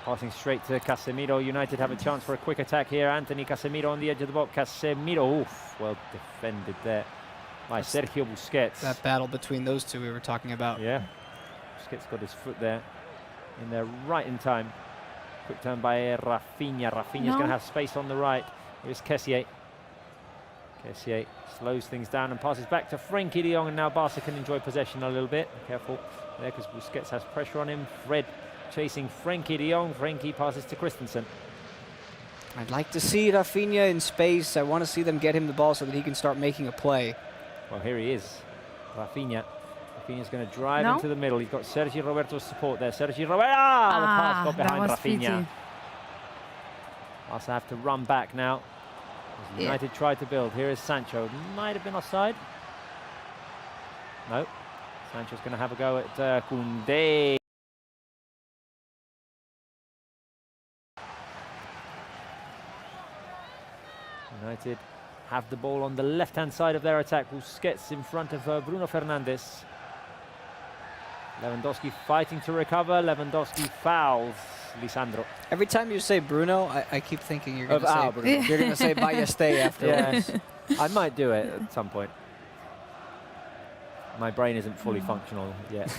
passing straight to Casemiro. United have a chance for a quick attack here. Anthony, Casemiro on the edge of the box. Casemiro, well defended there by Sergio Busquets. That battle between those two we were talking about. Yeah, Busquets got his foot there, in there right in time. Quick turn by Rafinha. Rafinha's going to have space on the right. Here's Kessié. Kessié slows things down and passes back to Frenkie de Jong, and now Barca can enjoy possession a little bit. Careful there because Busquets has pressure on him. Fred chasing Frenkie de Jong. Frenkie passes to Christensen. I'd like to see Rafinha in space. I want to see them get him the ball so that he can start making a play. Well, here he is, Rafinha. Rafinha's going to drive into the middle. He's got Sergi Roberto's support there. Sergi Roberto, the pass got behind Rafinha. Barca have to run back now. As United tried to build. Here is Sancho. Might have been offside. No. Sancho's going to have a go at Koundé. United have the ball on the left-hand side of their attack. Busquets in front of Bruno Fernandes. Lewandowski fighting to recover. Lewandowski fouls Lisandro. Every time you say Bruno, I keep thinking you're going to say Ballester afterwards. Yes. I might do it at some point. My brain isn't fully functional yet.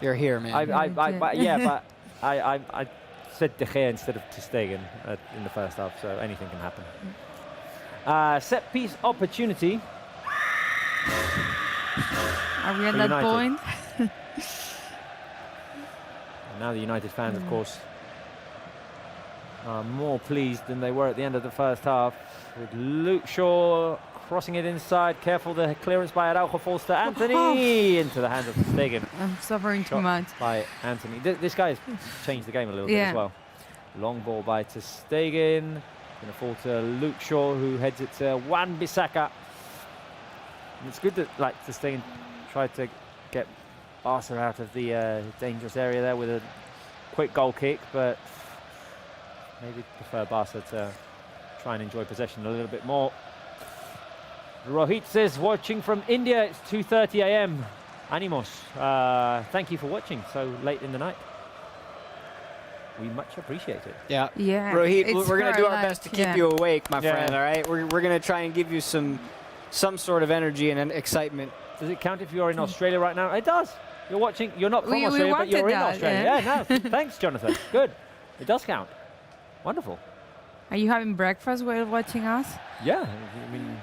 You're here, man. But I said De Gea instead of Ter Stegen in the first half, so anything can happen. Set piece opportunity. Are we at that point? And now the United fans, of course, are more pleased than they were at the end of the first half. With Luke Shaw crossing it inside. Careful, the clearance by Araujo falls to Anthony into the hands of Ter Stegen. I'm suffering too much. By Anthony. This guy has changed the game a little bit as well. Long ball by Ter Stegen. Going to fall to Luke Shaw, who heads it to Wan-Bissaka. And it's good that Ter Stegen tried to get Barca out of the dangerous area there with a quick goal kick, but maybe prefer Barca to try and enjoy possession a little bit more. Rohit says, watching from India, it's 2:30 a.m. Animos. Thank you for watching so late in the night. We much appreciate it. Yeah. Rohit, we're going to do our best to keep you awake, my friend, all right? We're going to try and give you some sort of energy and excitement. Does it count if you're in Australia right now? It does. You're watching. You're not from Australia, but you're in Australia. Yeah, no. Thanks, Jonathan. Good. It does count. Wonderful. Are you having breakfast while watching us? Yeah. I mean,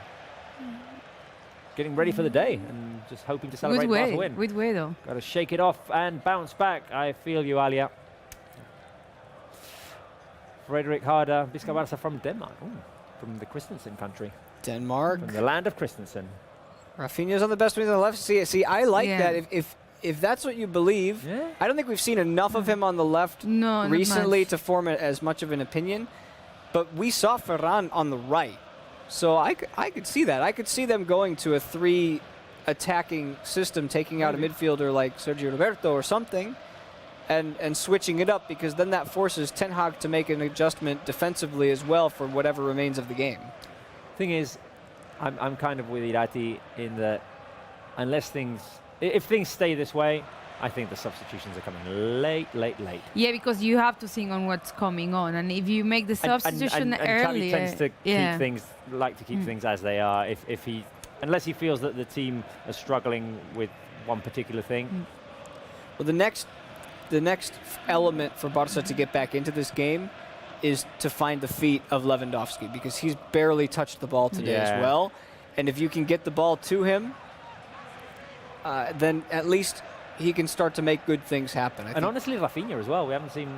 getting ready for the day and just hoping to celebrate Barca win. Good way, though. Got to shake it off and bounce back. I feel you, Alia. Frederick Harder, Bisca Barca from Denmark. Ooh, from the Christensen country. Denmark. From the land of Christensen. Rafinha's on the best wing on the left. See, I like that. If that's what you believe, I don't think we've seen enough of him on the left recently to form as much of an opinion. But we saw Ferran on the right. So I could see that. I could see them going to a 3 attacking system, taking out a midfielder like Sergio Roberto or something, and switching it up, because then that forces Ten Hag to make an adjustment defensively as well for whatever remains of the game. Thing is, I'm kind of with Irati in that if things stay this way, I think the substitutions are coming late. Yeah, because you have to think on what's coming on, and if you make the substitution early, tends to keep things as they are. Unless he feels that the team are struggling with one particular thing. Well, the next element for Barca to get back into this game is to find the feet of Lewandowski, because he's barely touched the ball today as well. And if you can get the ball to him, then at least he can start to make good things happen. And honestly, Rafinha as well. We haven't seen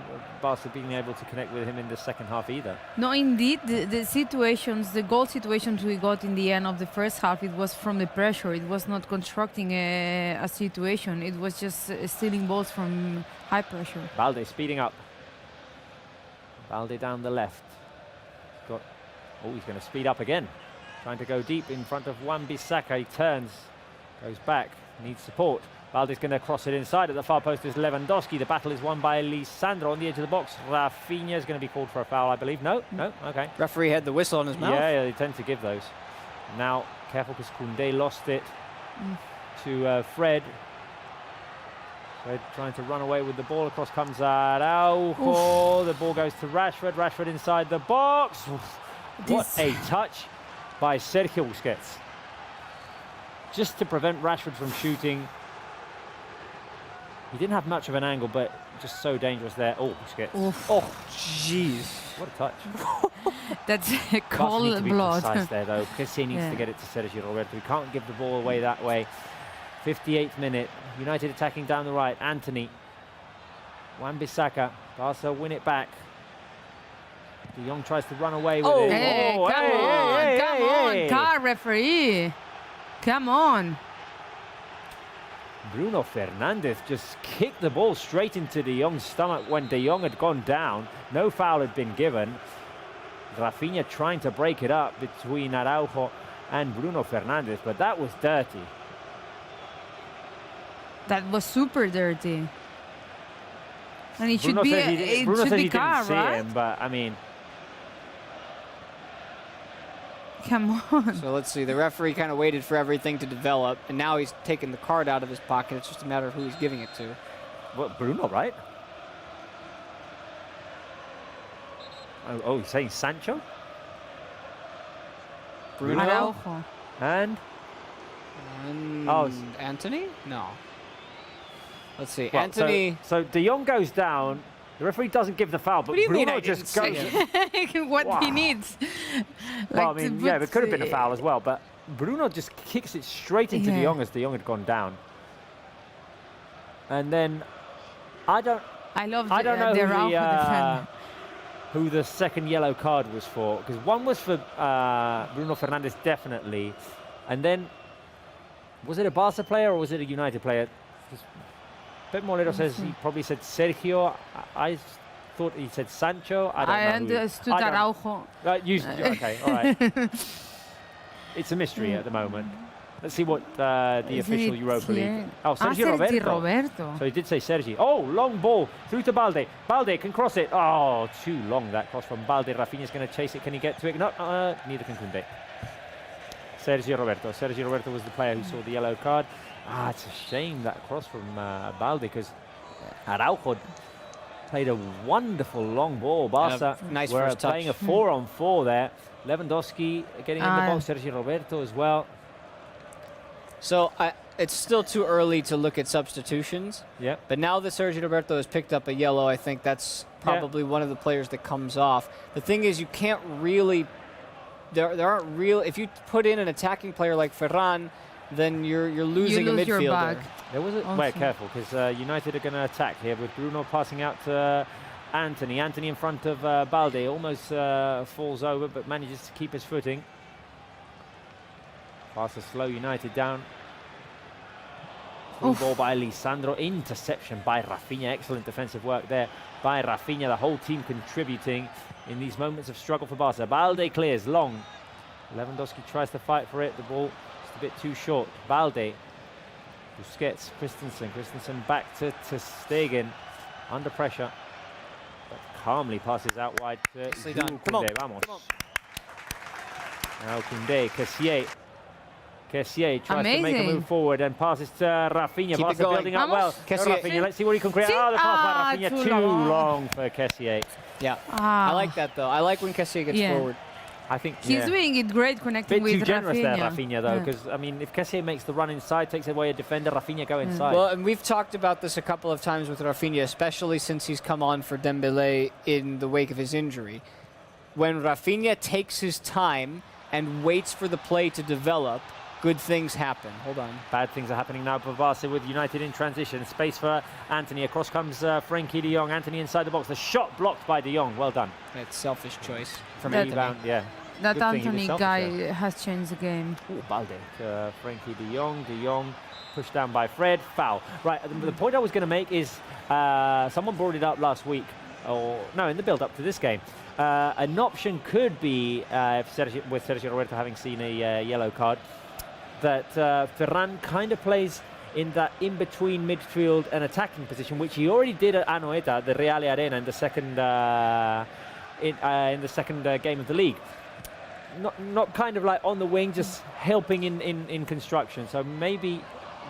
Barca being able to connect with him in the second half either. No, indeed, the goal situations we got in the end of the first half, it was from the pressure. It was not constructing a situation. It was just stealing balls from high pressure. Balde speeding up. Balde down the left. He's going to speed up again. Trying to go deep in front of Wan-Bissaka. He turns, goes back, needs support. Balde's going to cross it inside. At the far post is Lewandowski. The battle is won by Lisandro on the edge of the box. Rafinha is going to be called for a foul, I believe. No, okay. Referee had the whistle on his mouth. Yeah, they tend to give those. Now, careful, because Koundé lost it to Fred. Fred trying to run away with the ball. Across comes Araujo. The ball goes to Rashford. Rashford inside the box. What a touch by Sergio Busquets. Just to prevent Rashford from shooting. He didn't have much of an angle, but just so dangerous there. Oh, Busquets. Oh, jeez. What a touch. That's Barca need to cold be blood. precise there, though. Kessie needs Yeah. to get it to Sergio Roberto. We can't give the ball away that way. 58th minute. United attacking down the right. Anthony. Wan-Bissaka. Barca win it back. De Jong tries to run away with it. Hey, Oh, come hey, on, hey, come hey, on, hey. car referee. Come on. Bruno Fernandes just kicked the ball straight into De Jong's stomach when De Jong had gone down. No foul had been given. Rafinha trying to break it up between Araujo and Bruno Fernandes, but that was dirty. That was super dirty. And it should Bruno be says he, it Bruno should says be he car, didn't see right? him, but I mean, Come on. So let's see. The referee kind of waited for everything to develop, and now he's taken the card out of his pocket. It's just a matter of who he's giving it to. what, Bruno, right? Oh, he's saying Sancho? Bruno? Araujo. And? And Oh, Anthony? No. Let's see. Well, Anthony. So De Jong goes down. The referee doesn't give the foul, but What do you mean Bruno I didn't just see goes. What Wow. he needs. Well, I Like to mean, yeah, put, it could have been a foul as well, but Bruno just kicks it straight into Yeah. De Jong as De Jong had gone down. And then I don't I love know the Araujo defender. who the second yellow card was for, because one was for Bruno Fernandes definitely, and then was it a Barca player or was it a United player? Pep Molero says he probably said Sergio. I thought he said Sancho. I don't know. Understood I don't- Araujo. Okay, all right. It's a mystery at the moment. Let's see what the Isn't official it Europa League. here? Oh, Sergio Sergi Roberto. Roberto. So he did say Sergi. Oh, long ball through to Balde. Balde can cross it. Oh, too long that cross from Balde. Rafinha's going to chase it. Can he get to it? No, neither can Koundé. Sergio Roberto. Sergio Roberto was the player who saw the yellow card. It's a shame that cross from Balde, because Araujo played a wonderful long ball. Barca nice were first touch. playing a 4-on-4 there. Lewandowski getting in the box. Sergio Roberto as well. So it's still too early to look at substitutions. Yeah. But now that Sergio Roberto has picked up a yellow, I think that's probably one of the players that comes off. The thing is, you can't really. There aren't real. If you put in an attacking player like Ferran, then you're losing You lose a your midfielder. back. There was a Also. wait, careful, because United are going to attack here with Bruno passing out to Anthony. Anthony in front of Balde, almost falls over, but manages to keep his footing. Barca slow United down. Through ball by Lisandro. Interception by Rafinha. Excellent defensive work there by Rafinha. The whole team contributing in these moments of struggle for Barca. Balde clears long. Lewandowski tries to fight for it. The ball just a bit too short. Balde. Busquets. Christensen back to Stegen. Under pressure. But calmly passes out wide to Nicely done. Jules Come on. Koundé. Vamos. Come on. Now Koundé. Kessié tries to make a Amazing. move forward and passes to Rafinha. Keep it Barca going. building up Vamos. well. Kessié. Rafinha, let's see what he can create. See? Oh, the pass by Rafinha, Too too long. long for Kessié. Yeah. Ah. I like that though. I like when Kessié gets Yeah. forward. I think He's doing it great connecting bit too with generous Rafinha. there, Rafinha, though, Yeah. because I mean, if Kessié makes the run inside, takes away a defender, Rafinha go inside. Well, and we've talked about this a couple of times with Rafinha, especially since he's come on for Dembélé in the wake of his injury. When Rafinha takes his time and waits for the play to develop, good things happen. Hold on. Bad things are happening now for Barca with United in transition. Space for Anthony. Across comes Frenkie de Jong. Anthony inside the box. The shot blocked by de Jong. Well done. That's selfish choice from That- Anthony. Rebound, yeah. That Good thing he was Anthony selfish guy there. has changed the game. Ooh, Balde. Frenkie de Jong. De Jong pushed down by Fred. Foul. Right, the point I was going to make is someone brought it up last week, or no, in the build-up to this game. An option could be, with Sergio Roberto having seen a yellow card, that Ferran kind of plays in that in-between midfield and attacking position, which he already did at Anoeta, the Reale Arena, in the second game of the league. Not kind of like on the wing, just helping in construction. So maybe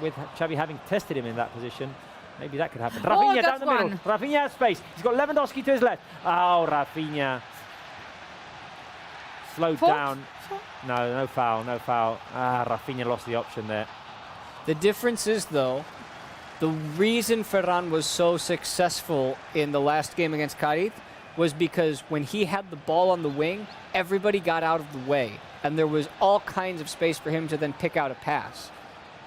with Xavi having tested him in that position, maybe that could happen. Rafinha down that's the middle. one. Rafinha has space. He's got Lewandowski to his left. Oh, Rafinha. Slowed Fault? down. No foul. Rafinha lost the option there. The difference is, though, the reason Ferran was so successful in the last game against Cadiz was because when he had the ball on the wing, everybody got out of the way, and there was all kinds of space for him to then pick out a pass.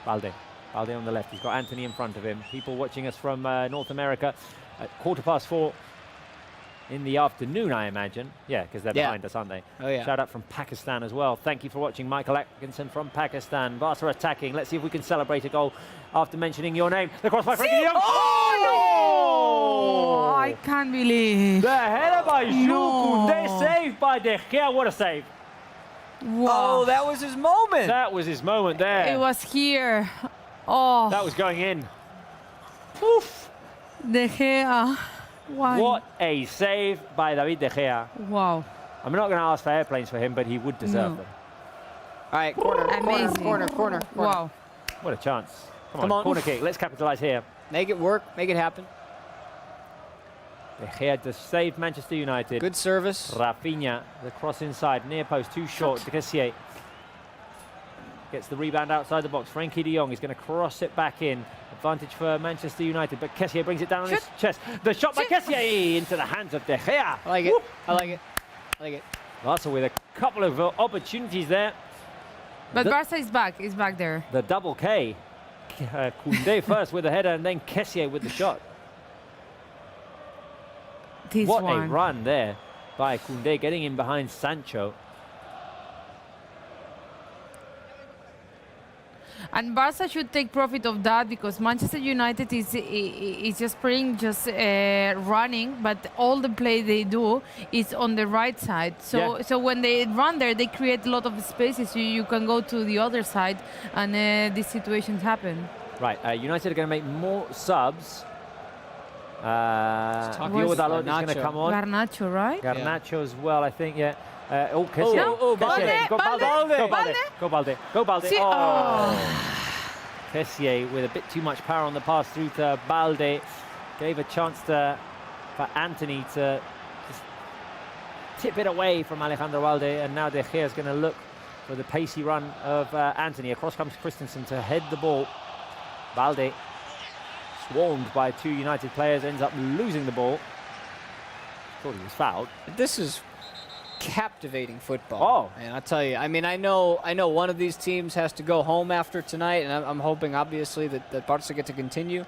Balde on the left. He's got Anthony in front of him. People watching us from North America at 4:15 in the afternoon, I imagine. Yeah, because they're behind us, aren't they? Oh, yeah. Shout out from Pakistan as well. Thank you for watching. Michael Atkinson from Pakistan. Barca attacking. Let's see if we can celebrate a goal after mentioning your name. The cross by Frankie de Jong. Oh, I can't believe. The header by Jules No. Koundé, saved by De Gea. What a save. Wow. Oh, that was his moment. That was his moment there. It was here. Oh. That was going in. Poof. De Gea. Why? What a save by David De Gea. Wow. I'm not going to ask for airplanes for him, but he would deserve No. them. All right, corner. Amazing. Wow. What a chance. Come on. Corner kick. Let's capitalize here. Make it work. Make it happen. De Gea just saved Manchester United. Good service. Rafinha, the cross inside, near post, too short. De Kessié gets the rebound outside the box. Frankie de Jong is going to cross it back in. Advantage for Manchester United, but Kessié brings it down on his chest. The shot by Kessié into the hands of De Gea. I like it. I like it. I like it. Barca with a couple of opportunities there. But Barca is back. Is back there. The double K. Koundé first with the header and then Kessié with the shot. This What one. a run there by Koundé, getting in behind Sancho. And Barca should take profit of that because Manchester United is just playing, running, but all the play they do is on the right side. So so when they run there, they create a lot of spaces. So you can go to the other side, and these situations happen. Right, United are going to make more subs. Diogo Dalot is going to come on. Garnacho, right? Garnacho as well, I think, yeah. Kessié. Balde, Go Balde. Balde, Go Balde. Balde. Go Balde. Go Balde. See, Kessié with a bit too much power on the pass through to Balde. Gave a chance for Anthony to just tip it away from Alejandro Balde, and now De Gea is going to look for the pacey run of Anthony. Across comes Christensen to head the ball. Balde, swarmed by two United players, ends up losing the ball. Thought he was fouled. This is captivating football. And I tell you, I mean, I know one of these teams has to go home after tonight, and I'm hoping, obviously, that Barca get to continue.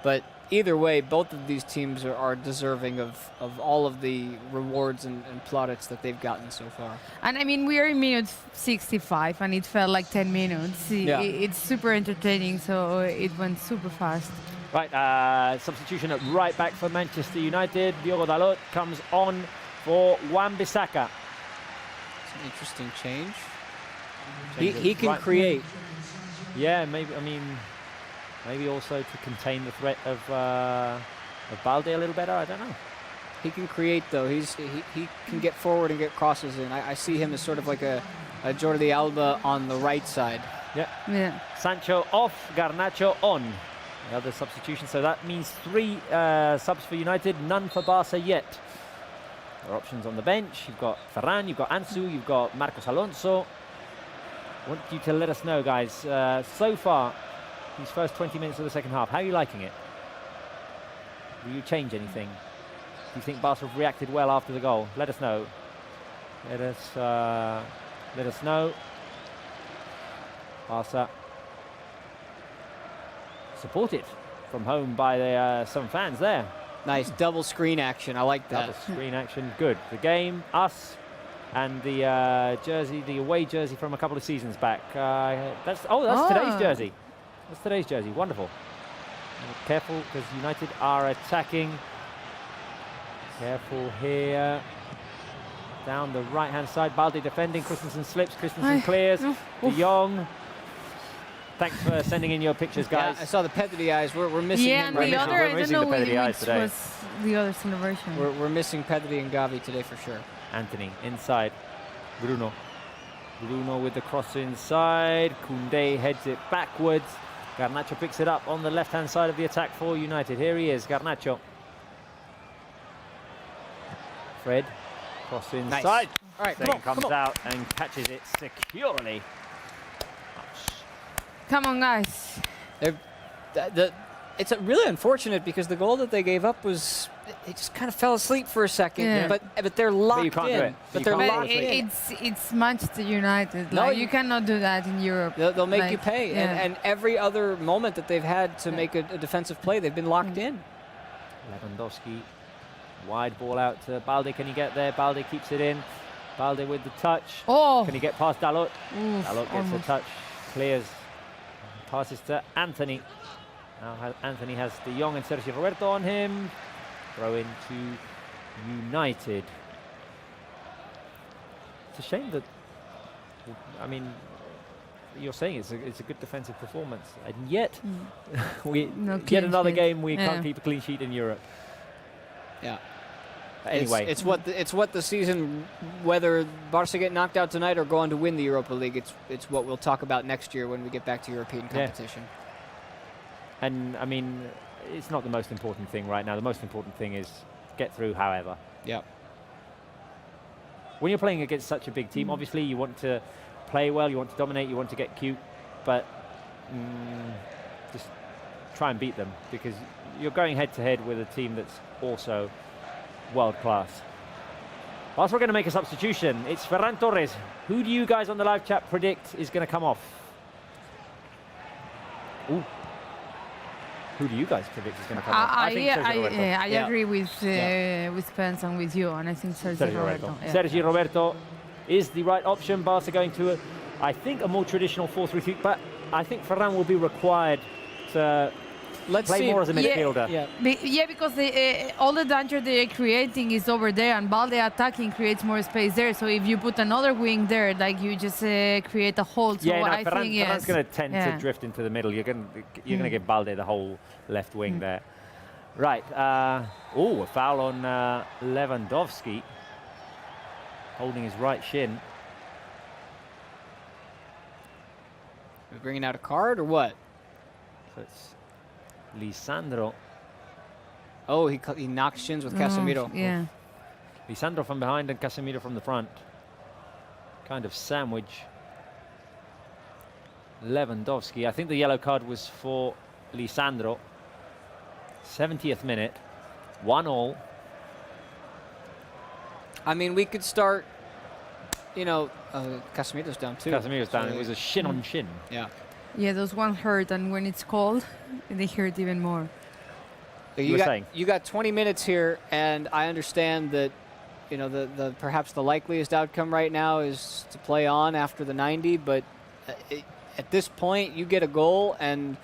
But either way, both of these teams are deserving of all of the rewards and plaudits that they've gotten so far. And I mean, we are in minute 65, and it felt like 10 minutes. Yeah. It's super entertaining, so it went super fast. Right, substitution at right back for Manchester United. Diogo Dalot comes on for Wan-Bissaka. It's an interesting change. He can create. Yeah, maybe. I mean, maybe also to contain the threat of Balde a little better. I don't know. He can create, though. He can get forward and get crosses in. I see him as sort of like a Jordi Alba on the right side. Yeah. Sancho off, Garnacho on. The other substitution. So that means 3 subs for United, none for Barca yet. There are options on the bench. You've got Ferran, you've got Ansu, you've got Marcos Alonso. I want you to let us know, guys, so far, these first 20 minutes of the second half, how are you liking it? Will you change anything? Do you think Barca have reacted well after the goal? Let us know. Let us know. Barca supported from home by some fans there. Nice double screen action. I like that. Double screen action, good. The game, us, and the jersey, the away jersey from a couple of seasons back. That's today's jersey. That's today's jersey. Wonderful. Careful, because United are attacking. Careful here. Down the right-hand side, Balde defending. Christensen slips. Christensen clears. De Jong. Thanks for sending in your pictures, guys. Yeah, I saw the Pedri eyes. We're missing him right now. I don't know which today. was the other celebration. We're missing Pedri and Gavi today for sure. Anthony inside. Bruno with the cross inside. Koundé heads it backwards. Garnacho picks it up on the left-hand side of the attack for United. Here he is, Garnacho. Fred, cross inside. Nice. All right, comes out and catches it securely. Come on, guys. It's really unfortunate because the goal that they gave up was they just kind of fell asleep for a second. Yeah. But they're locked you can't do in. it. But You they're can't locked fall in. It's Manchester United. No, Like, you- you cannot do that in Europe. They'll make you Like, pay. yeah. And every other moment that they've had to make a defensive play, they've been locked in. Lewandowski, wide ball out to Balde. Can he get there? Balde keeps it in. Balde with the touch. Oh. Can he get past Dalot? Oof, Dalot gets almost. the touch, clears, passes to Anthony. Now Anthony has De Jong and Sergio Roberto on him. Throw into United. It's a shame that, I mean, you're saying it's a good defensive performance, and yet we No yet clean another sheet. game we Yeah. can't keep a clean sheet in Europe. Yeah. Anyway, it's what the season, whether Barca get knocked out tonight or go on to win the Europa League, it's what we'll talk about next year when we get back to European competition. and I mean, it's not the most important thing right now. The most important thing is get through, however. Yeah. When you're playing against such a big team, obviously you want to play well, you want to dominate, you want to get cute, but just try and beat them, because you're going head to head with a team that's also world class. Whilst we're going to make a substitution, it's Ferran Torres. Who do you guys on the live chat predict is going to come off? Ooh. Who do you guys predict is going to come off? I think Sergio Roberto. agree with Spence and with you, and I think Sergio Roberto. Yeah. Sergio Roberto is the right option. Barca going to, I think, a more traditional 4-3-3, but I think Ferran will be required to play more as a midfielder. Yeah, because all the danger they're creating is over there, and Balde attacking creates more space there. So if you put another wing there, like, you just create a hole. So I think Ferran's going to tend to drift into the middle. You're going to give Balde the whole left wing there. Right. A foul on Lewandowski, holding his right shin. Are we bringing out a card or what? So it's Lisandro. Oh, he knocked shins with Casemiro. Yeah. Lisandro from behind and Casemiro from the front. Kind of sandwich. Lewandowski. I think the yellow card was for Lisandro. 70th minute. 1-1. I mean, we could start, Casemiro's down too. Casemiro's down. So It was a shin on shin. Yeah. Yeah, those ones hurt, and when it's cold, they hurt even more. You were saying? You got 20 minutes here, and I understand that, the perhaps the likeliest outcome right now is to play on after the 90. But at this point, you get a goal, and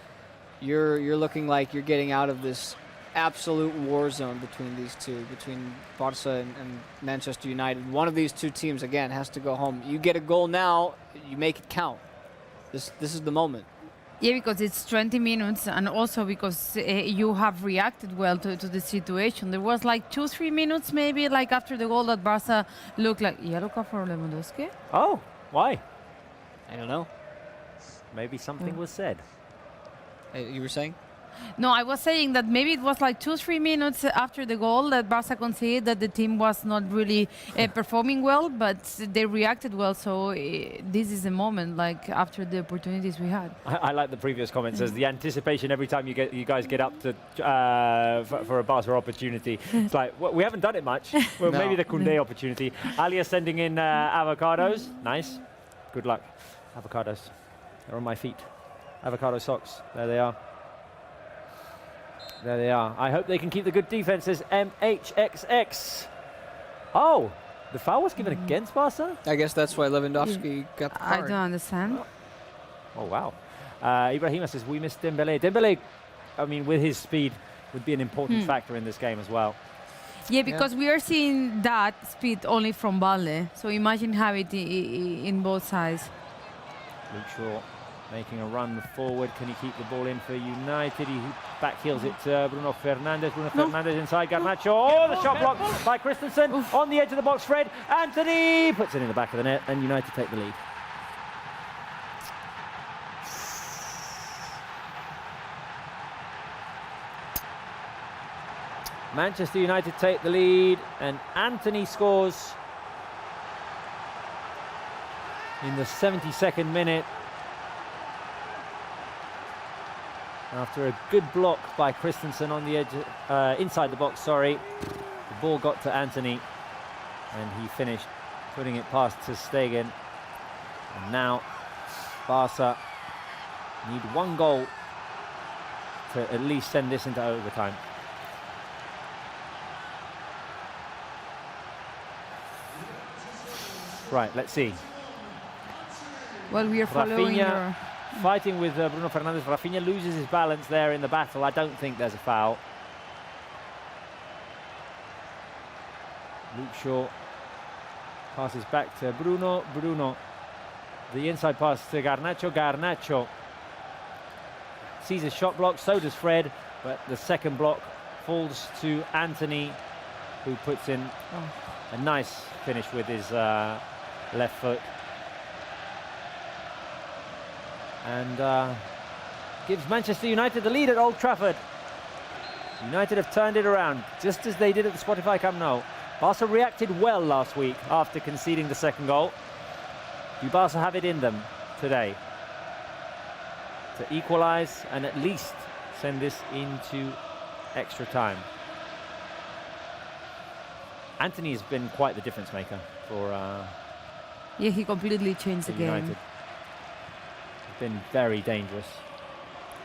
you're looking like you're getting out of this absolute war zone between these two, between Barça and Manchester United. One of these two teams again has to go home. You get a goal now, you make it count. This is the moment. Yeah, because it's 20 minutes, and also because you have reacted well to the situation. There was like 2-3 minutes maybe, like after the goal, that Barca looked like yellow card for Lewandowski. Oh, why? I don't know. Maybe something was said. You were saying? No, I was saying that maybe it was like 2-3 minutes after the goal that Barca conceded that the team was not really performing well, but they reacted well. So this is the moment, like after the opportunities we had. I like the previous comments as the anticipation every time you guys get up to for a Barca opportunity. It's like, well, we haven't done it much. Well, No. maybe the Koundé opportunity. Alia sending in avocados. Nice. Good luck. Avocados. They're on my feet. Avocado socks. There they are. There they are. I hope they can keep the good defenses. MHXX. Oh, the foul was given against Barca? I guess that's why Lewandowski got the I card. don't understand. Oh, wow. Ibrahima says, we missed Dembele. Dembele, I mean, with his speed, would be an important factor in this game as well. Yeah, because we are seeing that speed only from Balde. So imagine having it in both sides. Luke Shaw making a run forward. Can he keep the ball in for United? He back heels it to Bruno Fernandes. Bruno Fernandes inside Garnacho. Oh, the shot blocked by Christensen. On the edge of the box, Fred. Anthony puts it in the back of the net, and United take the lead. Manchester United take the lead, and Anthony scores in the 72nd minute. After a good block by Christensen on the edge, inside the box, sorry. The ball got to Anthony, and he finished putting it past Ter Stegen. And now Barca need one goal to at least send this into overtime. Right, let's see. Well, we are following Rafinha your... fighting with Bruno Fernandes. Rafinha loses his balance there in the battle. I don't think there's a foul. Luke Shaw passes back to Bruno. Bruno, the inside pass to Garnacho. Garnacho sees a shot block, so does Fred, but the second block falls to Anthony, who puts in a nice finish with his left foot. And gives Manchester United the lead at Old Trafford. United have turned it around, just as they did at the Spotify Camp Nou. Barca reacted well last week after conceding the second goal. Do Barca have it in them today to equalise and at least send this into extra time? Anthony has been quite the difference maker for Yeah, he completely changed the game. United. Been very dangerous.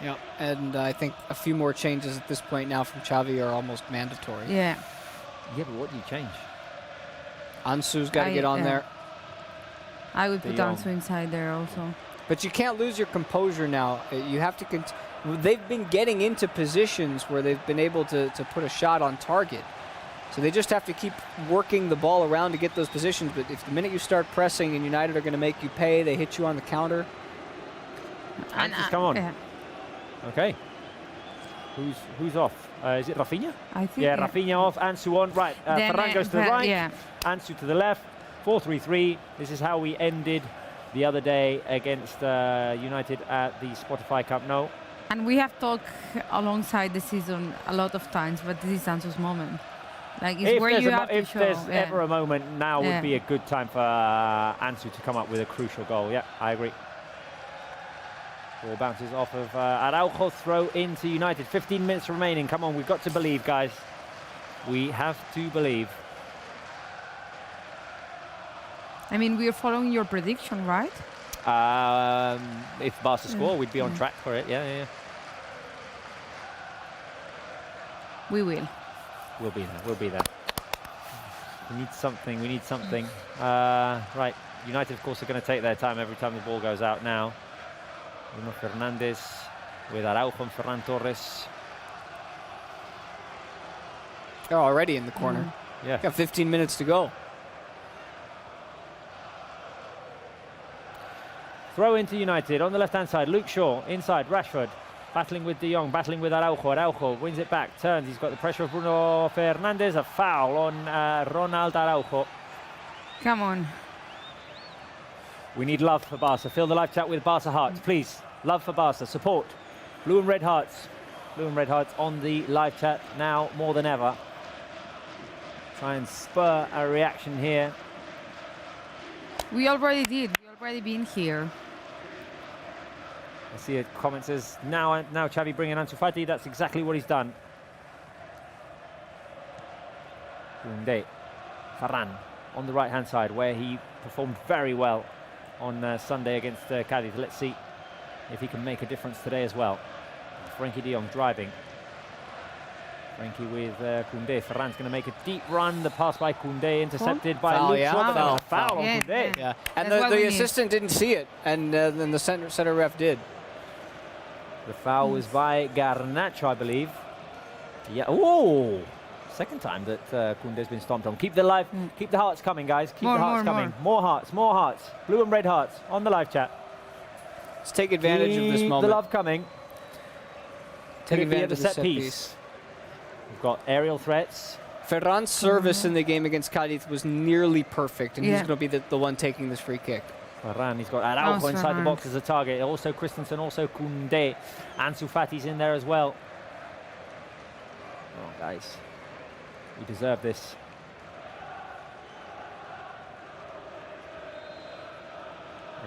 Yeah, and I think a few more changes at this point now from Xavi are almost mandatory. Yeah. Yeah, but what do you change? Ansu's got to get on there. I would put De Jong. Ansu inside there also. But you can't lose your composure now. You have to. They've been getting into positions where they've been able to put a shot on target. So they just have to keep working the ball around to get those positions. But if the minute you start pressing and United are going to make you pay, they hit you on the counter. Ansu's come on. Yeah. Okay. Who's off? Is it Rafinha? I think. Yeah, Rafinha off, Ansu on. Right, Then, Ferran goes to the right, yeah. Ansu to the left. 4-3-3. This is how we ended the other day against United at the Spotify Camp Nou. And we have talked alongside the season a lot of times, but this is Ansu's moment. Like, it's where you have to if show. there's ever a moment, now Yeah. would be a good time for Ansu to come up with a crucial goal. Yeah, I agree. Ball bounces off of Araujo, throw into United. 15 minutes remaining. Come on, we've got to believe, guys. We have to believe. I mean, we are following your prediction, right? If Barca score, we'd be on track for it. Yeah. We will. We'll be there. We'll be there. We need something. We need something. Right. United, of course, are going to take their time every time the ball goes out now. Bruno Fernandes with Araujo and Ferran Torres. They're already in the corner. Yeah. Got 15 minutes to go. Throw into United on the left-hand side. Luke Shaw inside. Rashford battling with De Jong, battling with Araujo. Araujo wins it back, turns. He's got the pressure of Bruno Fernandes. A foul on Ronald Araujo. Come on. We need love for Barca. Fill the live chat with Barca hearts, please. Love for Barca. Support. Blue and red hearts. Blue and red hearts on the live chat now more than ever. Try and spur a reaction here. We already did. We already been here. I see a comment says, now Xavi bringing Ansu Fati. That's exactly what he's done. Koundé. Ferran on the right-hand side, where he performed very well on Sunday against Cadiz. Let's see if he can make a difference today as well. Frenkie de Jong driving. Frenkie with Koundé. Ferran's going to make a deep run. The pass by Koundé intercepted by Foul, Luke yeah. Shaw. Foul. Foul on Koundé. Yeah, and That's what we the need. assistant didn't see it, and then the center ref did. The foul was by Garnacho, I believe. Yeah. Oh, second time that Koundé's been stomped on. Keep the hearts coming, guys. Keep More, the hearts more, coming. More hearts, more hearts. Blue and red hearts on the live chat. Let's take advantage of this Keep moment. the love coming. Take Could it be at advantage the of the set set piece? piece. We've got aerial threats. Ferran's service in the game against Cadiz was nearly perfect, and he's Yeah. going to be the one taking this free kick. Ferran, he's got Araujo inside the Ferran. box as a target. Also Christensen, also Koundé. Ansu Fati's in there as well. Oh, guys. We deserve this.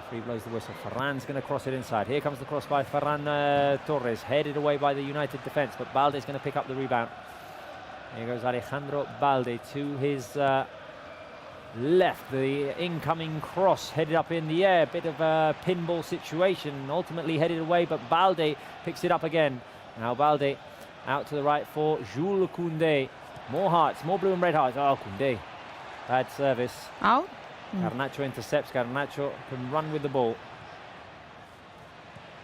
Referee blows the whistle. Ferran's going to cross it inside. Here comes the cross by Ferran Torres, headed away by the United defence, but Balde's going to pick up the rebound. Here goes Alejandro Balde to his left. The incoming cross headed up in the air. Bit of a pinball situation. Ultimately headed away, but Balde picks it up again. Now Balde out to the right for Jules Koundé. More hearts, more blue and red hearts. Oh, Koundé. Bad service. Out. Garnacho intercepts. Garnacho can run with the ball.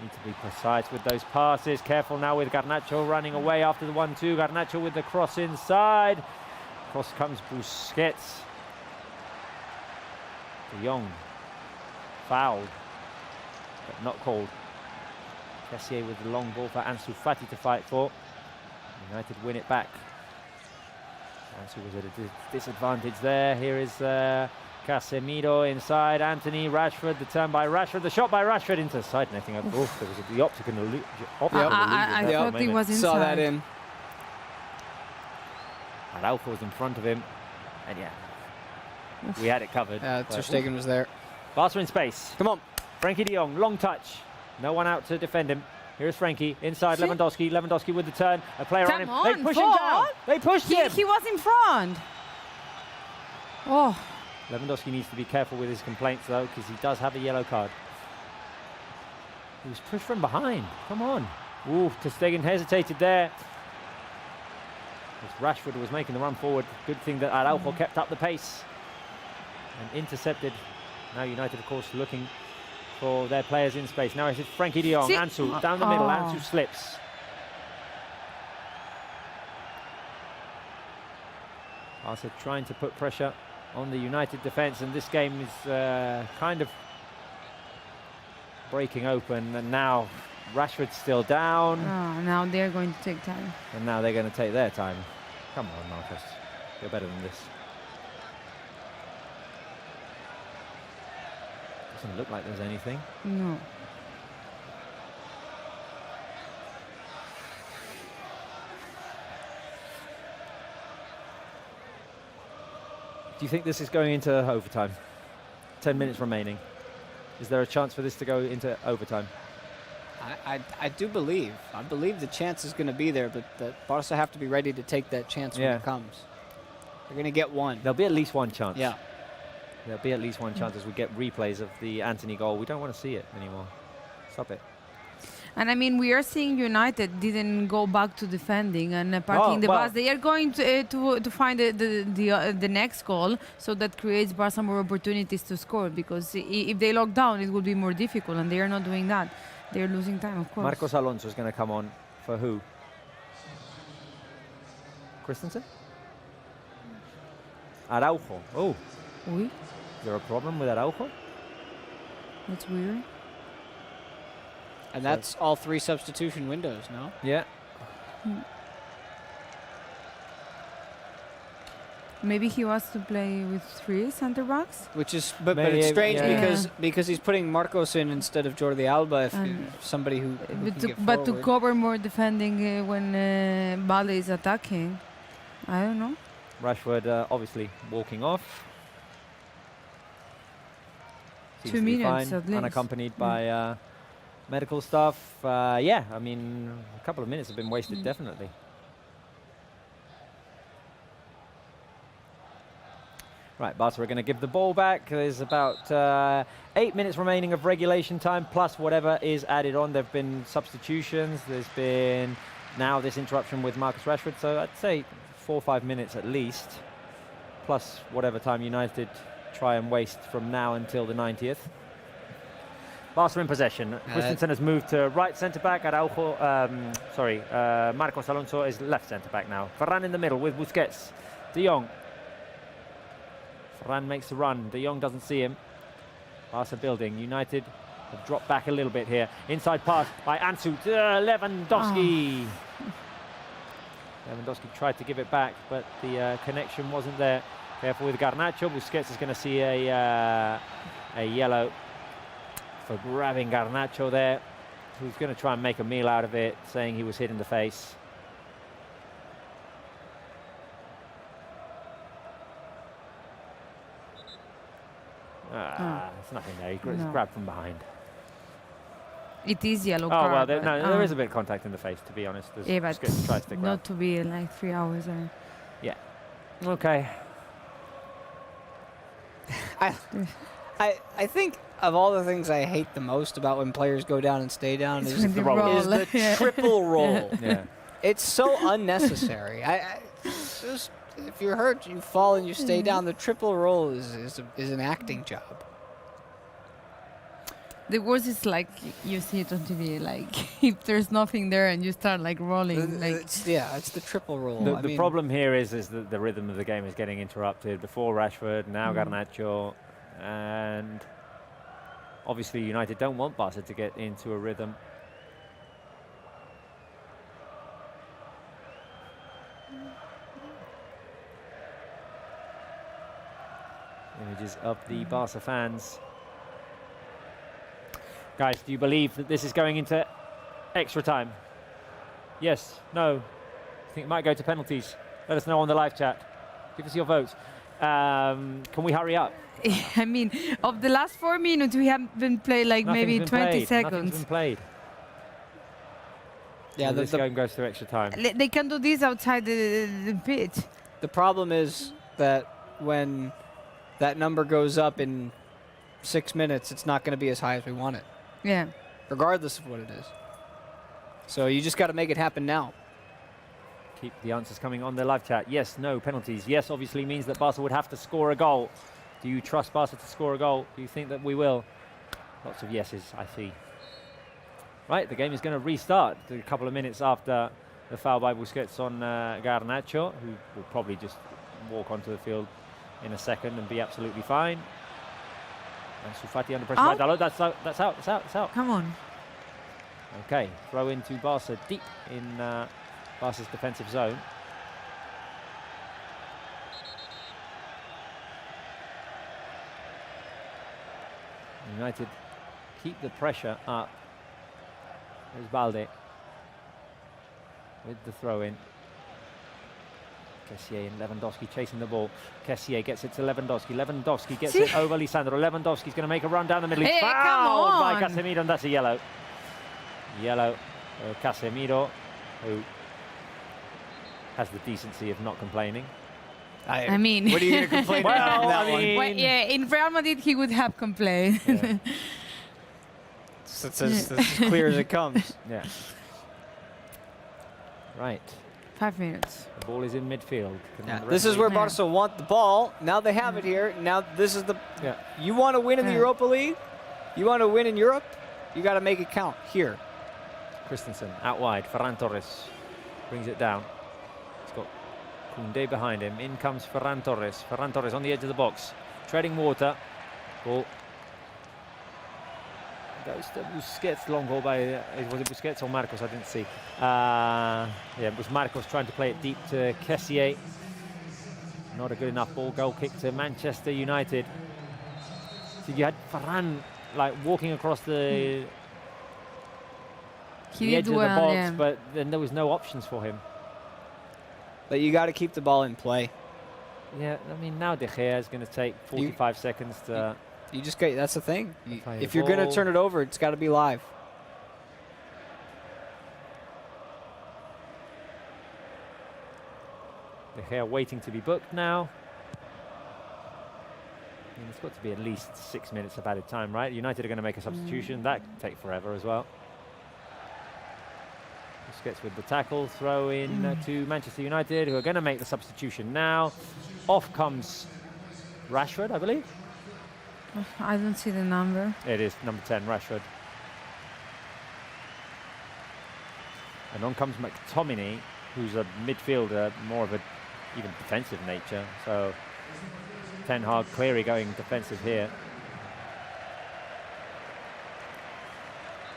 Need to be precise with those passes. Careful now with Garnacho running away after the 1-2. Garnacho with the cross inside. Cross comes Busquets. De Jong. Fouled, but not called. Kessié with the long ball for Ansu Fati to fight for. United win it back. Ansu was at a disadvantage there. Here is Casemiro inside. Anthony, Rashford, the turn by Rashford, the shot by Rashford into side netting. There was the optical illusion. I thought he was inside. Saw that in. Araujo was in front of him, and yeah, we had it covered. Ter Stegen was there. Barca in space. Come on. Frankie de Jong, long touch. No one out to defend him. Here's Frankie inside Lewandowski. Lewandowski with the turn. A player on him. They push him down. They pushed him. He was in front. Oh. Lewandowski needs to be careful with his complaints though, because he does have a yellow card. He was pushed from behind. Come on. Ooh, Ter Stegen hesitated there. As Rashford was making the run forward. Good thing that Araujo kept up the pace and intercepted. Now United, of course, looking for their players in space. Now it's Frankie de Jong. Ansu down the middle. Ansu slips. Barca trying to put pressure on the United defence, and this game is kind of breaking open. And now Rashford's still down. Oh, now they're going to take time. And now they're going to take their time. Come on, Marcus. You're better than this. Doesn't look like there's anything. No. Do you think this is going into overtime? 10 minutes remaining. Is there a chance for this to go into overtime? I do believe. I believe the chance is going to be there, but the Barca have to be ready to take that chance when it comes. They're going to get one. There'll be at least one chance. Yeah. There'll be at least one chance as we get replays of the Antony goal. We don't want to see it anymore. Stop it. And I mean, we are seeing United didn't go back to defending and parking the bus. They are going to find the next goal, so that creates Barca more opportunities to score. Because if they lock down, it will be more difficult, and they are not doing that. They are losing time, of course. Marcos Alonso is going to come on for who? Christensen? Araujo. Oh. Oui. Is there a problem with Araujo? That's weird. And that's all 3 substitution windows, no? Yeah. Maybe he wants to play with 3 centre backs. Which is, but it's strange because he's putting Marcos in instead of Jordi Alba, if somebody who but to cover more defending when Balde is attacking, I don't know. Rashford obviously walking off. 2 minutes fine, at least. unaccompanied by medical staff. Yeah, I mean, a couple of minutes have been wasted, definitely. Right, Barca are going to give the ball back. There's about 8 minutes remaining of regulation time, plus whatever is added on. There have been substitutions. There's been now this interruption with Marcus Rashford. So I'd say 4 or 5 minutes at least, plus whatever time United try and waste from now until the 90th. Barca in possession. Christensen has moved to right centre-back. Araujo, Marcos Alonso is left centre-back now. Ferran in the middle with Busquets. De Jong. Ferran makes the run. De Jong doesn't see him. Barca building. United have dropped back a little bit here. Inside pass by Ansu. Lewandowski. Lewandowski tried to give it back, but the connection wasn't there. Careful with Garnacho. Busquets is going to see a yellow for grabbing Garnacho there, who's going to try and make a meal out of it, saying he was hit in the face. It's nothing there. He's grabbed from behind. It is yellow Oh, card. well, but, there is a bit of contact in the face, to be honest. Yeah, but tries to grab. not to be like 3 hours. Yeah. Okay. I think of all the things I hate the most about when players go down and stay down is the triple roll. Yeah. It's so unnecessary. Just, if you're hurt, you fall and you stay down. The triple roll is an acting job. The worst is like you see it on TV, like if there's nothing there and you start like rolling. It's the triple roll. The problem here is that the rhythm of the game is getting interrupted. Before Rashford, now Garnacho, and obviously United don't want Barca to get into a rhythm. Images of the Barca fans. Guys, do you believe that this is going into extra time? Yes? No? I think it might go to penalties. Let us know on the live chat. Give us your votes. Can we hurry up? I mean, of the last 4 minutes, we haven't played like maybe 20 seconds. Nothing's been played. Yeah, this game goes to extra time. They can do this outside the pitch. The problem is that when that number goes up in 6 minutes, it's not going to be as high as we want it. Yeah. Regardless of what it is. So you just got to make it happen now. Keep the answers coming on the live chat. Yes, no, penalties. Yes, obviously means that Barca would have to score a goal. Do you trust Barca to score a goal? Do you think that we will? Lots of yeses, I see. Right, the game is going to restart a couple of minutes after the foul by Busquets on Garnacho, who will probably just walk onto the field in a second and be absolutely fine. And Sufati under pressure by Dalot. That's out. Come on. Okay, throw into Barca deep in Barca's defensive zone. United keep the pressure up. There's Balde with the throw in. Kessié and Lewandowski chasing the ball. Kessié gets it to Lewandowski. Lewandowski gets it over Lisandro. Lewandowski's going to make a run down the middle. He's fouled by Casemiro, and that's a yellow. Yellow for Casemiro, who has the decency of not complaining. I mean, what are you going to complain about in that one? Well, yeah, in Real Madrid he would have complained. Yeah. That's as clear as it comes. Yeah. Right. 5 minutes. The ball is in midfield. This is where Barca want the ball. Now they have it here. Now this is the... Yeah. You want to win in the Europa League? You want to win in Europe? You got to make it count here. Christensen out wide. Ferran Torres brings it down. He's got Koundé behind him. In comes Ferran Torres. Ferran Torres on the edge of the box. Treading water. Ball goes to Busquets. Long ball by... was it Busquets or Marcos? I didn't see. Yeah, it was Marcos trying to play it deep to Kessié. Not a good enough ball. Goal kick to Manchester United. So you had Ferran like walking across the... He edge did of well, the box, yeah. but then there was no options for him. But you got to keep the ball in play. Yeah, I mean, now De Gea is going to take 45 seconds to... You just got... That's the thing. play If the you're going to ball. turn it over, it's got to be live. De Gea waiting to be booked now. I mean, it's got to be at least 6 minutes of added time, right? United are going to make a substitution. That could take forever as well. Busquets with the tackle, throw in to Manchester United, who are going to make the substitution now. Off comes Rashford, I believe. I don't see the number. It is number 10, Rashford. And on comes McTominay, who's a midfielder, more of a even defensive nature. So Ten Hag clearly going defensive here.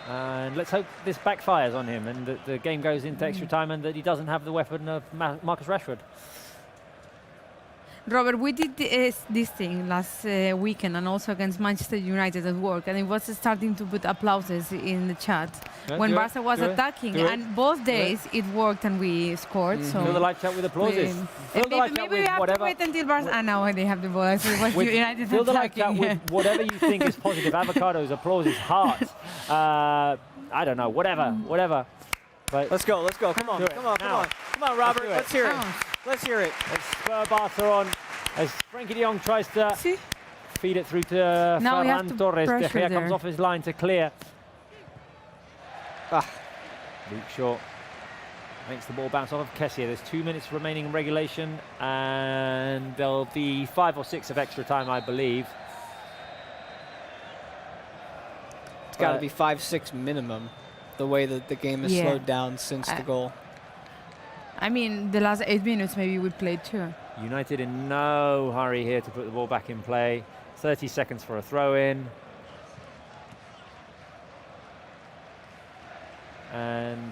And let's hope this backfires on him and that the game goes into extra time and that he doesn't have the weapon of Marcus Rashford. Robert, we did this thing last weekend and also against Manchester United at work, and it was starting to put applauses in the chat when Barça was attacking, and both days it worked and we scored. So Fill the live chat with applauses. Maybe we have to wait until Barça. I know they have the ball. So it was United fill the live chat attacking. with whatever you think is positive. Avocados, applauses, hearts. I don't know, whatever. But Let's go. Come on, Robert. Let's hear it. Let's hear it. Let's spur Barca on as Frankie de Jong tries to feed it through to Now we have Ferran to Torres. De pressure Gea comes there. off his line to clear. Luke Shaw makes the ball bounce off of Kessier. There's 2 minutes remaining in regulation, and there'll be 5 or 6 of extra time, I believe. It's got to be 5-6 minimum, the way that the game has slowed down since the goal. I mean, the last 8 minutes maybe we played too. United in no hurry here to put the ball back in play. 30 seconds for a throw-in. And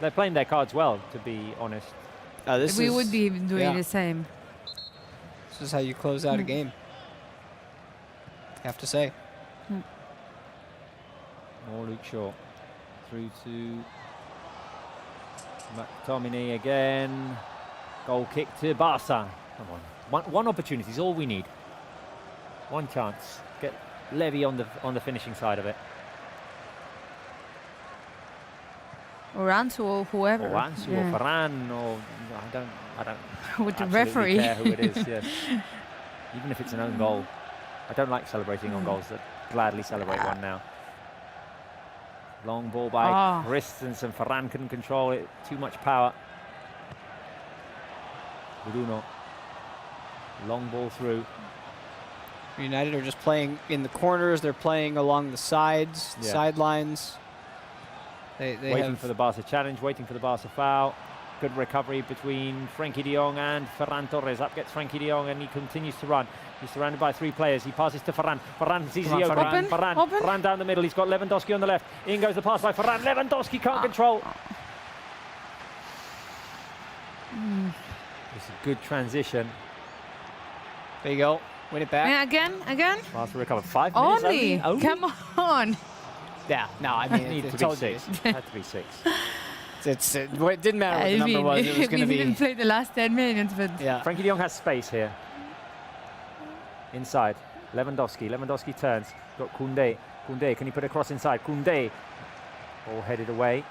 they're playing their cards well, to be honest. We would be doing the same. This is how you close out a game. I have to say. More Luke Shaw. Through to McTominay again. Goal kick to Barca. Come on. One opportunity is all we need. One chance. Get Levy on the finishing side of it. Or Ansu or whoever. Or Ansu or Ferran or I don't with the absolutely referee care who it is, yes. Even if it's an own goal. I don't like celebrating on goals. I'd gladly celebrate one now. Long ball by Christensen. Ferran couldn't control it. Too much power. Bruno. Long ball through. United are just playing in the corners. They're playing along the sides, sidelines. They waiting for the Barca challenge, waiting for the Barca foul. Good recovery between Frankie de Jong and Ferran Torres. Up gets Frankie de Jong and he continues to run. He's surrounded by 3 players. He passes to Ferran. Ferran sees the opening. Ferran down the middle. He's got Lewandowski on the left. In goes the pass by Ferran. Lewandowski can't control. It's a good transition. There you go. Win it back. And again. Barca recovered 5 minutes only. Come on. Yeah, no, I mean, it to be 6. It had to be 6. It didn't matter what the number was. It was going to be. We didn't play the last 10 minutes, but Frankie de Jong has space here. Inside, Lewandowski. Lewandowski turns. Got Koundé. Koundé, can he put a cross inside? Koundé. Ball headed away.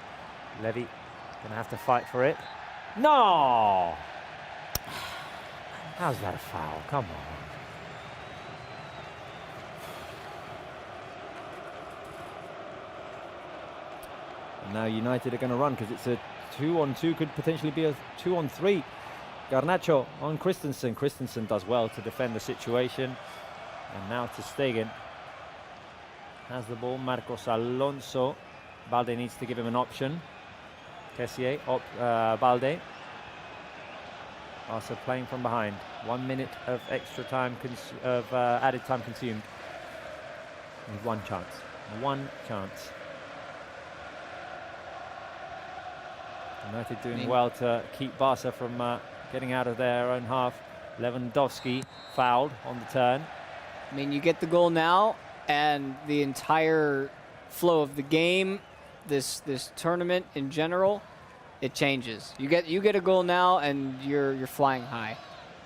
Levy gonna have to fight for it. No! How's that a foul? Come on. Now United are going to run because it's a 2-on-2, could potentially be a 2-on-3. Garnacho on Christensen. Christensen does well to defend the situation. And now to Stegen. Has the ball, Marcos Alonso. Balde needs to give him an option. Kessier, Balde. Also playing from behind. 1 minute of extra time, added time consumed. And one chance. One chance. United doing well to keep Barca from getting out of their own half. Lewandowski fouled on the turn. I mean, you get the goal now, and the entire flow of the game, this tournament in general, it changes. You get a goal now, and you're flying high.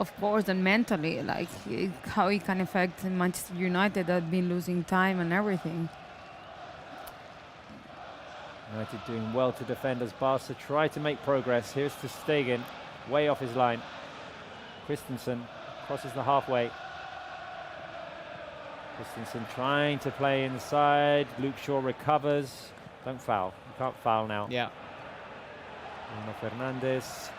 Of course, and mentally, like how it can affect Manchester United that have been losing time and everything. United doing well to defend as Barca try to make progress. Here's to Stegen, way off his line. Christensen crosses the halfway. Christensen trying to play inside. Luke Shaw recovers. Don't foul. You can't foul now. Yeah. Bruno Fernandes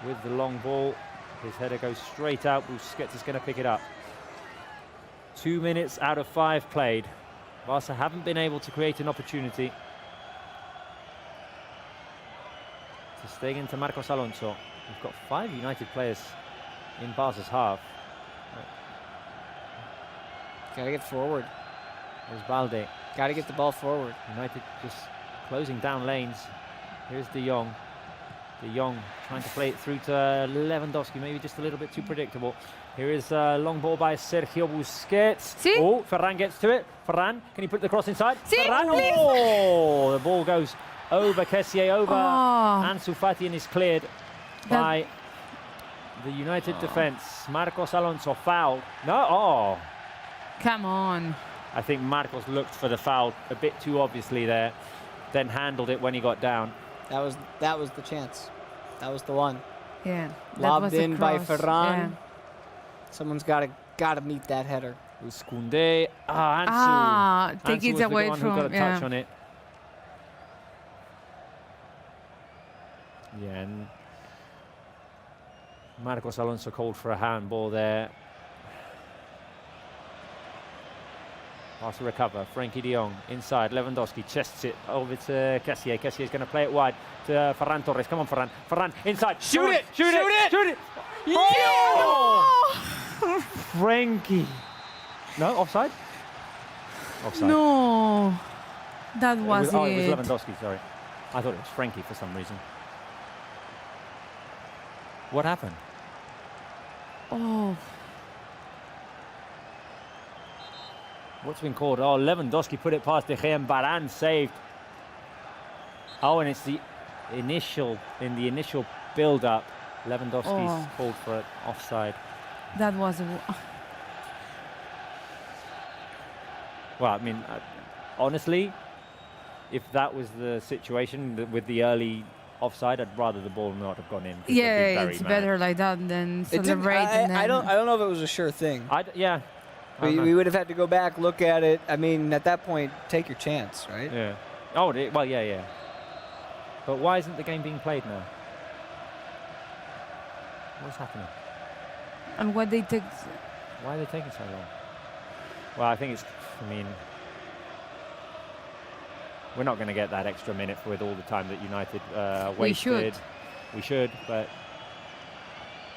with the long ball. His header goes straight out. Busquets is going to pick it up. 2 minutes out of 5 played. Barca haven't been able to create an opportunity. To Stegen to Marcos Alonso. We've got 5 United players in Barca's half. Gotta get forward. There's Balde. Gotta get the ball forward. United just closing down lanes. Here's De Jong. De Jong trying to play it through to Lewandowski, maybe just a little bit too predictable. Here is a long ball by Sergio Busquets. See? Oh, Ferran gets to it. Ferran, can he put the cross inside? See? Ferran, Please. oh! The ball goes over Kessié, over Ansu Fati, and is cleared by the United defence. Marcos Alonso foul. No, oh! Come on. I think Marcos looked for the foul a bit too obviously there, then handled it when he got down. That was the chance. That was the one. Yeah. That Lobbed was a in by cross. Ferran. Yeah. Someone's gotta meet that header. It was Koundé. Ansu. Take Ansu it was the away one from. who got a yeah. touch on it. Yeah, and Marcos Alonso called for a handball there. Barca recover. Frenkie de Jong inside. Lewandowski chests it over to Kessié. Kessié is going to play it wide to Ferran Torres. Come on, Ferran. Ferran inside. Shoot it! Shoot it! Shoot it! Oh! Frenkie. No, offside? Offside. No. That was it. Oh, it was Lewandowski, sorry. I thought it was Frenkie for some reason. What happened? Oh. What's been called? Oh, Lewandowski put it past De Gea and Varane saved. Oh, and it's the initial build-up. Lewandowski's called for it offside. That was. Well, I mean, honestly, if that was the situation with the early offside, I'd rather the ball not have gone in. Yeah, it's better like that than celebrate. I don't know if it was a sure thing. Yeah. We would have had to go back, look at it. I mean, at that point, take your chance, right? Yeah. Oh, well, yeah. But why isn't the game being played now? What's happening? And what they take. Why are they taking so long? Well, I think it's. I mean, we're not going to get that extra minute with all the time that United wasted. We should, but.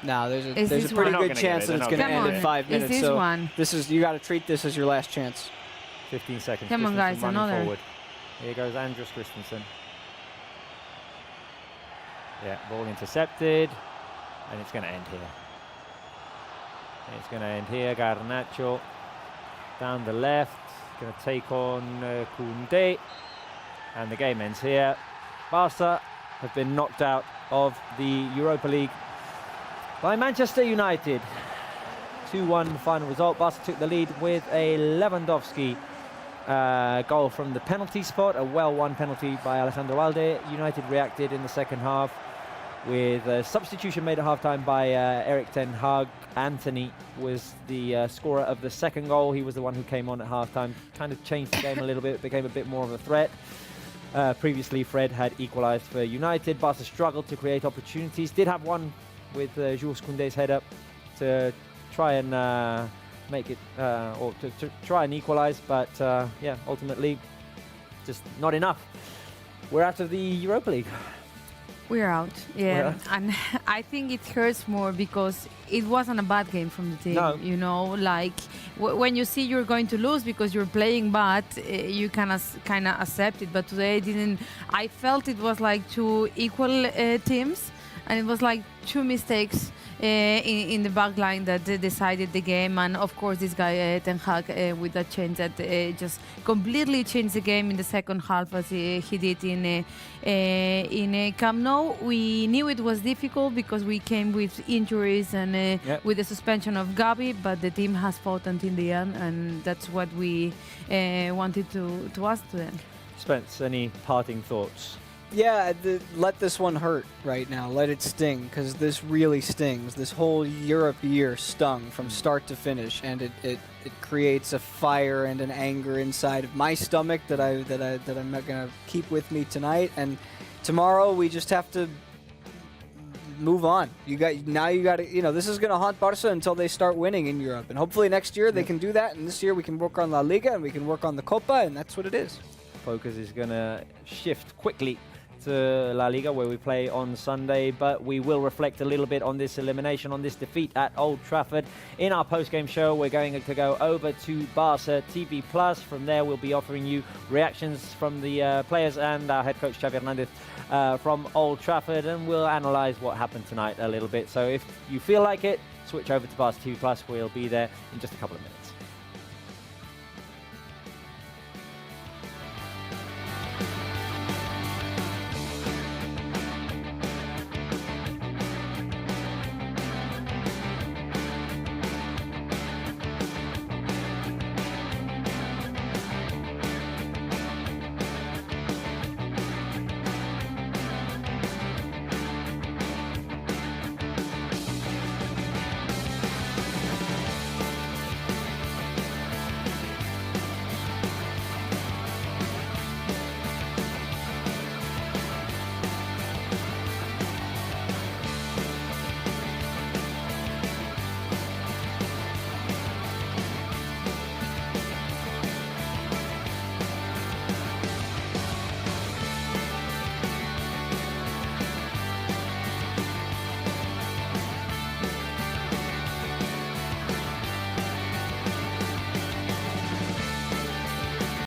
No, there's a pretty good chance that it's going to end in 5 minutes. Is this so one? You got to treat this as your last chance. 15 seconds. Come on, guys, another. Forward. Here goes Andres Christensen. Yeah, ball intercepted, and it's going to end here. It's going to end here. Garnacho down the left, going to take on Koundé, and the game ends here. Barca have been knocked out of the Europa League by Manchester United. 2-1 final result. Barca took the lead with a Lewandowski goal from the penalty spot, a well-won penalty by Alejandro Balde. United reacted in the second half with a substitution made at halftime by Erik ten Hag. Anthony was the scorer of the second goal. He was the one who came on at halftime, kind of changed the game a little bit, became a bit more of a threat. Previously, Fred had equalised for United. Barca struggled to create opportunities. Did have one with Jules Koundé's head up to try and make it, or to try and equalise, but yeah, ultimately, just not enough. We're out of the Europa League. We're out, yeah. We're out. And I think it hurts more because it wasn't a bad game from the team. No. You know, like when you see you're going to lose because you're playing bad, you kind of accept it. But today, I felt it was like two equal teams, and it was like two mistakes in the back line that decided the game. And of course, this guy Ten Hag with that change that just completely changed the game in the second half, as he did in Camp Nou. We knew it was difficult because we came with injuries and with the suspension of Gavi, but the team has fought until the end, and that's what we wanted to ask to them. Spence, any parting thoughts? Yeah, let this one hurt right now. Let it sting, because this really stings. This whole Europe year stung from start to finish, and it creates a fire and an anger inside of my stomach that I'm not gonna keep with me tonight. And tomorrow we just have to move on. You got to, this is gonna haunt Barca until they start winning in Europe, and hopefully next year they can do that. And this year we can work on La Liga and we can work on the Copa, and that's what it is. Focus is gonna shift quickly to La Liga, where we play on Sunday, but we will reflect a little bit on this elimination, on this defeat at Old Trafford. In our post-game show, we're going to go over to Barça TV Plus. From there, we'll be offering you reactions from the players and our head coach Xavi Hernandez from Old Trafford, and we'll analyse what happened tonight a little bit. So if you feel like it, switch over to Barça TV Plus. We'll be there in just a couple of minutes.